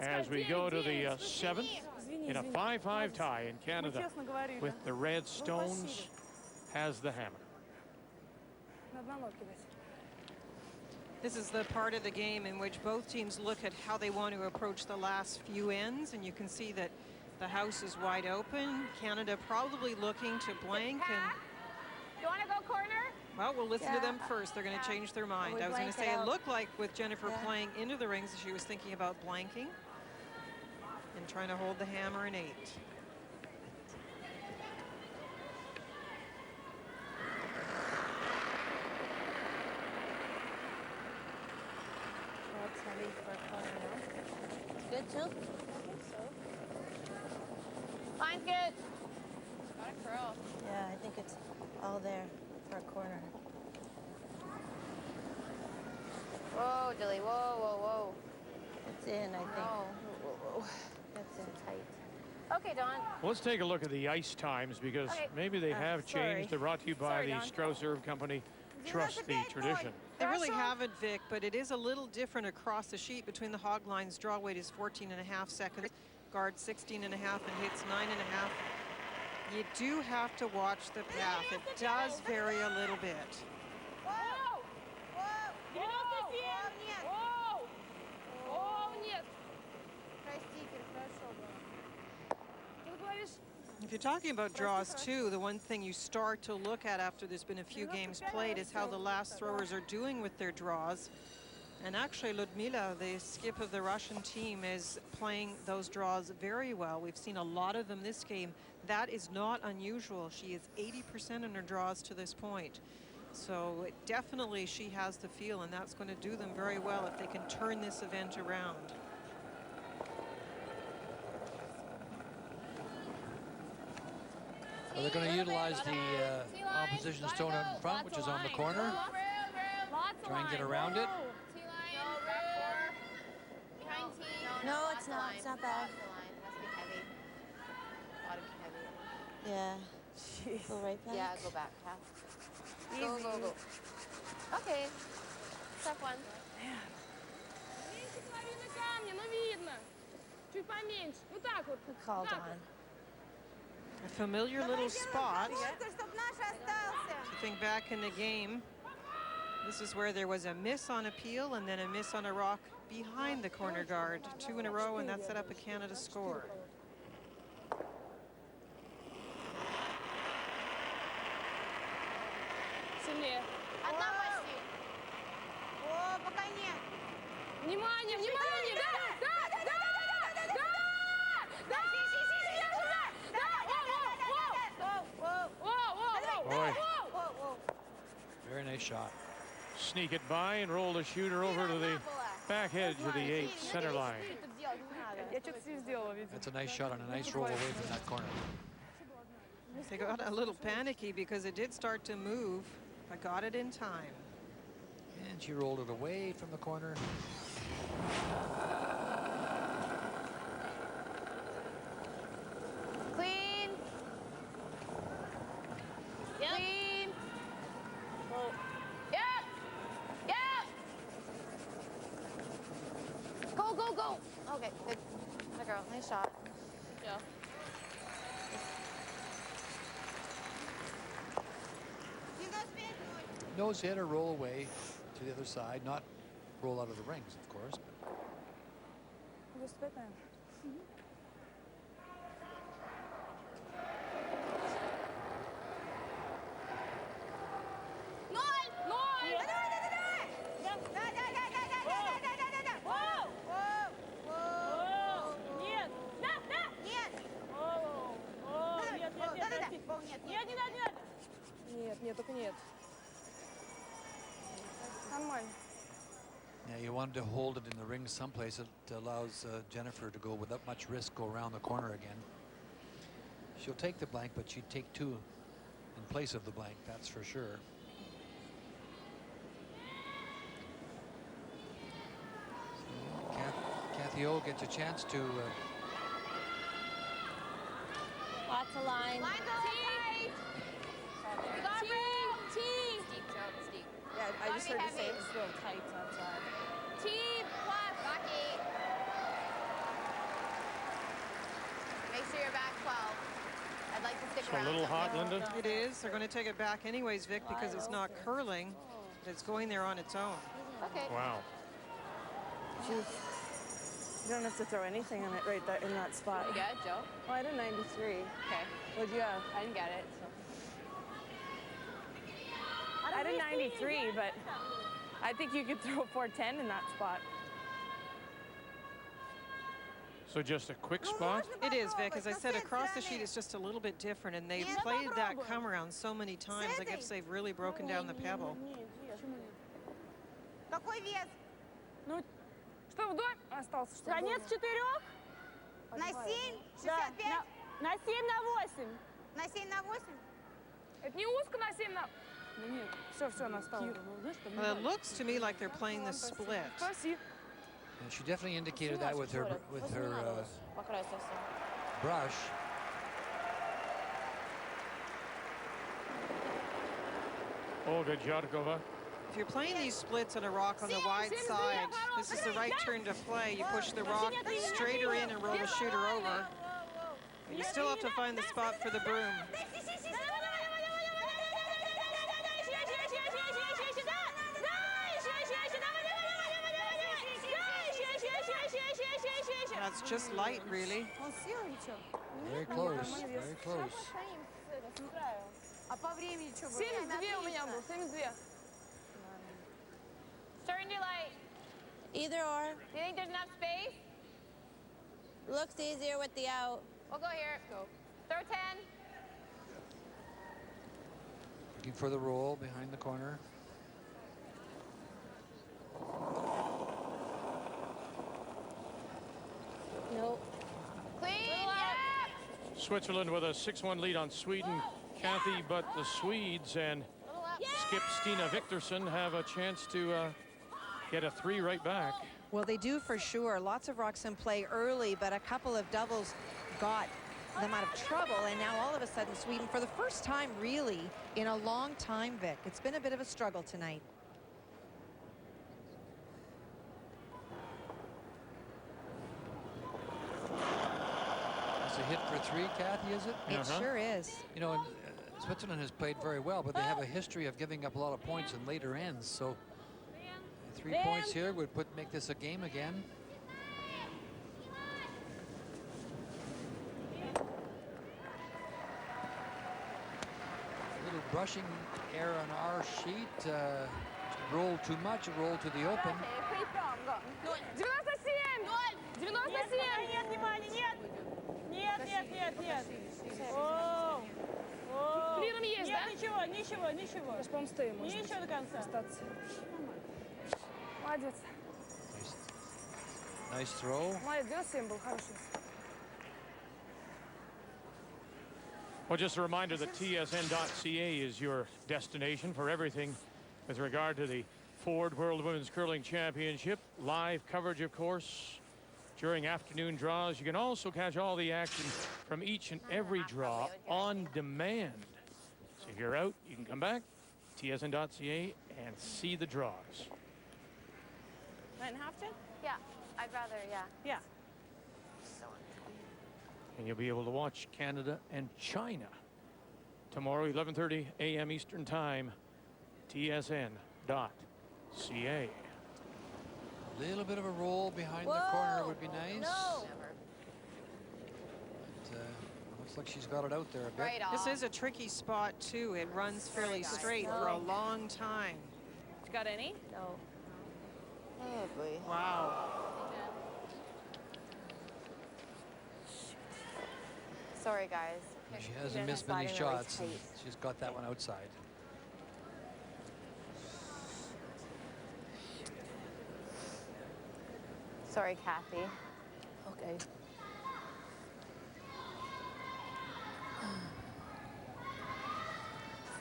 Speaker 1: as we go to the 7th in a 5-5 tie in Canada with the Red Stones has the hammer.
Speaker 3: This is the part of the game in which both teams look at how they want to approach the last few ends, and you can see that the house is wide open. Canada probably looking to blank, and
Speaker 10: You want to go corner?
Speaker 3: Well, we'll listen to
Speaker 10: Yeah.
Speaker 3: them first. They're going to change their mind.
Speaker 10: We
Speaker 3: I was going to
Speaker 10: blank
Speaker 3: say
Speaker 10: it
Speaker 3: it
Speaker 10: out.
Speaker 3: looked like with Jennifer
Speaker 10: Yeah.
Speaker 3: playing into the rings, she was thinking about blanking and trying to hold the hammer in 8.
Speaker 18: That's heavy for a corner now. It's good too? I think so.
Speaker 10: Line's good. Got a curl.
Speaker 18: Yeah, I think it's all there for a corner.
Speaker 10: Whoa, Dilly. Whoa, whoa, whoa.
Speaker 18: It's in, I think.
Speaker 10: No.
Speaker 18: Whoa. That's in tight.
Speaker 10: Okay, Don.
Speaker 1: Well, let's take a look at the ice times because
Speaker 10: Okay.
Speaker 1: maybe they have
Speaker 3: sorry.
Speaker 1: changed. They're brought to you by
Speaker 3: Sorry,
Speaker 1: the
Speaker 3: Don.
Speaker 1: Strauss Herb Company. Trust the tradition.
Speaker 3: They really haven't, Vic, but it is a little different across the sheet between the hog lines. Draw weight is 14.5 seconds. Guard 16.5 and hits 9.5. You do have to watch the path. It does vary a little bit.
Speaker 12: Whoa! Нет!
Speaker 18: Простите, хорошо было.
Speaker 12: Ты говоришь,
Speaker 3: If you're talking about draws too, the one thing you start to look at after there's been a few games played is how the last throwers are doing with their draws. And actually Ludmila, the skip of the Russian team, is playing those draws very well. We've seen a lot of them this game. That is not unusual. She is 80% in her draws to this point. So definitely she has the feel, and that's going to do them very well if they can turn this event around.
Speaker 21: So they're going to utilize the opposition stone out in front, which is on the corner. Try and get around it.
Speaker 18: No, it's not. It's not bad. Yeah. Go right back.
Speaker 10: Yeah, go back. Half. Go, go, go. Okay. Step one.
Speaker 12: меньше половины камня, но видно. Чуть поменьше. Вот так вот.
Speaker 18: Good call,
Speaker 12: Так
Speaker 18: Don.
Speaker 3: A familiar little spot. If you think back in the game, this is where there was a miss on appeal and then a miss on a rock behind the corner guard. 2 in a row, and that set up a Canada score.
Speaker 12: Сильнее.
Speaker 10: Одна почти.
Speaker 18: О, пока нет.
Speaker 12: Внимание, внимание! Да, да, да, да, да! Да!
Speaker 1: Boy,
Speaker 21: Very nice shot.
Speaker 1: sneak it by and roll the shooter over to the back edge of the 8 center line.
Speaker 12: Я что-то с ним сделала, видимо.
Speaker 21: That's a nice shot and a nice roll away from that corner.
Speaker 3: They got a little panicky because it did start to move, but got it in time.
Speaker 21: And she rolled it away from the corner.
Speaker 10: Clean. Clean. Yep. Yep. Go, go, go. Okay, good. Good girl. Nice shot.
Speaker 12: Yeah.
Speaker 21: Nose hit or roll away to the other side, not roll out of the rings, of course.
Speaker 4: Выступать, наверное. Нет! Да, да! Нет! Нет, нет, нет, нет, нет, не надо, не надо! Нет, нет, только нет. Нормально.
Speaker 21: Yeah, you wanted to hold it in the ring someplace. It allows Jennifer to go without much risk, go around the corner again. She'll take the blank, but she'd take 2 in place of the blank, that's for sure. So, Kathy O gets a chance to
Speaker 18: Lots of line.
Speaker 10: Line go tight. We got room. T. Steep, Joe. Steep.
Speaker 4: Yeah, I just heard you say it was real tight outside.
Speaker 10: T plus. Rocky. Make sure you're back 12. I'd like to stick
Speaker 1: So a
Speaker 10: around.
Speaker 1: little hot, Linda?
Speaker 3: It is. They're going to take it back anyways, Vic, because it's not curling, but it's going there on its own.
Speaker 10: Okay.
Speaker 1: Wow.
Speaker 4: Jeez. You don't have to throw anything on it right there in that spot.
Speaker 10: You good, Joe?
Speaker 4: Well, I did 93.
Speaker 10: Okay.
Speaker 4: What'd you have?
Speaker 10: I didn't get it. So.
Speaker 12: 493, but I think you could throw 410 in that spot.
Speaker 1: So just a quick spot?
Speaker 3: It is, Vic. As I said, across the sheet, it's just a little bit different, and they've played that come around so many times. I guess they've really broken down the pebble.
Speaker 5: Какой вес?
Speaker 12: Ну, что вдоль остался? Что конец 4?
Speaker 5: На 7?
Speaker 12: Да,
Speaker 5: 65?
Speaker 12: на 7 на 8.
Speaker 5: На 7 на 8?
Speaker 12: Это не узко на 7 на... Ну нет, все, она стала.
Speaker 3: Well, it looks to me like they're playing the split.
Speaker 12: Спасибо.
Speaker 21: And she definitely indicated that with her brush.
Speaker 1: Olga Jarkova.
Speaker 3: If you're playing these splits on a rock on the wide side, this is the right turn to play. You push the rock straighter in and roll the shooter over. But you still have to find the spot for the broom. That's just light, really.
Speaker 21: Very close, very close.
Speaker 10: А по времени что было?
Speaker 12: 72 у меня был, 72.
Speaker 10: Starting to light.
Speaker 2: Either or.
Speaker 10: Do you think there's enough space?
Speaker 2: Looks easier with the out.
Speaker 10: We'll go here. Go. Throw 10.
Speaker 21: Looking for the roll behind the corner.
Speaker 2: Nope.
Speaker 10: Clean. Yeah.
Speaker 1: Switzerland with a 6-1 lead on Sweden. Kathy, but the Swedes and skip Stina Viktorsson have a chance to get a 3 right back.
Speaker 2: Well, they do for sure. Lots of rocks in play early, but a couple of doubles got them out of trouble. And now all of a sudden, Sweden, for the first time really in a long time, Vic, it's been a bit of a struggle tonight.
Speaker 21: It's a hit for 3, Kathy, is it?
Speaker 2: It sure is.
Speaker 21: You know, Switzerland has played very well, but they have a history of giving up a lot of points in later ends. So 3 points here would make this a game again. A little brushing error on our sheet. Roll too much, roll to the open.
Speaker 12: 97! 97!
Speaker 4: Нет, внимание, нет! Нет. О,
Speaker 12: Клиром есть, да?
Speaker 4: Ничего.
Speaker 12: Сейчас, по-моему, стоим.
Speaker 4: Ничего до конца.
Speaker 12: Остаться. Молодец.
Speaker 21: Nice throw.
Speaker 12: Молодец, 97 был хороший.
Speaker 1: Well, just a reminder that tsn.ca is your destination for everything with regard to the Ford World Women's Curling Championship. Live coverage, of course, during afternoon draws. You can also catch all the action from each and every draw on demand. So if you're out, you can come back, tsn.ca, and see the draws.
Speaker 4: Didn't have to?
Speaker 10: Yeah, I'd rather, yeah.
Speaker 4: Yeah.
Speaker 1: And you'll be able to watch Canada and China tomorrow, 11:30 a.m. Eastern Time, tsn.ca.
Speaker 21: A little bit of a roll behind the corner would be nice.
Speaker 10: No.
Speaker 21: But, looks like she's got it out there a bit.
Speaker 10: Right off.
Speaker 3: This is a tricky spot, too. It runs fairly straight for a long time.
Speaker 12: You got any?
Speaker 10: No. Oh, boy.
Speaker 3: Wow.
Speaker 10: Sorry, guys.
Speaker 21: She hasn't missed many shots. She's got that one outside.
Speaker 10: Sorry, Kathy.
Speaker 2: Okay.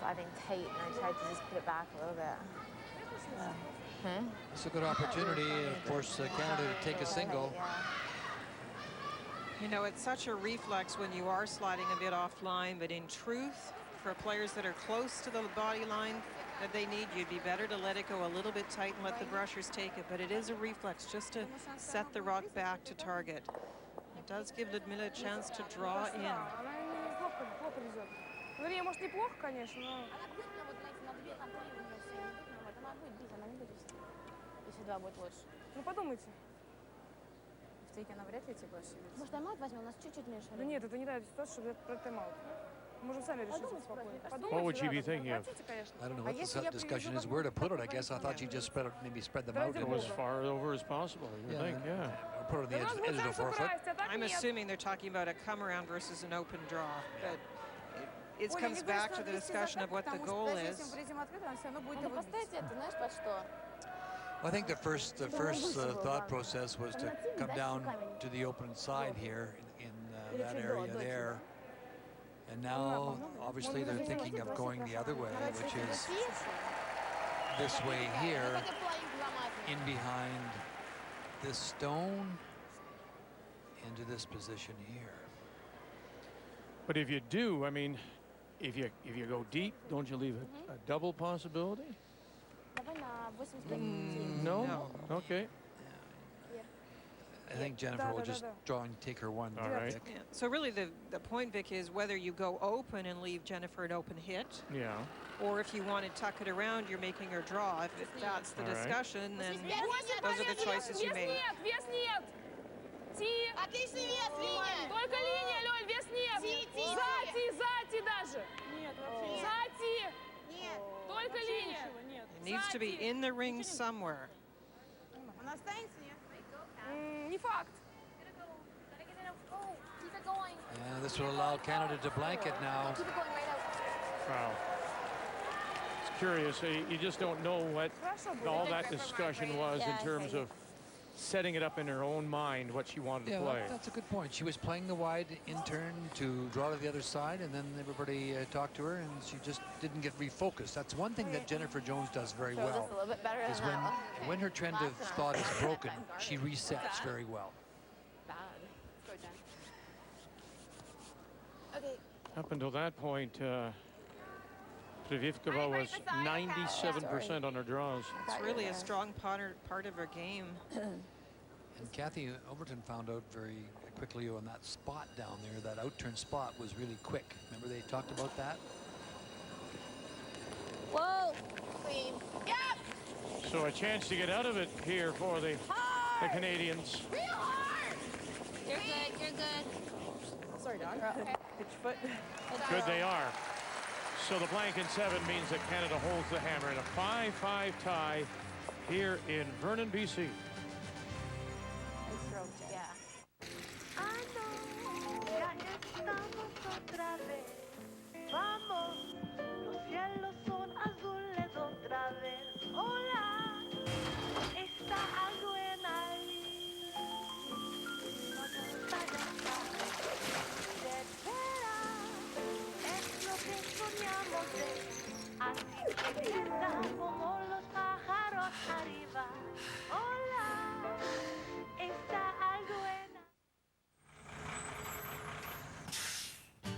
Speaker 10: Sliding tight, and I tried to just put it back a little bit.
Speaker 21: It's a good opportunity, of course, Canada to take a single.
Speaker 3: You know, it's such a reflex when you are sliding a bit offline, but in truth, for players that are close to the body line that they need, you'd be better to let it go a little bit tight and let the brushers take it. But it is a reflex just to set the rock back to target. It does give Ludmila a chance to draw in.
Speaker 12: Она плохо везет. Ну, ей, может, неплохо, конечно, но...
Speaker 10: Если 2 будет лучше.
Speaker 12: Ну, подумайте.
Speaker 10: В тейке она вряд ли тебе больше. Может, тайм-аут возьмем? У нас чуть-чуть меньше.
Speaker 12: Да нет, это не та ситуация, чтобы я про тайм-аут.
Speaker 1: What would she be thinking of?
Speaker 21: I don't know what the discussion is, where to put it. I guess I thought she just maybe spread them out.
Speaker 1: Go as far over as possible, you think, yeah.
Speaker 21: Or put it on the edge of the forefoot.
Speaker 3: I'm assuming they're talking about a come around versus an open draw, but it comes back to the discussion of what the goal is.
Speaker 21: Well, I think the first thought process was to come down to the open side here in that area there. And now, obviously, they're thinking of going the other way, which is this way here, in behind this stone, into this position here.
Speaker 1: But if you do, I mean, if you go deep, don't you leave a double possibility? No? Okay.
Speaker 21: I think Jennifer will just draw and take her one.
Speaker 1: All right.
Speaker 3: Yeah. So really the point, Vic, is whether you go open and leave Jennifer an open hit.
Speaker 1: Yeah.
Speaker 3: Or if you want to tuck it around, you're making her draw. If that's the discussion, then those are the choices you make.
Speaker 12: Только линия, Лёль, вес нет. Сзади даже. Сзади. Только линия.
Speaker 3: It needs to be in the ring somewhere.
Speaker 12: Не факт.
Speaker 21: And this will allow Canada to blanket now.
Speaker 1: Wow. It's curious. You just don't know what all that discussion was in terms of setting it up in her own mind what she wanted to play.
Speaker 21: That's a good point. She was playing the wide in turn to draw to the other side, and then everybody talked to her, and she just didn't get refocused. That's one thing that Jennifer Jones does very well. Is when her trend of thought is broken, she resets very well.
Speaker 1: Up until that point, Privivkova was 97% on her draws.
Speaker 3: It's really a strong part of her game.
Speaker 21: And Kathy Overton found out very quickly on that spot down there, that outturn spot was really quick. Remember they talked about that?
Speaker 10: Whoa, Queen. Yep.
Speaker 1: So a chance to get out of it here for the Canadians.
Speaker 10: Real hard. You're good, you're good.
Speaker 3: Sorry, Don. Pitch foot.
Speaker 1: Good they are. So the blank in 7 means that Canada holds the hammer in a 5-5 tie here in Vernon, BC.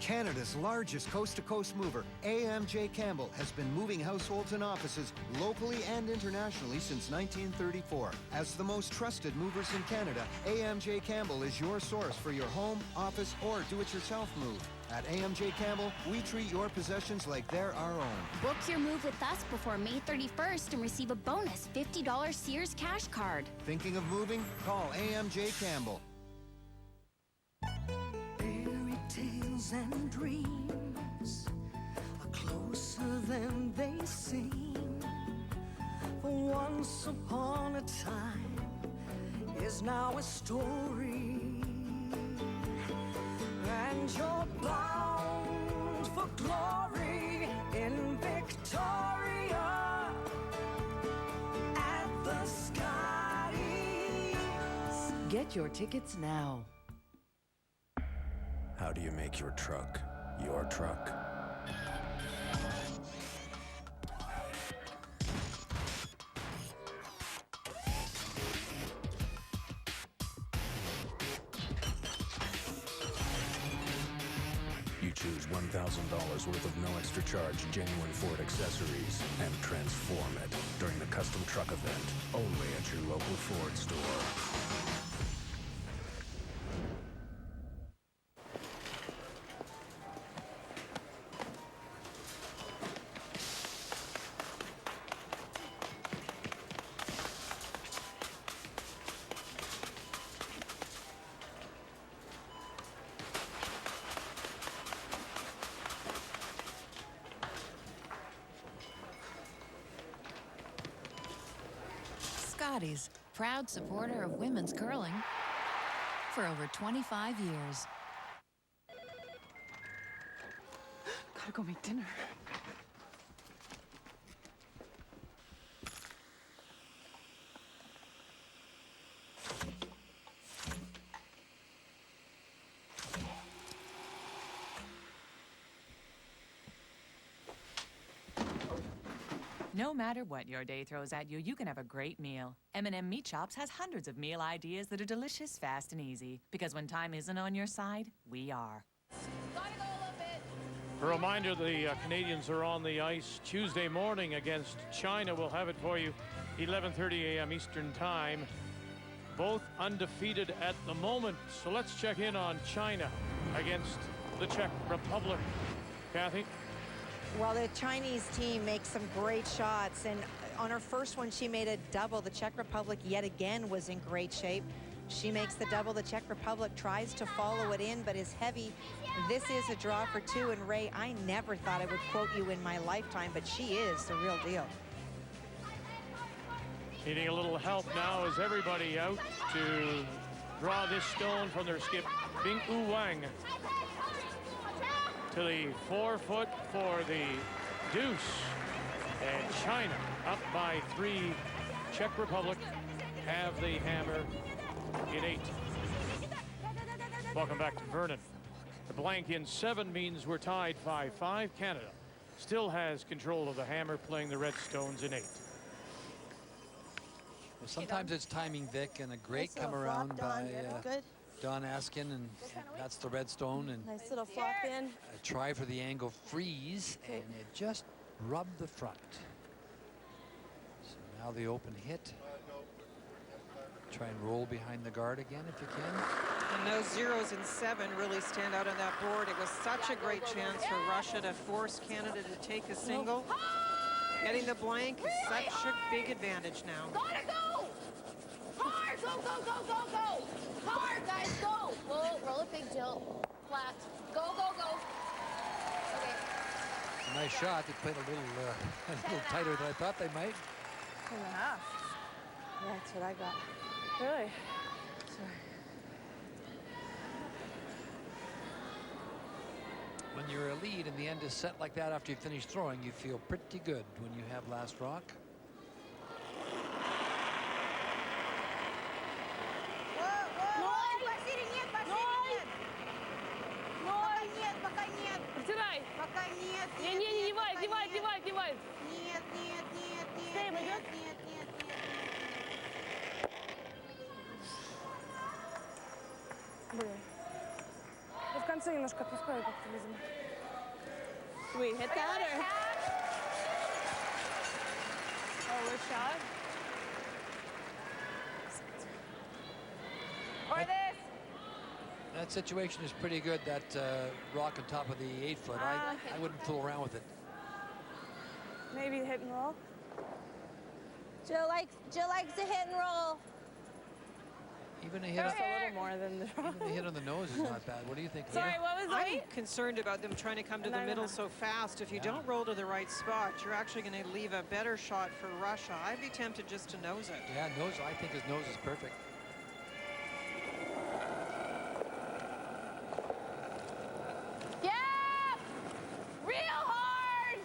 Speaker 7: Canada's largest coast-to-coast mover, AMJ Campbell, has been moving households and offices locally and internationally since 1934. As the most trusted movers in Canada, AMJ Campbell is your source for your home, office, or do-it-yourself move. At AMJ Campbell, we treat your possessions like they're our own.
Speaker 8: Book your move with us before May 31st and receive a bonus $50 Sears cash card.
Speaker 7: Thinking of moving? Call AMJ Campbell.
Speaker 16: Fairy tales and dreams are closer than they seem. For once upon a time is now a story. And you're bound for glory in Victoria at the Scotties.
Speaker 17: Get your tickets now.
Speaker 11: How do you make your truck your truck? You choose $1,000 worth of no extra charge genuine Ford accessories and transform it during the custom truck event only at your local Ford store.
Speaker 6: Scotty's, proud supporter of women's curling for over 25 years.
Speaker 12: Gotta go make dinner.
Speaker 9: No matter what your day throws at you, you can have a great meal. M&M Meat Shops has hundreds of meal ideas that are delicious, fast, and easy. Because when time isn't on your side, we are.
Speaker 1: A reminder, the Canadians are on the ice Tuesday morning against China. We'll have it for you 11:30 a.m. Eastern Time. Both undefeated at the moment. So let's check in on China against the Czech Republic. Kathy?
Speaker 2: Well, the Chinese team makes some great shots, and on her first one, she made a double. The Czech Republic yet again was in great shape. She makes the double. The Czech Republic tries to follow it in, but is heavy. This is a draw for two, and Ray, I never thought I would quote you in my lifetime, but she is the real deal.
Speaker 1: Needing a little help now as everybody out to draw this stone from their skip, Bing Wu Wang, to the 4-foot for the deuce. And China up by 3. Czech Republic have the hammer in 8. Welcome back to Vernon. The blank in 7 means we're tied 5-5. Canada still has control of the hammer, playing the red stones in 8.
Speaker 21: Well, sometimes it's timing, Vic, and a great come around by Don Askin, and that's the red stone, and
Speaker 4: Nice little flop in.
Speaker 21: a try for the angle freeze, and it just rubbed the front. So now the open hit. Try and roll behind the guard again if you can.
Speaker 3: And those 0s and 7 really stand out on that board. It was such a great chance for Russia to force Canada to take a single. Getting the blank is such a big advantage now.
Speaker 10: Gotta go! Hard! Go, go, go, go, go! Hard, guys, go! Whoa, roll it big, Jill. Flat. Go, go, go. Okay.
Speaker 21: It's a nice shot. They played a little tighter than I thought they might.
Speaker 4: 2.5. Yeah, that's what I got. Really? Sorry.
Speaker 21: When you're a lead and the end is set like that after you finish throwing, you feel pretty good when you have last rock.
Speaker 12: Протирай.
Speaker 4: Пока нет.
Speaker 12: Не валит, не валит, не валит, не валит.
Speaker 4: Нет, нет, нет, нет.
Speaker 12: Стей,
Speaker 4: Нет,
Speaker 12: идет?
Speaker 4: нет, нет, нет.
Speaker 12: Блин. Ну, в конце немножко отпускаю как-то, видимо. Wait, hit that or? Oh, we're shot?
Speaker 10: Or this.
Speaker 21: That situation is pretty good, that rock on top of the 8-foot. I wouldn't fool around with it.
Speaker 12: Maybe hit and roll.
Speaker 4: Jill likes to hit and roll.
Speaker 21: Even a hit,
Speaker 12: Just a little more than the
Speaker 21: even a hit on the nose is not bad. What do you think?
Speaker 12: Sorry,
Speaker 21: Leah?
Speaker 12: what was
Speaker 3: I'm
Speaker 12: it?
Speaker 3: concerned about them trying to come to the middle so fast. If you don't roll to the right spot, you're actually going to leave a better shot for Russia. I'd be tempted just to nose it.
Speaker 21: Yeah, nose. I think his nose is perfect.
Speaker 10: Yeah! Real hard!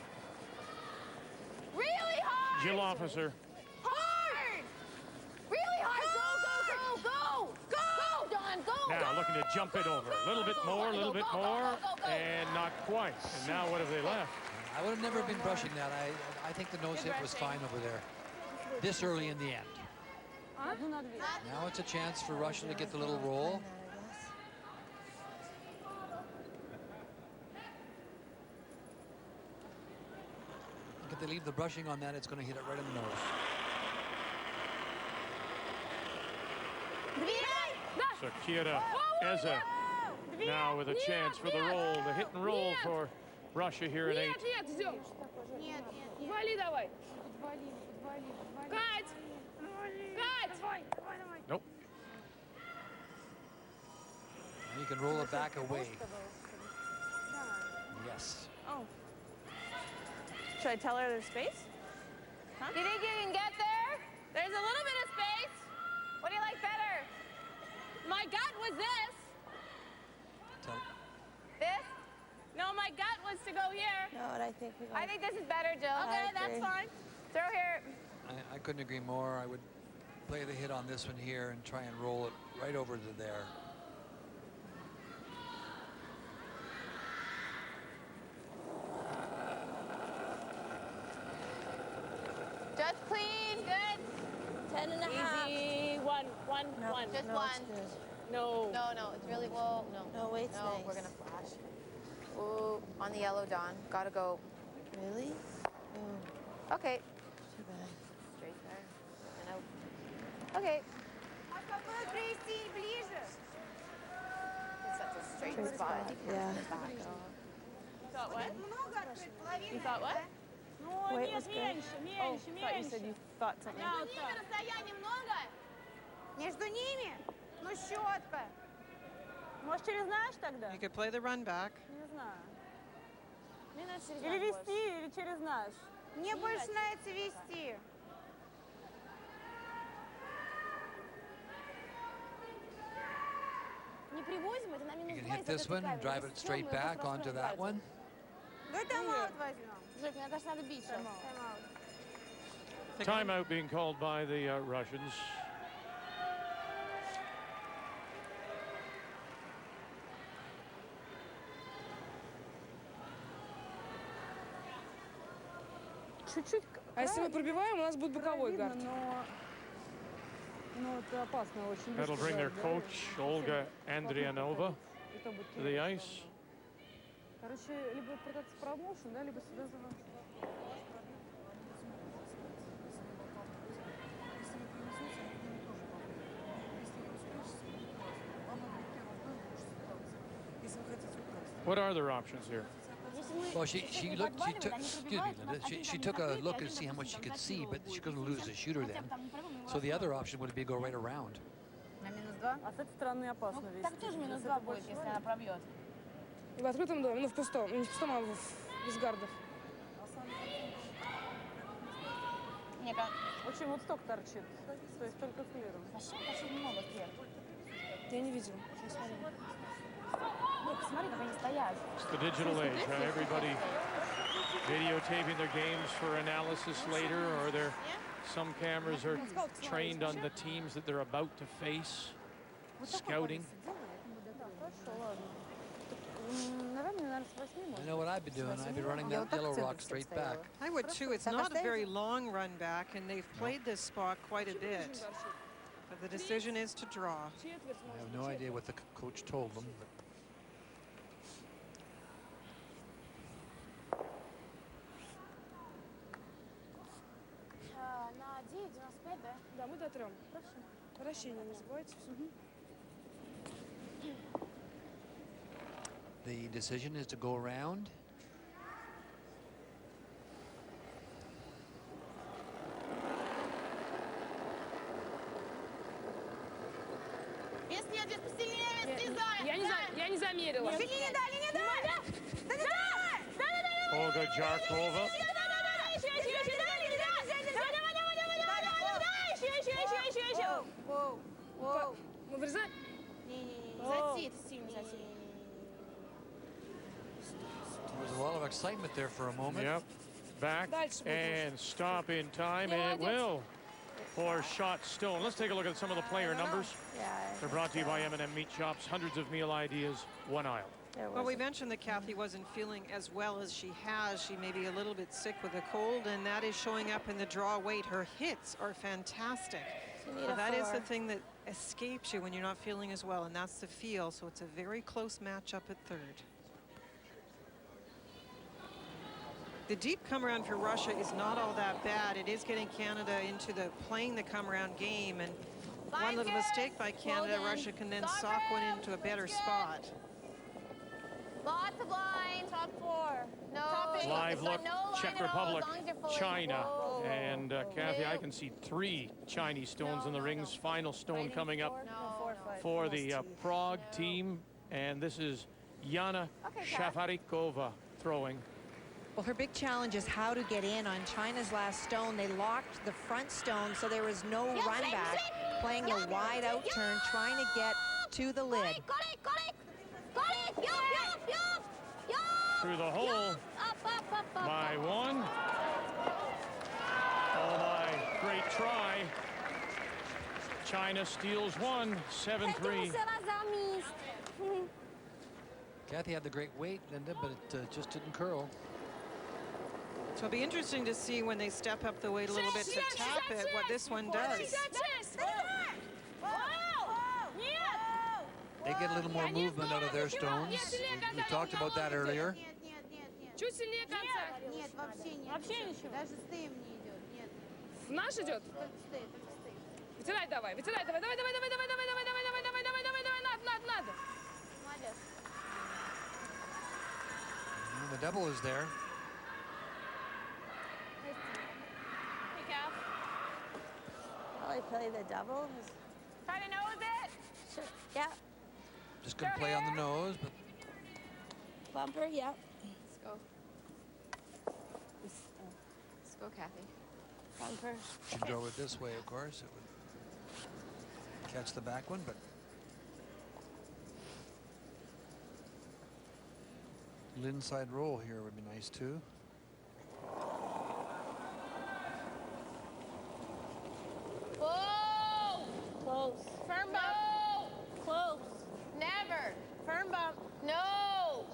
Speaker 10: Really hard!
Speaker 1: Jill Officer.
Speaker 10: Hard! Really hard! Go, go, go, go! Go, Don, go!
Speaker 1: Now looking to jump it over. A little bit more, a little bit more, and not quite. And now what have they left?
Speaker 21: I would have never been brushing that. I think the nose hit was fine over there. This early in the end. Now it's a chance for Russia to get the little roll. If they leave the brushing on that, it's going to hit it right in the nose.
Speaker 1: So Kira Eza now with a chance for the roll, the hit and roll for Russia here in 8.
Speaker 12: Нет, ждем. Вали давай. Кать! Кать!
Speaker 1: Nope.
Speaker 21: Now you can roll it back away. Yes.
Speaker 12: Oh. Should I tell her there's space? Huh?
Speaker 10: Do you think you can get there?
Speaker 12: There's a little bit of space.
Speaker 4: I think
Speaker 10: this is better, Jill.
Speaker 4: Okay, that's fine.
Speaker 10: Throw here.
Speaker 21: I couldn't agree more. I would play the hit on this one here and try and roll it right over to there.
Speaker 10: Just clean, good.
Speaker 4: 10 and a half.
Speaker 12: Easy. One.
Speaker 10: Just
Speaker 4: No,
Speaker 10: one.
Speaker 4: it's good.
Speaker 12: No.
Speaker 10: No, it's really well. No.
Speaker 4: No, wait, it's
Speaker 10: No,
Speaker 4: nice.
Speaker 10: we're gonna flash. Ooh, on the yellow, Dawn. Gotta go.
Speaker 4: Really?
Speaker 10: Okay.
Speaker 4: Too bad.
Speaker 10: Straight there. And out. Okay. It's such a straight spot.
Speaker 4: Yeah.
Speaker 12: You thought what? You thought what? Ну,
Speaker 4: Wait,
Speaker 12: нет,
Speaker 4: was good.
Speaker 12: меньше.
Speaker 4: Oh, thought you said you thought something.
Speaker 10: Расстояние много? Между ними? Ну, щетка.
Speaker 12: Может, через наш тогда?
Speaker 3: You could play the run back.
Speaker 12: Не знаю.
Speaker 10: Мне нравится через
Speaker 12: Или
Speaker 10: наш
Speaker 12: вести, или через наш.
Speaker 10: Мне больше нравится вести. Не привозим, это на
Speaker 21: You
Speaker 10: минус
Speaker 21: can
Speaker 10: 2
Speaker 21: hit this one, drive it straight back onto that one.
Speaker 10: Давай тайм-аут возьмем. Жек, мне кажется, надо бить сейчас. Тайм-аут.
Speaker 1: Timeout being called by the Russians.
Speaker 12: Чуть-чуть. А если мы пробиваем, у нас будет боковой гард. Но это опасно очень.
Speaker 1: That'll bring their coach, Olga Andrianova, to the ice.
Speaker 12: Короче, либо пытаться промоушен, да, либо сюда заношу.
Speaker 1: What are their options here?
Speaker 21: Well, she took, excuse me, Linda, she took a look and see how much she could see, but she couldn't lose the shooter then. So the other option would be go right around.
Speaker 4: На минус 2?
Speaker 12: А с этой стороны опасно вести.
Speaker 4: Так тоже минус 2 будет, если она пробьет.
Speaker 12: В открытом доме, ну в пустом, не в пустом, а без гардов.
Speaker 4: Мне кажется...
Speaker 12: Очень вот сток торчит, то есть только клиром.
Speaker 4: Почти много клер.
Speaker 12: Я не видела.
Speaker 4: Ну, посмотри, как они стоят.
Speaker 1: It's the digital age, huh? Everybody videotaping their games for analysis later, or some cameras are trained on the teams that they're about to face, scouting.
Speaker 21: I know what I'd be doing. I'd be running that yellow rock straight back.
Speaker 3: I would too. It's not a very long run back, and they've played this spot quite a bit. But the decision is to draw.
Speaker 21: I have no idea what the coach told them. But
Speaker 12: На 9,95, да? Да, мы дотрем. Хорошо. Вращение не забывайте.
Speaker 21: the decision is to go around.
Speaker 12: Я не замерила.
Speaker 1: Olga Jarkova.
Speaker 12: Мы вырезаем?
Speaker 10: Затит, сильно затит.
Speaker 21: There was a lot of excitement there for a moment.
Speaker 1: Yep. Back and stop in time, and it will for Shot Stone. Let's take a look at some of the player numbers. They're brought to you by M&M Meat Shops. Hundreds of meal ideas, one aisle.
Speaker 3: Well, we mentioned that Kathy wasn't feeling as well as she has. She may be a little bit sick with a cold, and that is showing up in the draw weight. Her hits are fantastic. So that is the thing that escapes you when you're not feeling as well, and that's the feel. So it's a very close matchup at third. The deep come around for Russia is not all that bad. It is getting Canada into the playing the come around game, and one little mistake by Canada, Russia can then sock one into a better spot.
Speaker 10: Lots of lines. Top four. No.
Speaker 1: Live look,
Speaker 10: no
Speaker 1: Czech Republic, China. And Kathy, I can see 3 Chinese stones in the rings. Final stone coming up for the Prague team. And this is Yana Shafarikova throwing.
Speaker 2: Well, her big challenge is how to get in on China's last stone. They locked the front stone, so there was no run back. Playing a wide out turn, trying to get to the lid.
Speaker 1: Through the hole. by one. Oh my, great try. China steals one, 7-3.
Speaker 21: Kathy had the great weight, Linda, but it just didn't curl.
Speaker 3: So it'll be interesting to see when they step up the weight a little bit to tap it, what this one does.
Speaker 21: They get a little more movement out of their stones. We talked about that earlier.
Speaker 12: Чуть сильнее конца.
Speaker 5: Нет, вообще нет.
Speaker 12: Вообще ничего.
Speaker 5: Даже стейм не идет. Нет.
Speaker 12: Наш идет?
Speaker 5: Только стейм, только стейм.
Speaker 12: Вытирай давай, вытирай давай, давай, давай, давай, давай, давай, давай, давай, давай, давай, давай, давай, давай, надо.
Speaker 5: Молодец.
Speaker 21: And the double is there.
Speaker 5: Hey, Cal. Well, I play the double.
Speaker 10: Try to nose it.
Speaker 5: Sure. Yeah.
Speaker 21: Just gonna play on the nose, but
Speaker 5: Bumper, yeah.
Speaker 10: Let's go. Let's go, Kathy.
Speaker 5: Bumper.
Speaker 21: she drove it this way, of course. It would catch the back one, but inside roll here would be nice too.
Speaker 10: Whoa!
Speaker 5: Close.
Speaker 10: Firm bump.
Speaker 5: Close.
Speaker 10: Never.
Speaker 5: Firm bump.
Speaker 10: No.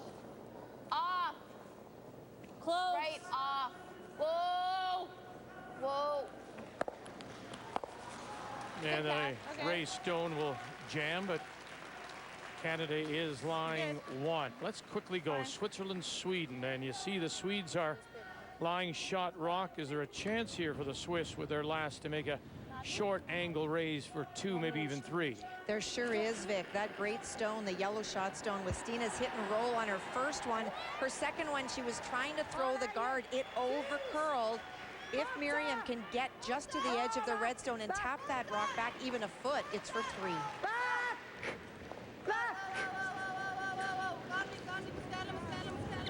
Speaker 10: Off.
Speaker 5: Close.
Speaker 10: Right off. Whoa. Whoa.
Speaker 1: And Ray Stone will jam, but Canada is lying one. Let's quickly go Switzerland, Sweden, and you see the Swedes are lying shot rock. Is there a chance here for the Swiss with their last to make a short angle raise for two, maybe even three?
Speaker 2: There sure is, Vic. That great stone, the yellow shot stone, with Stina's hit and roll on her first one. Her second one, she was trying to throw the guard. It over curled. If Miriam can get just to the edge of the red stone and tap that rock back even a foot, it's for three.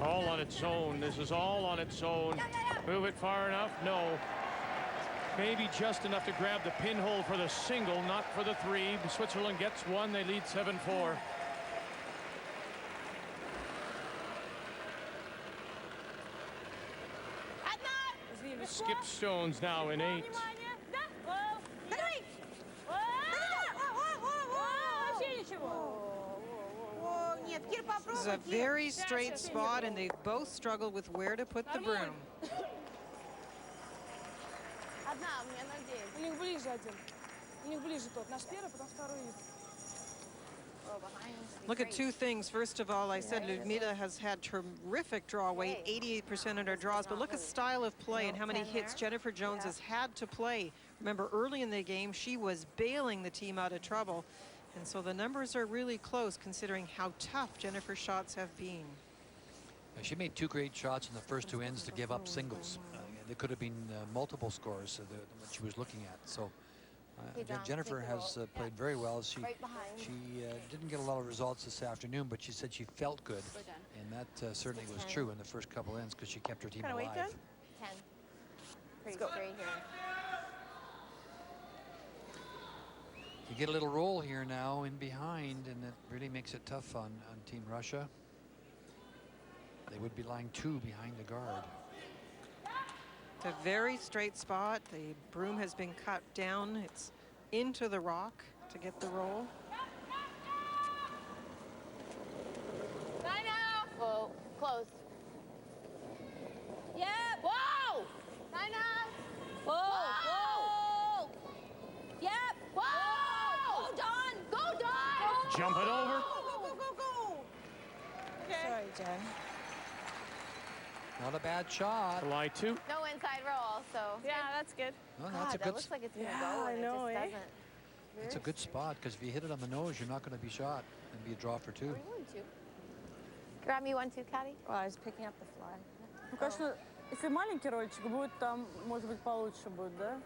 Speaker 1: All on its own. This is all on its own. Move it far enough? No. Maybe just enough to grab the pinhole for the single, not for the three. Switzerland gets one. They lead 7-4. Skip stones now in 8.
Speaker 3: This is a very straight spot, and they both struggle with where to put the broom.
Speaker 12: У них ближе один. У них ближе тот. Наш первый, потом второй.
Speaker 3: Look at two things. First of all, I said Ludmila has had terrific draw weight, 88% of her draws, but look at style of play and how many hits Jennifer Jones has had to play. Remember, early in the game, she was bailing the team out of trouble. And so the numbers are really close considering how tough Jennifer's shots have been.
Speaker 21: she made two great shots in the first two ends to give up singles. There could have been multiple scores that she was looking at. So Jennifer has played very well. She didn't get a lot of results this afternoon, but she said she felt good. And that certainly was true in the first couple ends because she kept her team alive.
Speaker 10: 10. Pretty straight here.
Speaker 21: You get a little roll here now in behind, and it really makes it tough on Team Russia. They would be lying two behind the guard.
Speaker 3: It's a very straight spot. The broom has been cut down. It's into the rock to get the roll.
Speaker 10: Whoa, close.
Speaker 5: Yeah.
Speaker 10: Whoa! China!
Speaker 5: Whoa. Whoa. Yep.
Speaker 10: Whoa!
Speaker 5: Go, Dawn.
Speaker 10: Go, Dawn!
Speaker 1: Jump it over.
Speaker 3: Go.
Speaker 5: Okay. Sorry, Jen.
Speaker 21: Not a bad shot.
Speaker 1: July 2.
Speaker 10: No inside roll, so.
Speaker 12: Yeah, that's good.
Speaker 21: Well,
Speaker 10: God,
Speaker 21: that's a
Speaker 10: that
Speaker 21: good.
Speaker 10: looks like it's gonna
Speaker 12: Yeah,
Speaker 10: go,
Speaker 12: I
Speaker 10: and
Speaker 12: know,
Speaker 10: it just
Speaker 12: eh?
Speaker 10: doesn't.
Speaker 21: It's a good spot because if you hit it on the nose, you're not going to be shot and be a draw for two.
Speaker 10: Grab me one, too, Caddy.
Speaker 5: Oh, I was picking up the fly.
Speaker 12: Ну, конечно, если маленький рольчик будет, там, может быть, получше будет, да?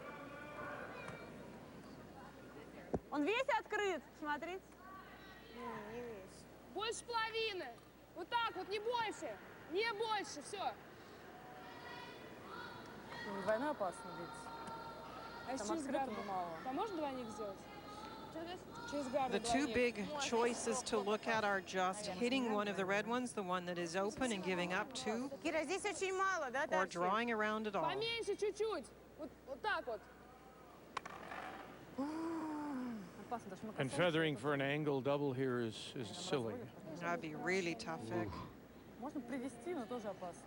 Speaker 12: Он весь открыт, смотрите.
Speaker 5: Не весь.
Speaker 12: Больше половины. Вот так вот, не больше. Не больше, все. Двойной опасно, видите. А если через грабли? Там можно двойник сделать?
Speaker 3: The two big choices to look at are just hitting one of the red ones, the one that is open, and giving up two, or drawing around it all.
Speaker 12: Поменьше чуть-чуть. Вот так вот.
Speaker 1: And feathering for an angle double here is silly.
Speaker 3: That'd be really tough, Vic.
Speaker 5: Можно привести, но тоже опасно.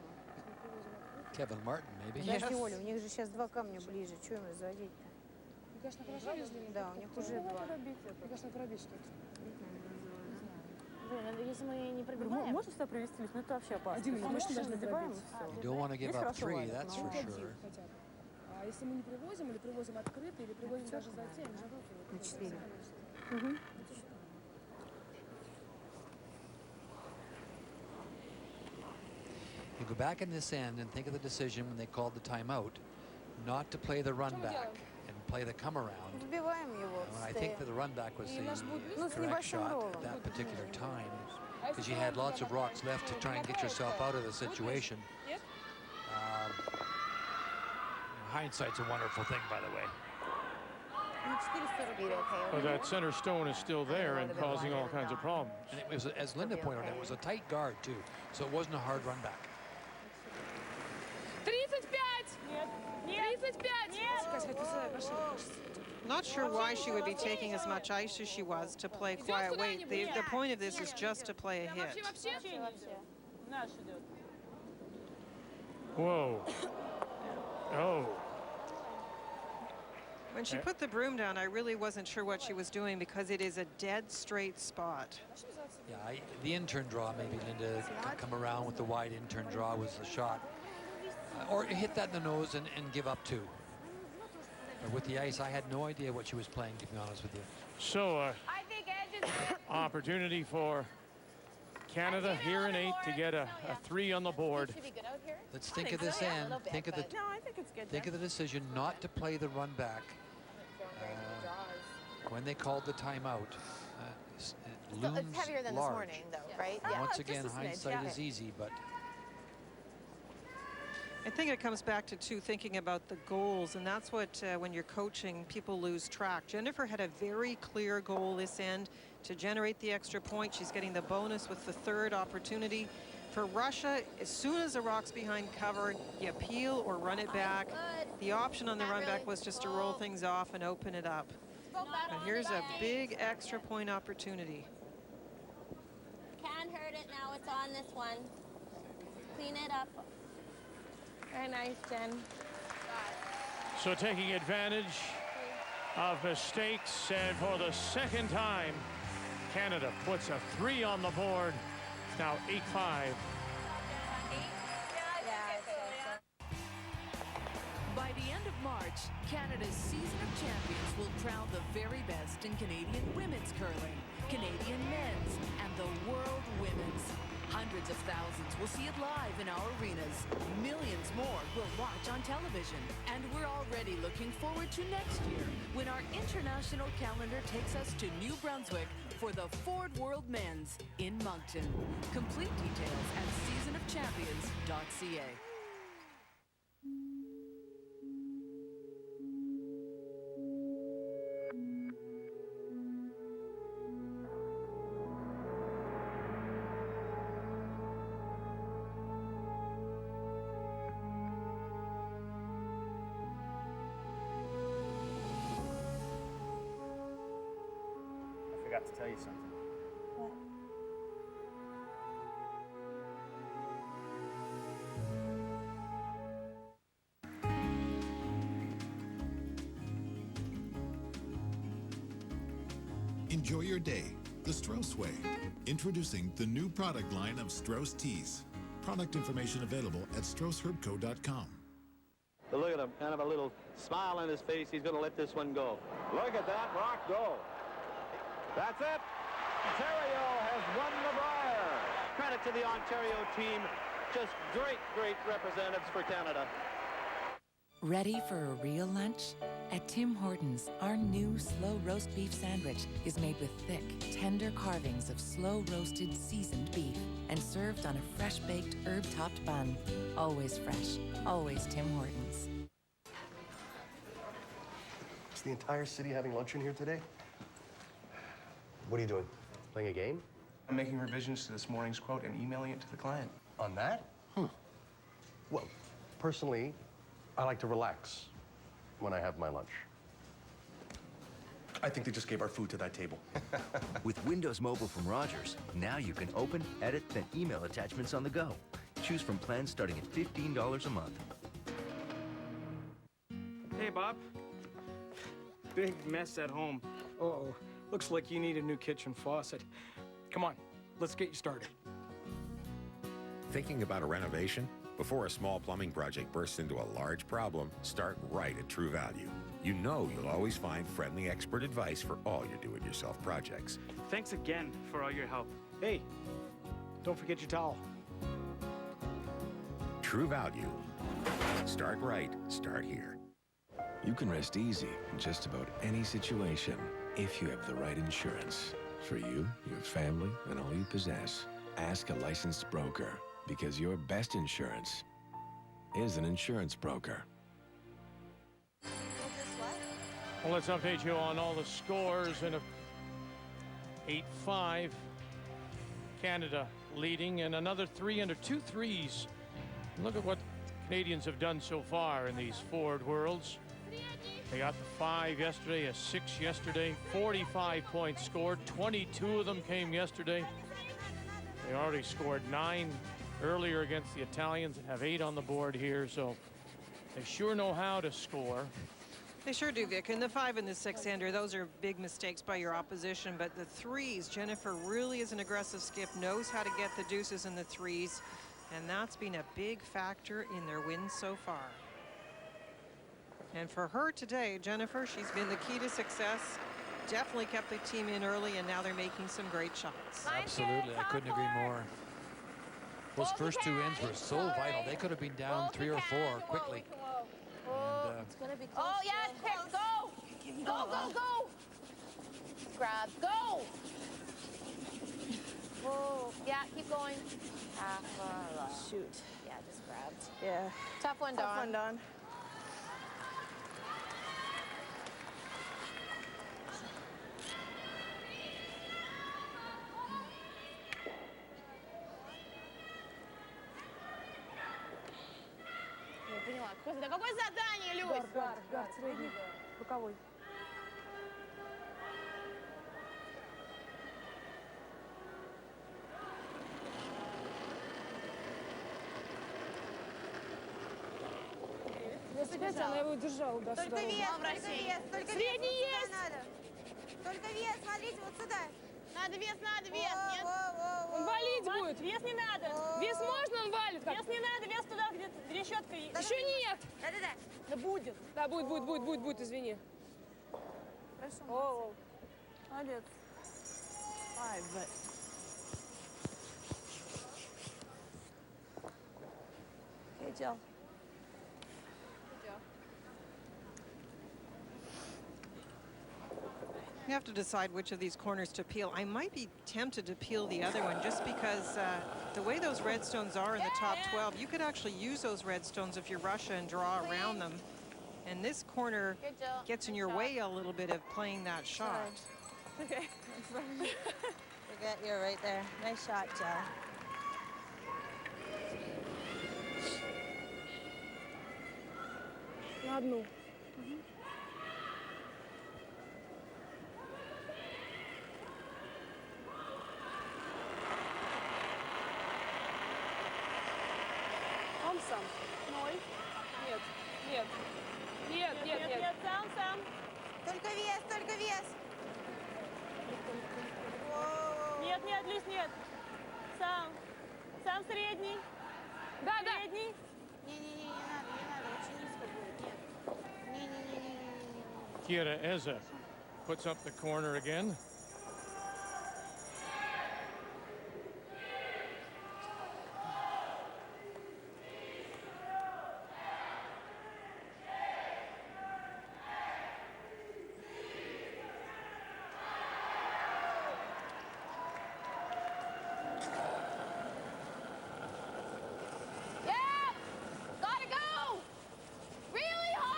Speaker 21: Kevin Martin, maybe.
Speaker 5: Подожди, Оля, у них же сейчас два камня ближе. Чего им разводить-то?
Speaker 12: Конечно, хорошо везли.
Speaker 5: Да, у них уже два.
Speaker 12: Конечно, пробить что-то.
Speaker 10: Если мы не пробиваем...
Speaker 5: Можно сюда привести? Ну это вообще опасно.
Speaker 12: Один, мы точно должны
Speaker 5: забиваем,
Speaker 12: пробить.
Speaker 21: You don't want to give up three, that's for sure.
Speaker 12: А если мы не привозим, или привозим открытый, или привозим даже за тень,
Speaker 5: На 4.
Speaker 21: You go back in this end and think of the decision when they called the timeout not to play the run back and play the come around.
Speaker 5: Выбиваем его.
Speaker 21: And I think that the run back was the correct shot at that particular time because you had lots of rocks left to try and get yourself out of the situation. Hindsight's a wonderful thing, by the way.
Speaker 1: But that center stone is still there and causing all kinds of problems.
Speaker 21: And it was, as Linda pointed out, it was a tight guard too, so it wasn't a hard run back.
Speaker 12: 35!
Speaker 3: Not sure why she would be taking as much ice as she was to play quiet weight. The point of this is just to play a hit.
Speaker 1: Whoa. Oh.
Speaker 3: When she put the broom down, I really wasn't sure what she was doing because it is a dead straight spot.
Speaker 21: Yeah, the in-turn draw, maybe Linda could come around with the wide in-turn draw was the shot. Or hit that in the nose and give up two. But with the ice, I had no idea what she was playing, to be honest with you.
Speaker 1: So, opportunity for Canada here in 8 to get a 3 on the board.
Speaker 21: Let's think of this end. Think of the think of the decision not to play the run back when they called the timeout. It looms
Speaker 10: It's heavier than
Speaker 21: large.
Speaker 10: this morning, though, right?
Speaker 21: And
Speaker 10: Yeah.
Speaker 21: once again, hindsight is easy, but
Speaker 3: I think it comes back to thinking about the goals, and that's what when you're coaching, people lose track. Jennifer had a very clear goal this end to generate the extra point. She's getting the bonus with the third opportunity. For Russia, as soon as the rock's behind cover, you peel or run it back. The option on the run back was just to roll things off and open it up. But here's a big extra point opportunity.
Speaker 26: Can't hurt it now. It's on this one. Clean it up.
Speaker 10: Very nice, Jen.
Speaker 1: So taking advantage of mistakes, and for the second time, Canada puts a 3 on the board. It's now 8-5.
Speaker 13: By the end of March, Canada's Season of Champions will crown the very best in Canadian women's curling, Canadian men's, and the world women's. Hundreds of thousands will see it live in our arenas. Millions more will watch on television. And we're already looking forward to next year, when our international calendar takes us to New Brunswick for the Ford World Men's in Moncton. Complete details at seasonofchampions.ca.
Speaker 14: I forgot to tell you something.
Speaker 26: What?
Speaker 19: Enjoy your day the Strauss way. Introducing the new product line of Strauss Teas. Product information available at StraussHerbco.com.
Speaker 20: But look at him, kind of a little smile on his face. He's going to let this one go. Look at that rock go. That's it. Ontario has won the Brier. Credit to the Ontario team. Just great, great representatives for Canada.
Speaker 9: Ready for a real lunch? At Tim Hortons, our new slow roast beef sandwich is made with thick, tender carvings of slow roasted, seasoned beef and served on a fresh-baked, herb-topped bun. Always fresh, always Tim Hortons.
Speaker 22: Is the entire city having lunch in here today?
Speaker 15: What are you doing? Playing a game?
Speaker 18: I'm making revisions to this morning's quote and emailing it to the client.
Speaker 15: On that? Well, personally, I like to relax when I have my lunch.
Speaker 18: I think they just gave our food to that table.
Speaker 22: With Windows Mobile from Rogers, now you can open, edit, then email attachments on the go. Choose from plans starting at $15 a month.
Speaker 23: Hey, Bob. Big mess at home. Uh-oh. Looks like you need a new kitchen faucet. Come on, let's get you started.
Speaker 24: Thinking about a renovation? Before a small plumbing project bursts into a large problem, start right at True Value. You know you'll always find friendly expert advice for all your do-it-yourself projects.
Speaker 23: Thanks again for all your help. Hey, don't forget your towel.
Speaker 24: True Value. Start right, start here.
Speaker 25: You can rest easy in just about any situation if you have the right insurance. For you, your family, and all you possess. Ask a licensed broker, because your best insurance is an insurance broker.
Speaker 1: Well, let's update you on all the scores in a 8-5. Canada leading, and another 3 under 2 threes. Look at what Canadians have done so far in these Ford Worlds. They got the 5 yesterday, a 6 yesterday, 45 points scored. 22 of them came yesterday. They already scored 9 earlier against the Italians and have 8 on the board here, so they sure know how to score.
Speaker 3: They sure do, Vic. And the 5 and the 6-hander, those are big mistakes by your opposition. But the 3s, Jennifer really is an aggressive skip, knows how to get the deuces and the 3s. And that's been a big factor in their wins so far. And for her today, Jennifer, she's been the key to success. Definitely kept the team in early, and now they're making some great shots.
Speaker 21: Absolutely, I couldn't agree more. Those first 2 ends were so vital. They could have been down 3 or 4 quickly. And,
Speaker 10: It's gonna be close. Oh, yes, pick, go! Go, go, go! Grab, go! Whoa. Yeah, keep going.
Speaker 5: Shoot.
Speaker 10: Yeah, just grabbed.
Speaker 5: Yeah.
Speaker 10: Tough one, Dawn.
Speaker 5: Tough one, Dawn.
Speaker 12: Да какое задание, Люсь?
Speaker 5: Гард, средний, боковой.
Speaker 12: Если хотя, она его держала, да,
Speaker 5: Только вес, только вес.
Speaker 12: Средний есть!
Speaker 5: Только вес, смотрите, вот сюда.
Speaker 12: Надо вес, нет.
Speaker 5: Во.
Speaker 12: Он валить будет. Вес не надо. Вес можно, он валит. Вес не надо, вес туда, где решетка есть. Еще нет.
Speaker 5: Да.
Speaker 12: Да будет. Да, будет, извини.
Speaker 5: Хорошо.
Speaker 12: О, молодец.
Speaker 5: Ай, but. Okay, Jill.
Speaker 3: You have to decide which of these corners to peel. I might be tempted to peel the other one just because the way those red stones are in the top 12, you could actually use those red stones if you rush and draw around them. And this corner gets in your way a little bit of playing that shot.
Speaker 5: Okay. Forget you're right there. Nice shot, Jill.
Speaker 12: На одну. Он сам. 0. Нет. Сам.
Speaker 5: Только вес.
Speaker 12: Нет, Люсь, нет. Сам средний. Да.
Speaker 5: Не надо, очень низко будет, нет. Не.
Speaker 1: Kira Eza puts up the corner again.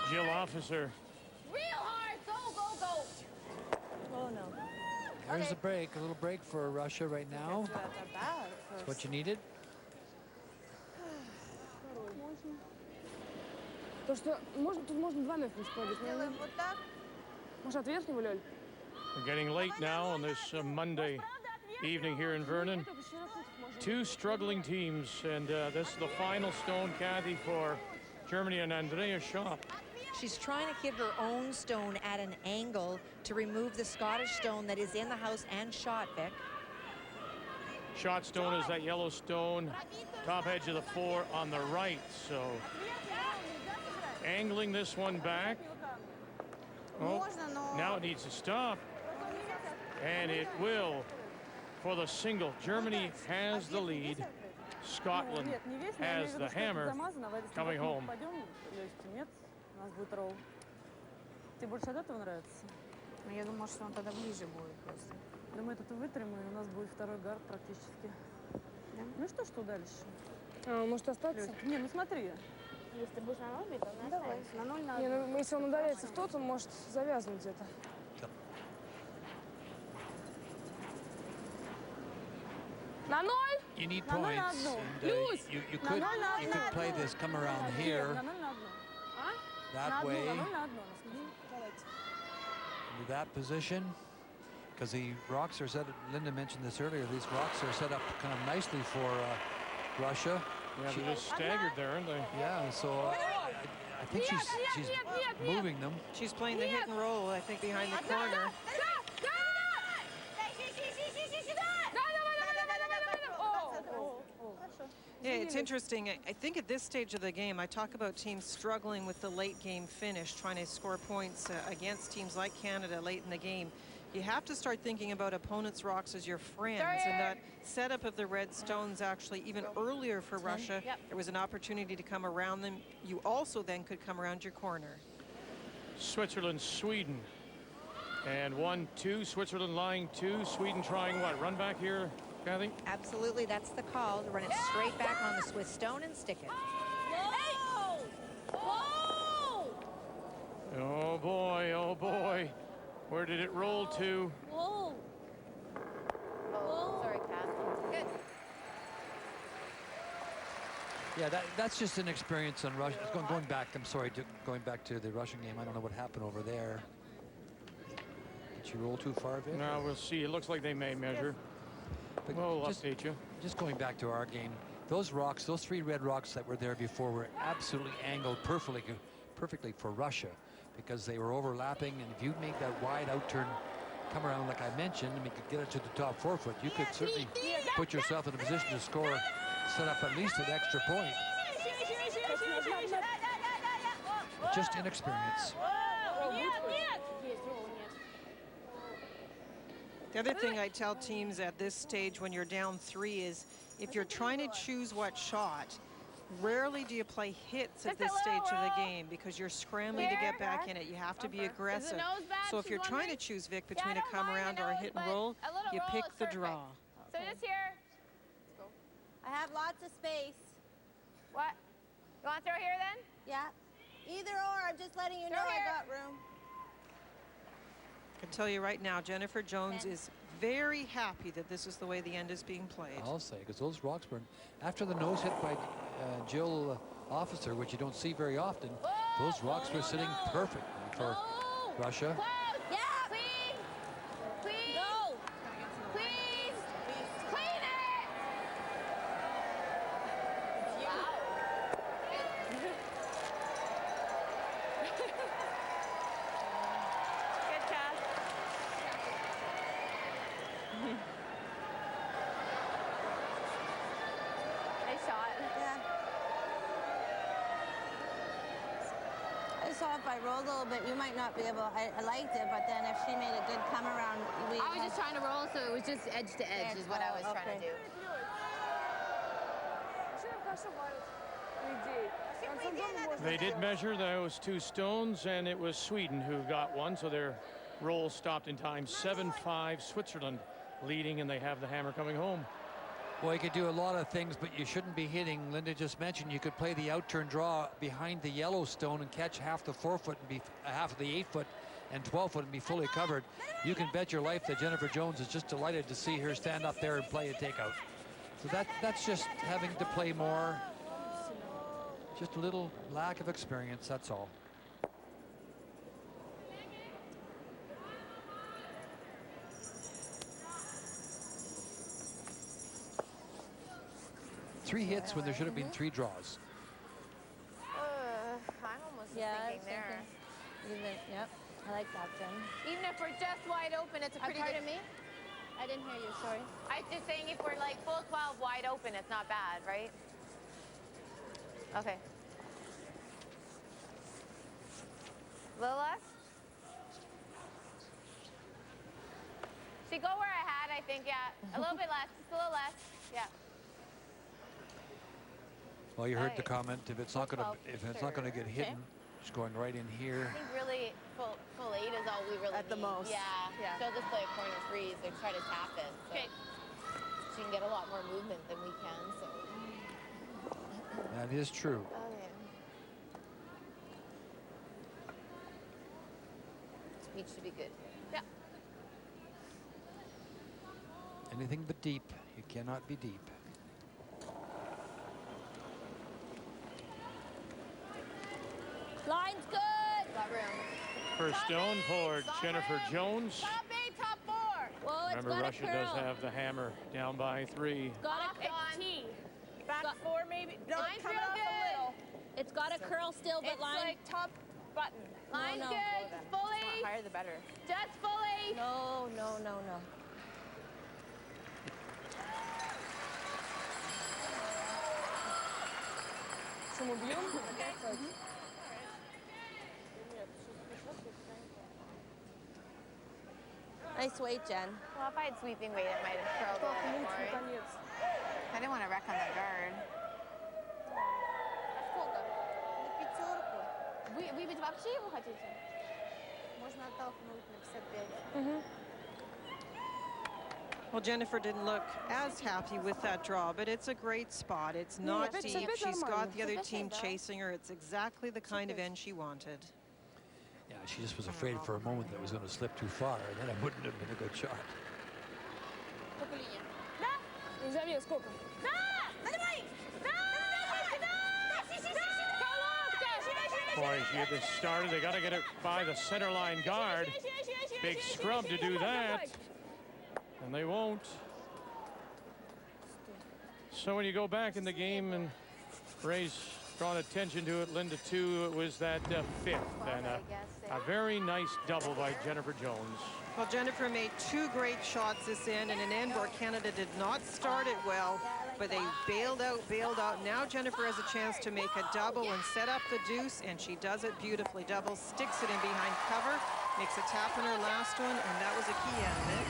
Speaker 1: Jill Officer.
Speaker 10: Real hard. Go.
Speaker 5: Oh, no.
Speaker 21: There's the break, a little break for Russia right now. That's what you needed.
Speaker 12: То, что тут можно 2 метра спробовать. Может, от верхнего, Лёль?
Speaker 1: We're getting late now on this Monday evening here in Vernon. Two struggling teams, and this is the final stone, Kathy, for Germany and Andrea Schopp.
Speaker 2: She's trying to hit her own stone at an angle to remove the Scottish stone that is in the house and shot, Vic.
Speaker 1: Shot stone is that yellow stone, top edge of the 4 on the right, so angling this one back. Oh, now it needs to stop, and it will for the single. Germany has the lead. Scotland has the hammer coming home.
Speaker 4: У нас будет ролл. Тебе больше от этого нравится?
Speaker 5: Я думаю, что он тогда ближе будет просто.
Speaker 4: Да мы этот вытрем, и у нас будет второй гард практически. Да? Ну что дальше?
Speaker 12: Может остаться?
Speaker 4: Не, ну смотри.
Speaker 5: Если ты будешь на 0 бить, то он останется. На 0 на 1.
Speaker 12: Не, ну если он ударяется в тот, он может завязнуть где-то. На 0!
Speaker 21: You need points. And, you could play this come around here. That way, into that position, because the rocks are set. Linda mentioned this earlier. These rocks are set up kind of nicely for Russia.
Speaker 1: Yeah, they're just staggered there, aren't they?
Speaker 21: Yeah, so I think she's moving them.
Speaker 3: She's playing the hit and roll, I think, behind the corner. Yeah, it's interesting. I think at this stage of the game, I talk about teams struggling with the late game finish, trying to score points against teams like Canada late in the game. You have to start thinking about opponents' rocks as your friends, and that setup of the red stones actually even earlier for Russia. There was an opportunity to come around them. You also then could come around your corner.
Speaker 1: Switzerland, Sweden. And 1-2, Switzerland lying 2, Sweden trying what, run back here, Kathy?
Speaker 2: Absolutely, that's the call, to run it straight back on the Swiss stone and stick it.
Speaker 1: Oh boy, oh boy. Where did it roll to?
Speaker 10: Oh, sorry, Kat. Good.
Speaker 21: Yeah, that's just an experience on Russia. Going back, I'm sorry, going back to the Russian game. I don't know what happened over there. Did she roll too far, Vic?
Speaker 1: No, we'll see. It looks like they may measure.
Speaker 21: But
Speaker 1: we'll update you.
Speaker 21: Just going back to our game, those rocks, those 3 red rocks that were there before were absolutely angled perfectly for Russia, because they were overlapping, and if you make that wide out turn come around like I mentioned, and you could get it to the top 4 foot, you could certainly put yourself in a position to score, set up at least an extra point. Just inexperience.
Speaker 3: The other thing I tell teams at this stage when you're down 3 is if you're trying to choose what shot, rarely do you play hits at this stage of the game because you're scrambling to get back in it. You have to be aggressive. So if you're trying to choose, Vic, between a come around or a hit and roll, you pick the draw.
Speaker 10: So just here.
Speaker 5: I have lots of space.
Speaker 10: What? You want to throw here then?
Speaker 5: Yeah. Either or, I'm just letting you know I got room.
Speaker 3: I can tell you right now, Jennifer Jones is very happy that this is the way the end is being played.
Speaker 21: I'll say, because those rocks were, after the nose hit by Jill Officer, which you don't see very often, those rocks were sitting perfectly for Russia.
Speaker 10: Yeah, please. Please. No. Please. Clean it. Good catch. Nice shot.
Speaker 5: Yeah. I saw if I rolled a little bit, you might not be able, I liked it, but then if she made a good come around,
Speaker 10: I was just trying to roll, so it was just edge to edge is what I was trying to do.
Speaker 1: They did measure those 2 stones, and it was Sweden who got one, so their roll stopped in time. 7-5, Switzerland leading, and they have the hammer coming home.
Speaker 21: Well, you could do a lot of things, but you shouldn't be hitting. Linda just mentioned you could play the out turn draw behind the yellow stone and catch half the 4 foot and be half of the 8 foot and 12-foot and be fully covered, you can bet your life that Jennifer Jones is just delighted to see her stand up there and play a takeout. So that's just having to play more. Just a little lack of experience, that's all. Three hits when there should have been 3 draws.
Speaker 10: I'm almost thinking there.
Speaker 5: Yep, I like that, Jen.
Speaker 10: Even if we're just wide open, it's a pretty good.
Speaker 5: Pardon me? I didn't hear you, sorry.
Speaker 10: I was just saying if we're like full 12 wide open, it's not bad, right? Okay. A little less? See, go where I had, I think, yeah. A little bit less, just a little less, yeah.
Speaker 21: Well, you heard the comment. If it's not gonna get hidden, just going right in here.
Speaker 10: I think really full 8 is all we really
Speaker 5: At the
Speaker 10: need.
Speaker 5: most.
Speaker 10: Yeah. She'll just play a corner 3s or try to tap it. So
Speaker 5: Okay.
Speaker 10: she can get a lot more movement than we can. So.
Speaker 21: That is true.
Speaker 10: Okay. Speed should be good. Yeah.
Speaker 21: Anything but deep. You cannot be deep.
Speaker 5: Line's good.
Speaker 10: Got room.
Speaker 1: First stone for Jennifer Jones.
Speaker 10: Top 8, top 4.
Speaker 5: Whoa, it's
Speaker 1: Remember,
Speaker 5: got
Speaker 1: Russia
Speaker 5: a curl.
Speaker 1: does have the hammer down by 3.
Speaker 5: Got
Speaker 10: a
Speaker 4: T. Back 4 maybe. No,
Speaker 10: Line's
Speaker 4: come
Speaker 10: real
Speaker 4: off
Speaker 10: good.
Speaker 4: a little.
Speaker 5: It's got a curl still, but
Speaker 4: It's
Speaker 5: line.
Speaker 4: like top button.
Speaker 10: Line's
Speaker 5: no.
Speaker 10: good. Fully.
Speaker 4: Higher the better.
Speaker 10: Just fully.
Speaker 5: No. Nice weight, Jen.
Speaker 10: Well, if I had sweeping weight, it might have curled a little bit more. I didn't want to wreck on the guard. Выбить вообще его хотите?
Speaker 5: Можно оттолкнуть на 55.
Speaker 3: Well, Jennifer didn't look as happy with that draw, but it's a great spot. It's not deep. She's got the other team chasing her. It's exactly the kind of end she wanted.
Speaker 21: Yeah, she just was afraid for a moment that it was going to slip too far, and then it wouldn't have been a good shot.
Speaker 12: Нельзя сколько?
Speaker 1: Boy, she had this started. They got to get it by the center line guard. Big scrub to do that. And they won't. So when you go back in the game, and Ray's drawn attention to it, Linda too, it was that 5th. And a very nice double by Jennifer Jones.
Speaker 3: Well, Jennifer made 2 great shots this end, in an end where Canada did not start it well, but they bailed out. Now Jennifer has a chance to make a double and set up the deuce, and she does it beautifully. Double, sticks it in behind cover, makes a tap in her last one, and that was a key end of it.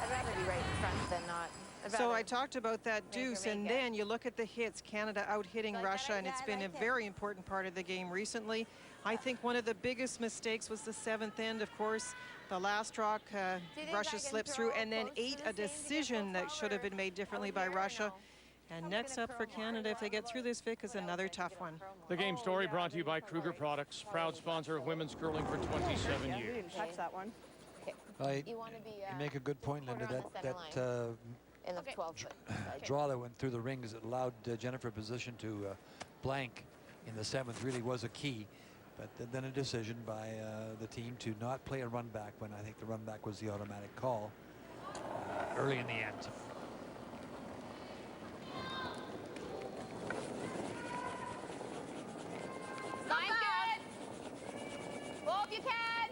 Speaker 10: I'd rather be right in front than not.
Speaker 3: So I talked about that deuce, and then you look at the hits. Canada out hitting Russia, and it's been a very important part of the game recently. I think one of the biggest mistakes was the 7th end, of course. The last rock, Russia slips through, and then 8, a decision that should have been made differently by Russia. And next up for Canada, if they get through this, Vic, is another tough one.
Speaker 1: The game story brought to you by Kruger Products, proud sponsor of women's curling for 27 years.
Speaker 4: You didn't touch that one.
Speaker 21: You make a good point, Linda, that
Speaker 10: in the 12-foot.
Speaker 21: draw that went through the rings that allowed Jennifer position to blank in the 7th really was a key. But then a decision by the team to not play a run back when I think the run back was the automatic call early in the end.
Speaker 10: Line's good. Well, if you can.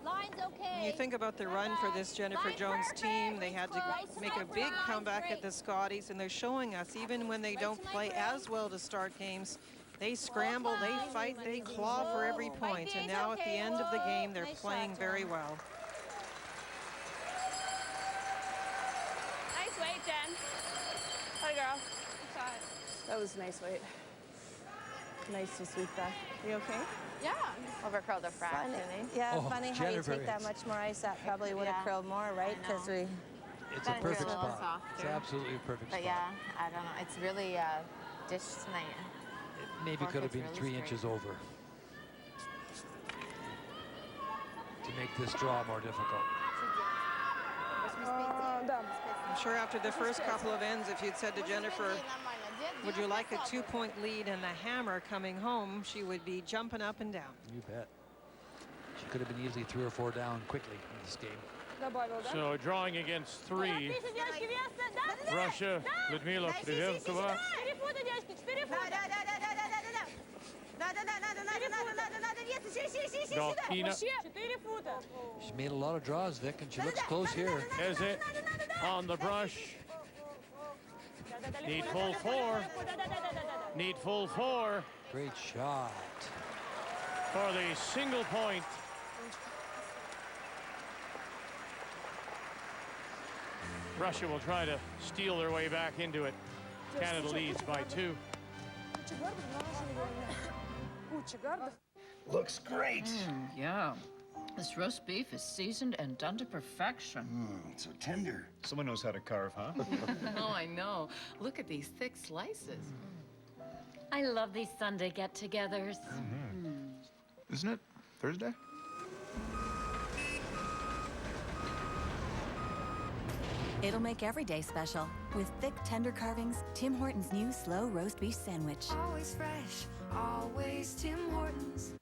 Speaker 5: Line's okay.
Speaker 3: When you think about the run for this Jennifer Jones team, they had to make a big comeback at the Scotties, and they're showing us, even when they don't play as well to start games, they scramble, they fight, they claw for every point. And now at the end of the game, they're playing very well.
Speaker 12: Nice weight, Jen. What a girl. Good shot.
Speaker 4: That was nice weight. Nice to sweep that. You okay?
Speaker 10: Yeah. Overcurled a fraction, eh?
Speaker 5: Yeah, funny how you take that much more ice. That probably would have curled more, right? Because we.
Speaker 21: It's a perfect spot. It's absolutely a perfect spot.
Speaker 10: But yeah, I don't know. It's really dish tonight.
Speaker 21: Maybe could have been 3 inches over. to make this draw more difficult.
Speaker 3: I'm sure after the first couple of ends, if you'd said to Jennifer, would you like a 2-point lead and the hammer coming home, she would be jumping up and down.
Speaker 21: You bet. She could have been easily 3 or 4 down quickly in this game.
Speaker 1: So drawing against 3, Russia, Ludmila, Privivkova.
Speaker 21: She's made a lot of draws, Vic, and she looks close here.
Speaker 1: Eze on the brush. Need full 4. Need full 4.
Speaker 21: Great shot.
Speaker 1: For the single point. Russia will try to steal their way back into it. Canada leads by 2.
Speaker 6: Looks great.
Speaker 7: Yeah. This roast beef is seasoned and done to perfection.
Speaker 6: So tender. Someone knows how to carve, huh?
Speaker 7: Oh, I know. Look at these thick slices.
Speaker 8: I love these Sunday get-togethers.
Speaker 18: Isn't it Thursday?
Speaker 11: It'll make every day special. With thick, tender carvings, Tim Hortons' new slow roast beef sandwich.
Speaker 16: Always fresh, always Tim Hortons.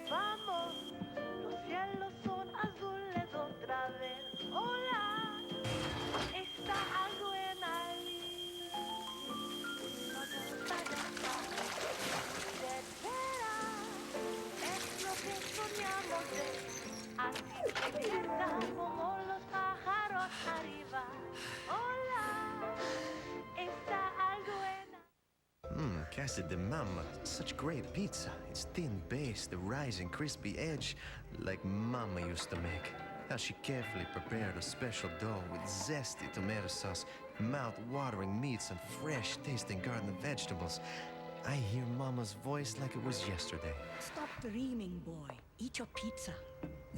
Speaker 17: Vamos, los cielos son azules otra vez. Hola, está algo en ahí. Vamos a danzar. Será, es lo que soñamos de. Así que canta como los pájaros arriba. Hola, está algo en ahí.
Speaker 27: Casa de Mama, such great pizza. It's thin base, the rising crispy edge, like Mama used to make. How she carefully prepared a special dough with zesty tomato sauce, mouth-watering meats, and fresh-tasting garden vegetables. I hear Mama's voice like it was yesterday.
Speaker 28: Stop dreaming, boy. Eat your pizza.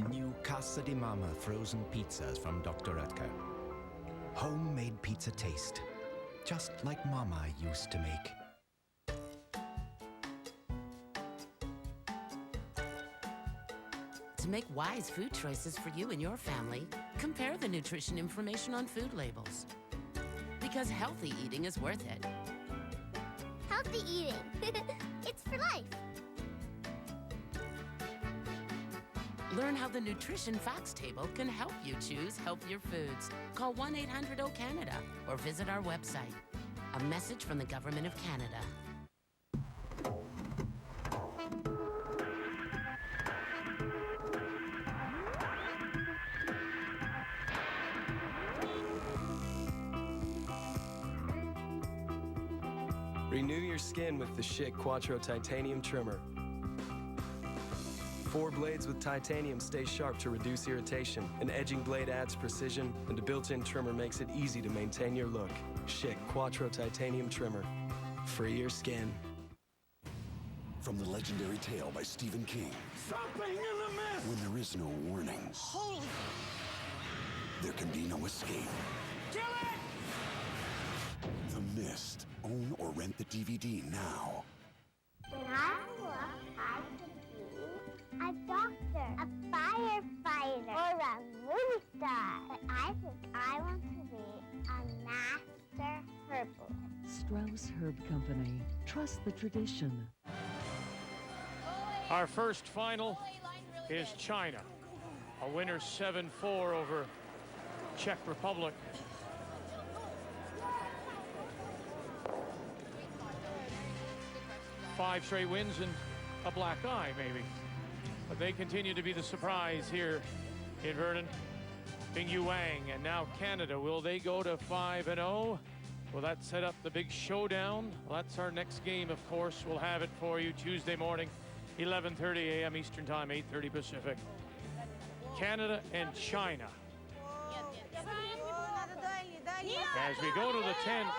Speaker 29: New Casa de Mama frozen pizzas from Dr. Oetker. Homemade pizza taste, just like Mama used to make.
Speaker 30: To make wise food choices for you and your family, compare the nutrition information on food labels. Because healthy eating is worth it.
Speaker 26: Healthy eating. It's for life.
Speaker 30: Learn how the nutrition facts table can help you choose healthier foods. Call 1-800-O-CANADA or visit our website. A message from the Government of Canada.
Speaker 31: Renew your skin with the Schick Quattro Titanium Trimmer. 4 blades with titanium stay sharp to reduce irritation. An edging blade adds precision, and a built-in trimmer makes it easy to maintain your look. Schick Quattro Titanium Trimmer. Free your skin.
Speaker 32: From the legendary tale by Stephen King.
Speaker 17: Something in the mist!
Speaker 32: When there is no warning,
Speaker 17: Holy!
Speaker 32: there can be no escape.
Speaker 17: Kill it!
Speaker 32: The Mist. Own or rent the DVD now.
Speaker 26: When I grew up, I could be a doctor, a firefighter, or a movie star. But I think I want to be a master herbalist.
Speaker 33: Strauss Herb Company. Trust the tradition.
Speaker 1: Our first final is China. A winner 7-4 over Czech Republic. Five straight wins and a black eye, maybe. But they continue to be the surprise here in Vernon. Bingyu Wang, and now Canada. Will they go to 5-0? Will that set up the big showdown? Well, that's our next game, of course. We'll have it for you Tuesday morning, 11:30 a.m. Eastern Time, 8:30 Pacific. Canada and China. As we go to the 10th,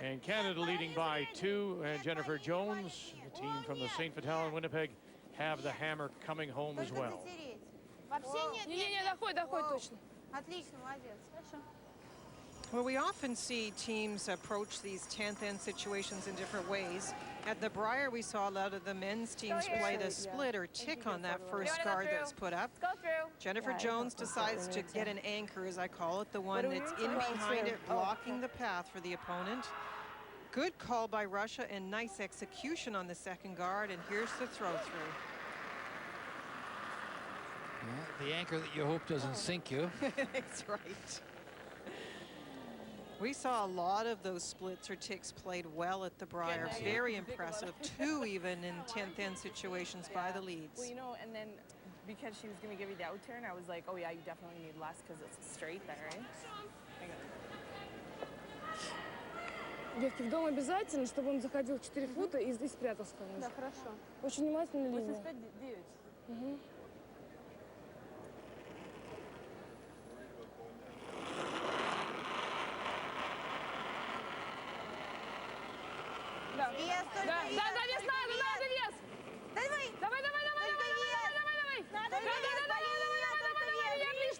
Speaker 1: and Canada leading by 2, and Jennifer J.Jones, the team from the St. Vital in Winnipeg, have the hammer coming home as well.
Speaker 3: Well, we often see teams approach these 10th end situations in different ways. At the Briar, we saw a lot of the men's teams play the split or tick on that first guard that was put up.
Speaker 10: Go through.
Speaker 3: Jennifer Jones decides to get an anchor, as I call it, the one that's in behind it, blocking the path for the opponent. Good call by Russia and nice execution on the second guard, and here's the throw-through.
Speaker 21: Yeah, the anchor that you hope doesn't sink you.
Speaker 3: That's right. We saw a lot of those splits or ticks played well at the Briar. Very impressive. 2 even in 10th end situations by the Leeds.
Speaker 2: Well, you know, and then because she was going to give you the out turn, I was like, oh yeah, you definitely need less because it's straight there, right?
Speaker 4: Девки, в дом обязательно, чтобы он заходил 4 фута и здесь спрятался.
Speaker 2: Да, хорошо.
Speaker 4: Очень внимательно линия.
Speaker 2: 85-9.
Speaker 4: Угу.
Speaker 2: Да,
Speaker 10: вес, только
Speaker 4: да,
Speaker 10: вес,
Speaker 4: да, да, вес надо, надо вес.
Speaker 10: Давай,
Speaker 4: давай, давай, давай,
Speaker 10: только
Speaker 4: давай,
Speaker 10: вес.
Speaker 4: давай, давай.
Speaker 10: Надо вес, по линии, только вес.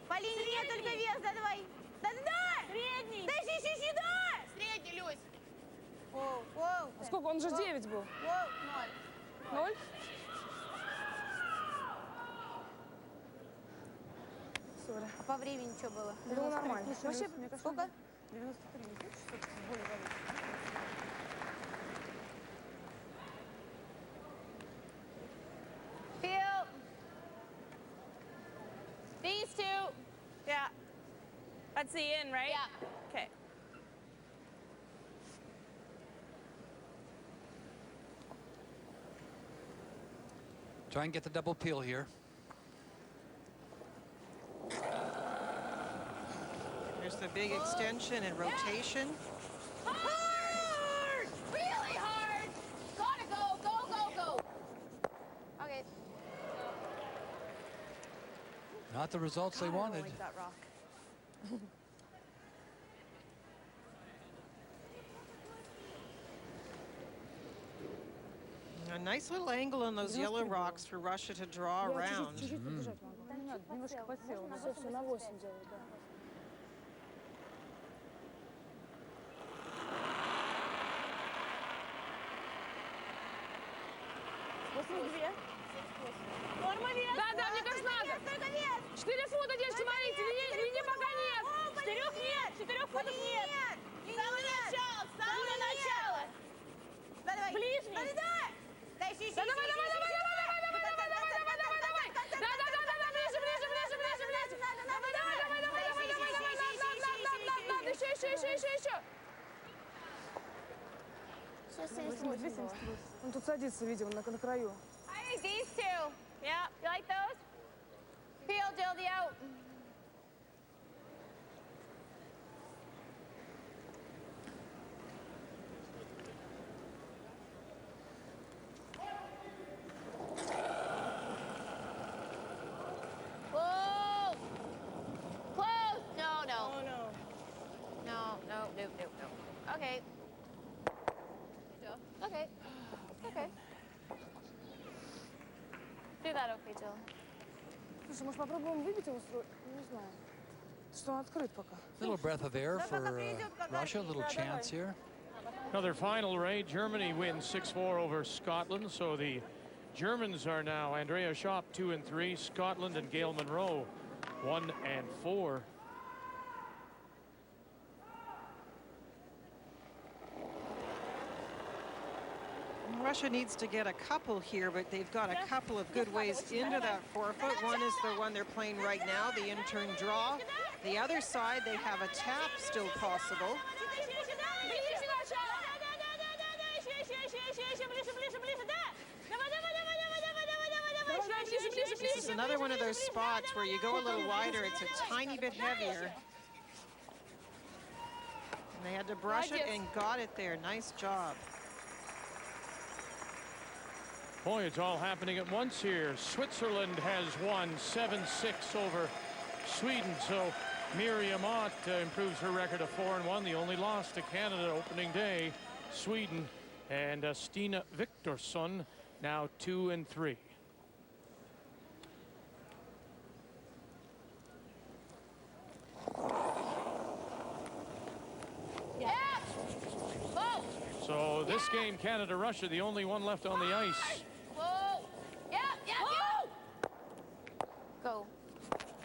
Speaker 10: По линии, только вес, да, давай. Да.
Speaker 2: Средний.
Speaker 10: Да, си, да.
Speaker 2: Средний, Люсь.
Speaker 10: Воу.
Speaker 4: А сколько? Он же 9 был.
Speaker 10: 0.
Speaker 4: 0? Сори.
Speaker 10: А по времени что было?
Speaker 4: Было нормально.
Speaker 2: Вообще,
Speaker 10: сколько?
Speaker 4: 93. Не хочешь что-то более валить?
Speaker 10: Field. These two.
Speaker 2: Yeah. That's the in, right?
Speaker 10: Yeah.
Speaker 2: Okay.
Speaker 21: Try and get the double peel here.
Speaker 3: There's the big extension and rotation.
Speaker 10: Hard! Really hard! Gotta go. Okay.
Speaker 21: Not the results they
Speaker 2: God, I don't
Speaker 21: wanted.
Speaker 2: like that rock.
Speaker 3: A nice little angle on those yellow rocks for Russia to draw around.
Speaker 4: Чуть-чуть подержать могу. Не надо, немножко подсел. Все на 8 делаю, да.
Speaker 2: Норма вес.
Speaker 4: Да, мне кажется, надо. 4 фута здесь, смотрите, линии пока нет.
Speaker 2: 4 нет, 4 футов нет. Самое начало.
Speaker 10: Давай.
Speaker 2: Ближний.
Speaker 10: Да, си.
Speaker 4: Да, давай. Да, ближе. Еще.
Speaker 10: 278.
Speaker 4: Он тут садится, видимо, на краю.
Speaker 10: I think these two. Yeah, you like those? Peel, Jill, the out. Whoa! Close! No.
Speaker 2: Oh, no.
Speaker 10: No. Okay. Jill. Okay. Do that, okay, Jill.
Speaker 4: Слушай, может, попробуем выбить его? Не знаю. Что он открыт пока.
Speaker 21: Little breath of air for Russia, a little chance here.
Speaker 1: Another final, Ray. Germany wins 6-4 over Scotland. So the Germans are now Andrea Schopp 2 and 3, Scotland and Gail Monroe 1 and 4.
Speaker 3: Russia needs to get a couple here, but they've got a couple of good ways into that forefoot. One is the one they're playing right now, the in-turn draw. The other side, they have a tap still possible. This is another one of those spots where you go a little wider, it's a tiny bit heavier. And they had to brush it and got it there. Nice job.
Speaker 1: Boy, it's all happening at once here. Switzerland has won 7-6 over Sweden. So Miriam Ott improves her record of 4-1. The only loss to Canada opening day, Sweden. And Stina Viktorsson now 2 and 3. So this this game, Canada-Russia, the only one left on the ice.
Speaker 10: Whoa. Yep, yep, yep. Go.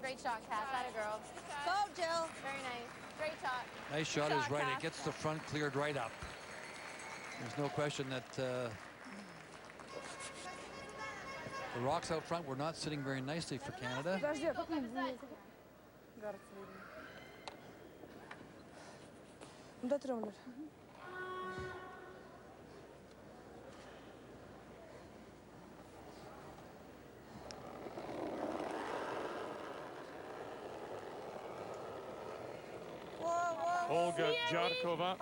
Speaker 10: Great shot, Cass. Atta girl.
Speaker 5: Go, Jill.
Speaker 10: Very nice. Great shot.
Speaker 21: Nice shot
Speaker 10: Good
Speaker 21: is right.
Speaker 10: Cass.
Speaker 21: It gets the front cleared right up. There's no question that the rocks out front were not sitting very nicely for Canada.
Speaker 4: Подожди, а как мы... Гард видно. Да, Тремлер.
Speaker 1: Olga Jarkova.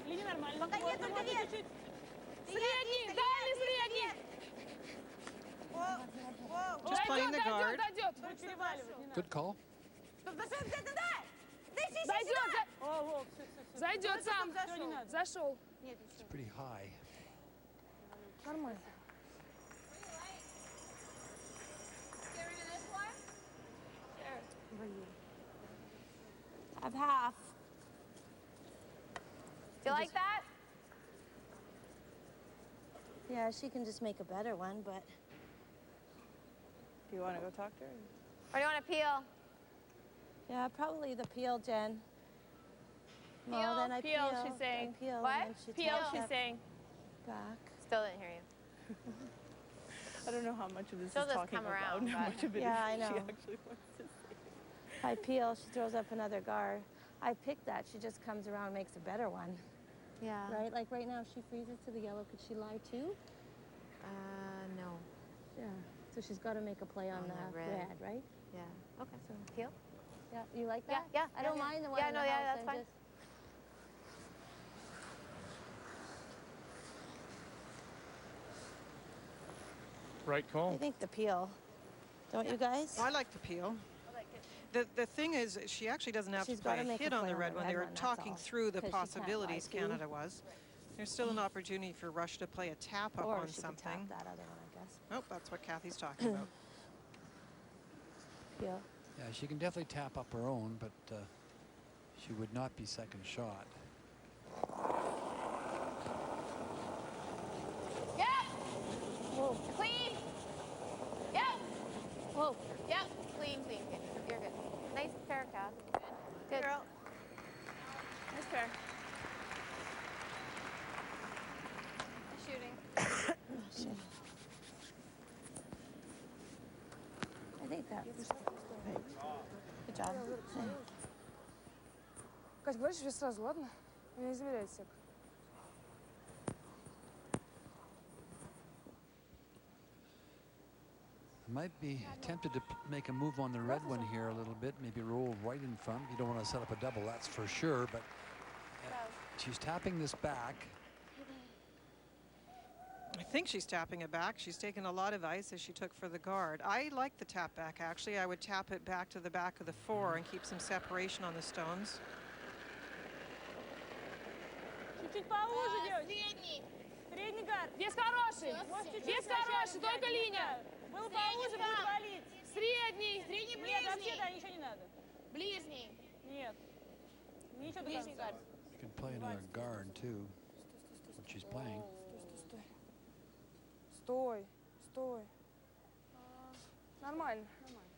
Speaker 4: Линия нормально.
Speaker 5: Пока нет, только нет.
Speaker 4: Средний, дальний средний.
Speaker 3: Just playing the guard.
Speaker 4: Дойдет. Будет переваливать, не надо.
Speaker 21: Good call.
Speaker 4: О, все. Зайдет сам. Все, не надо. Зашел.
Speaker 21: It's pretty high.
Speaker 4: Нормально.
Speaker 5: Have half.
Speaker 10: Do you like that?
Speaker 5: Yeah, she can just make a better one, but...
Speaker 2: Do you want to go talk to her?
Speaker 10: Or do you want to peel?
Speaker 5: Yeah, probably the peel, Jen.
Speaker 10: Peel,
Speaker 5: No, then I
Speaker 10: peel,
Speaker 5: peel.
Speaker 10: she's saying.
Speaker 5: I peel,
Speaker 10: What?
Speaker 5: and then she
Speaker 10: Peel,
Speaker 5: takes
Speaker 10: she's
Speaker 5: that
Speaker 10: saying.
Speaker 5: back.
Speaker 10: Still didn't hear you.
Speaker 2: I don't know how much of this
Speaker 10: She'll
Speaker 2: is
Speaker 10: just
Speaker 2: talking
Speaker 10: come
Speaker 2: out
Speaker 10: around,
Speaker 2: loud, how
Speaker 10: but-
Speaker 2: much of it
Speaker 5: Yeah, I
Speaker 2: is
Speaker 5: know.
Speaker 2: she actually wants to say.
Speaker 5: If I peel, she throws up another guard. I picked that. She just comes around and makes a better one.
Speaker 10: Yeah.
Speaker 5: Right? Like right now, she freezes to the yellow. Could she lie too?
Speaker 10: No.
Speaker 5: Yeah. So she's got to make a play on,
Speaker 10: On
Speaker 5: the
Speaker 10: the
Speaker 5: red.
Speaker 10: red.
Speaker 5: Right?
Speaker 10: Yeah. Okay.
Speaker 5: So,
Speaker 10: Peel?
Speaker 5: yeah. You like
Speaker 10: Yeah,
Speaker 5: that?
Speaker 10: yeah.
Speaker 5: I don't
Speaker 10: yeah.
Speaker 5: mind the one
Speaker 10: Yeah,
Speaker 5: in
Speaker 10: no,
Speaker 5: the
Speaker 10: yeah,
Speaker 5: house.
Speaker 10: that's
Speaker 5: I'm
Speaker 10: fine.
Speaker 5: just...
Speaker 1: Right call.
Speaker 5: I think the peel. Don't you guys?
Speaker 3: I like the peel. The thing is, she actually doesn't have
Speaker 5: She's
Speaker 3: to play
Speaker 5: gotta
Speaker 3: a
Speaker 5: make a
Speaker 3: hit on
Speaker 5: play
Speaker 3: the
Speaker 5: on
Speaker 3: red
Speaker 5: the
Speaker 3: one.
Speaker 5: red
Speaker 3: They were
Speaker 5: one, that's
Speaker 3: talking
Speaker 5: all.
Speaker 3: through the
Speaker 5: 'Cause she can't
Speaker 3: possibilities,
Speaker 5: lie to.
Speaker 3: Canada was. There's still an opportunity for Russia to play a tap up
Speaker 5: Or
Speaker 3: on
Speaker 5: she could
Speaker 3: something.
Speaker 5: tap that other one, I guess.
Speaker 3: Nope, that's what Kathy's talking about.
Speaker 5: Peel.
Speaker 21: Yeah, she can definitely tap up her own, but she would not be second shot.
Speaker 10: Yep.
Speaker 5: Whoa.
Speaker 10: Clean. Yep.
Speaker 5: Whoa.
Speaker 10: Yep. Clean, clean. Good. You're good. Nice pair, Cass. Good.
Speaker 2: Girl. Nice pair.
Speaker 10: Shooting.
Speaker 5: I think that was good job.
Speaker 4: Кать, говоришь все сразу, ладно? Не измеряй всех.
Speaker 21: Might be tempted to make a move on the red one here a little bit, maybe roll right in front. You don't want to set up a double, that's for sure, but she's tapping this back.
Speaker 3: I think she's tapping it back. She's taken a lot of ice as she took for the guard. I like the tap back, actually. I would tap it back to the back of the four and keep some separation on the stones.
Speaker 4: Чуть-чуть поуже, девочки. Средний гард. Вес хороший. Вес хороший, только линия. Был поуже, будет валить. Средний. Средний, ближний. Нет, вообще, да, ничего не надо.
Speaker 10: Ближний.
Speaker 4: Нет. Ничего до
Speaker 10: Ближний
Speaker 4: конца.
Speaker 10: гард.
Speaker 21: You can play another guard too, what she's playing.
Speaker 4: Стой, стой. Нормально, нормально.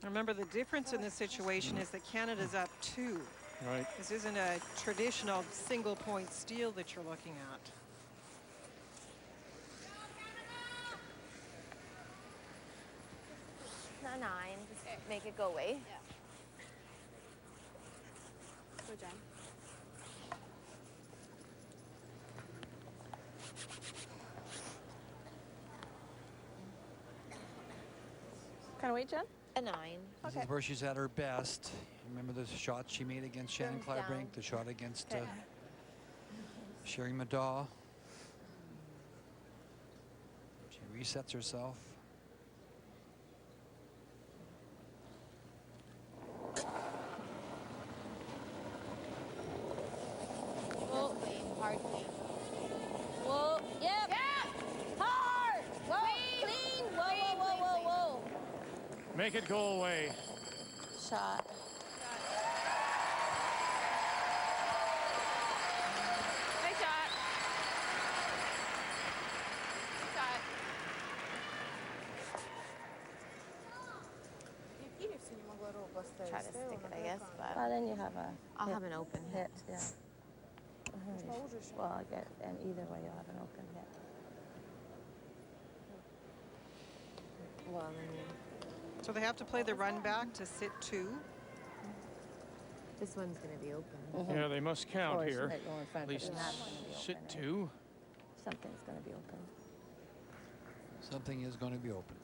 Speaker 3: Remember, the difference in this situation is that Canada's up 2.
Speaker 1: Right.
Speaker 3: This isn't a traditional single-point steal that you're looking at.
Speaker 10: Not 9. Just make it go away.
Speaker 2: Yeah. Good job. Kind of weight, Jen?
Speaker 10: A 9.
Speaker 21: This is where she's at her best. Remember the shot she made against Shannon
Speaker 10: Turns
Speaker 21: Clybrink,
Speaker 10: down.
Speaker 21: the shot against
Speaker 10: Okay.
Speaker 21: Sherry Madaw. She resets herself.
Speaker 10: Whoa. Clean. Hard clean.
Speaker 5: Whoa. Yep.
Speaker 10: Yeah.
Speaker 5: Hard. Whoa.
Speaker 10: Clean.
Speaker 5: Clean. Whoa, whoa, whoa, whoa, whoa.
Speaker 1: Make it go away.
Speaker 5: Shot.
Speaker 10: Nice shot. try to stick it, I guess, but
Speaker 5: Well, then you have a
Speaker 10: I'll have an open hit.
Speaker 5: Yeah. Well, and either way, you'll have an open hit.
Speaker 10: Well, then
Speaker 3: So they have to play the run back to sit 2.
Speaker 10: this one's going to be open.
Speaker 1: Yeah, they must count
Speaker 5: Or
Speaker 1: here.
Speaker 5: go in front,
Speaker 1: At
Speaker 5: but
Speaker 1: least
Speaker 5: it's not gonna be
Speaker 1: sit
Speaker 5: open,
Speaker 1: 2.
Speaker 5: Something's going to be open.
Speaker 21: Something is going to be open.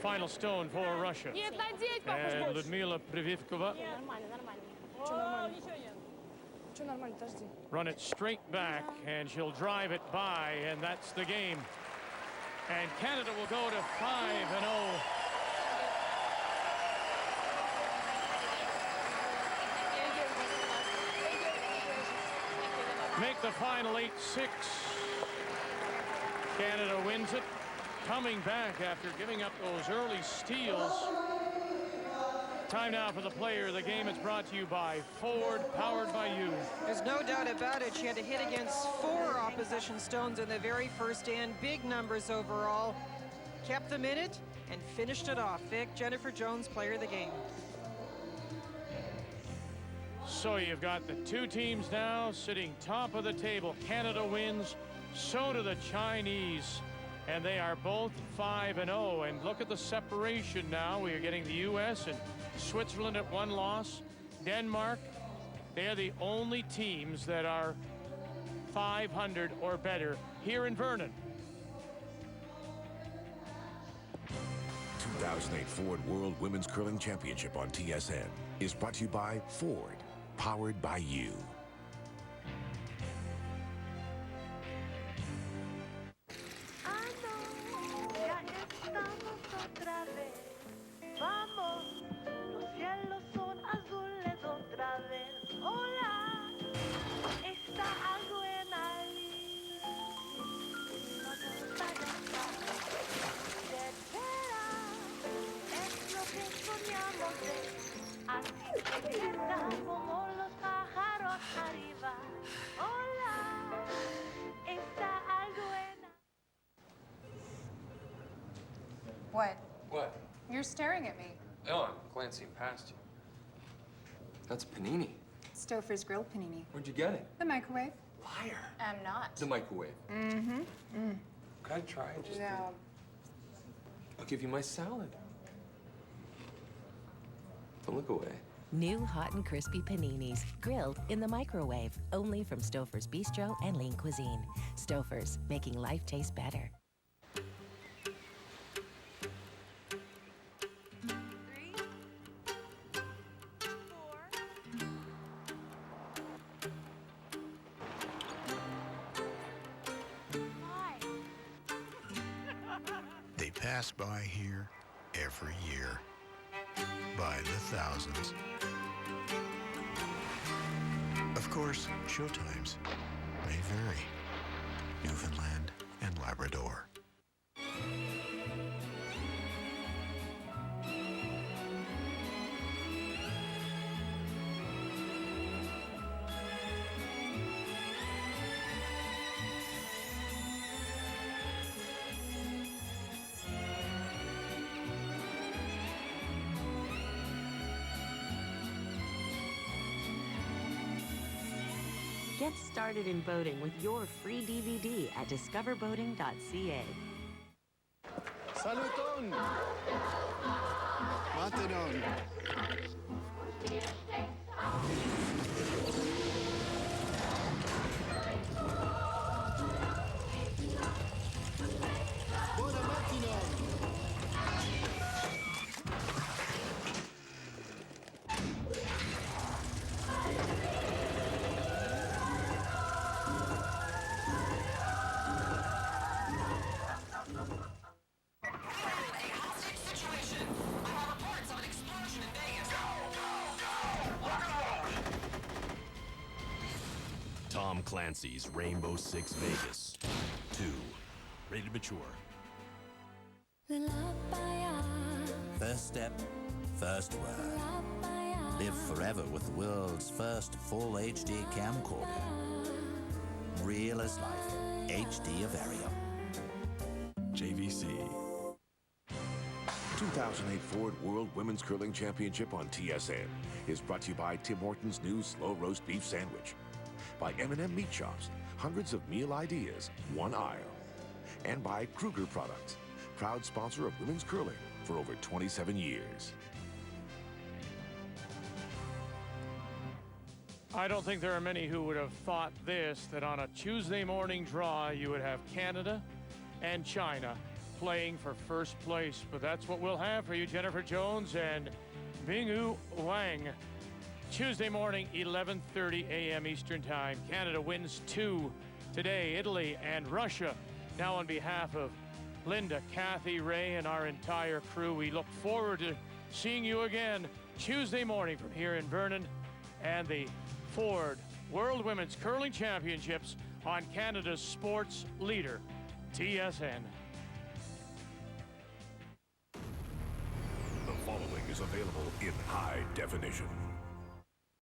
Speaker 1: Final stone for Russia.
Speaker 4: Нет, надеть, папа,
Speaker 1: And
Speaker 4: больше.
Speaker 1: Ludmila Privivkova
Speaker 4: Нормально, нормально. О, ничего нет. Что нормально, подожди.
Speaker 1: run it straight back, and she'll drive it by, and that's the game. And Canada will go to 5-0. Make the final 8-6. Canada wins it, coming back after giving up those early steals. Time now for the player of the game. It's brought to you by Ford, powered by you.
Speaker 3: There's no doubt about it. She had to hit against 4 opposition stones in the very first end. Big numbers overall. Kept them in it and finished it off. Vic, Jennifer Jones, player of the game.
Speaker 1: So you've got the 2 teams now sitting top of the table. Canada wins, so do the Chinese. And they are both 5-0. And look at the separation now. We are getting the U.S. and Switzerland at 1 loss. Denmark, they're the only teams that are 500 or better here in Vernon.
Speaker 6: 2008 Ford World Women's Curling Championship on TSN is brought to you by Ford, powered by you.
Speaker 17: Ya estamos otra vez. Vamos, los cielos son azules otra vez. Hola, está algo en ahí. Vamos para allá. Tercera, es lo que soñamos de. Así que grita como los pájaros arriba. Hola, está algo en ahí.
Speaker 7: What?
Speaker 9: What?
Speaker 7: You're staring at me.
Speaker 9: Oh, I'm glancing past you. That's panini.
Speaker 7: Stouffer's grilled panini.
Speaker 9: Where'd you get it?
Speaker 7: The microwave.
Speaker 9: Liar.
Speaker 7: I'm not.
Speaker 9: The microwave.
Speaker 7: Mm-hmm. Mm.
Speaker 9: Could I try it? Just
Speaker 7: No.
Speaker 9: I'll give you my salad. Don't look away.
Speaker 12: New hot and crispy paninis, grilled in the microwave. Only from Stouffer's Bistro and Lean Cuisine. Stouffer's, making life taste better.
Speaker 13: They pass by here every year, by the thousands. Of course, showtimes may vary. Newfoundland and Labrador.
Speaker 11: Get started in boating with your free DVD at discoverboating.ca.
Speaker 14: Saluton! Matenon! Buona mattinon!
Speaker 15: Tom Clancy's Rainbow Six Vegas 2. Rated mature.
Speaker 19: First step, first word.
Speaker 8: Live forever with the world's first full HD camcorder. Real as life. HD Avario.
Speaker 6: JVC. 2008 Ford World Women's Curling Championship on TSN is brought to you by Tim Hortons' new slow roast beef sandwich, by M&M Meat Shops, hundreds of meal ideas, one aisle, and by Kruger Products, proud sponsor of women's curling for over 27 years.
Speaker 1: I don't think there are many who would have thought this, that on a Tuesday morning draw, you would have Canada and China playing for first place. But that's what we'll have for you, Jennifer Jones and Bingyu Wang. Tuesday morning, 11:30 a.m. Eastern Time. Canada wins 2 today. Italy and Russia. Now on behalf of Linda, Kathy, Ray, and our entire crew, we look forward to seeing you again Tuesday morning from here in Vernon and the Ford World Women's Curling Championships on Canada's sports leader, TSN.
Speaker 6: The following is available in high definition.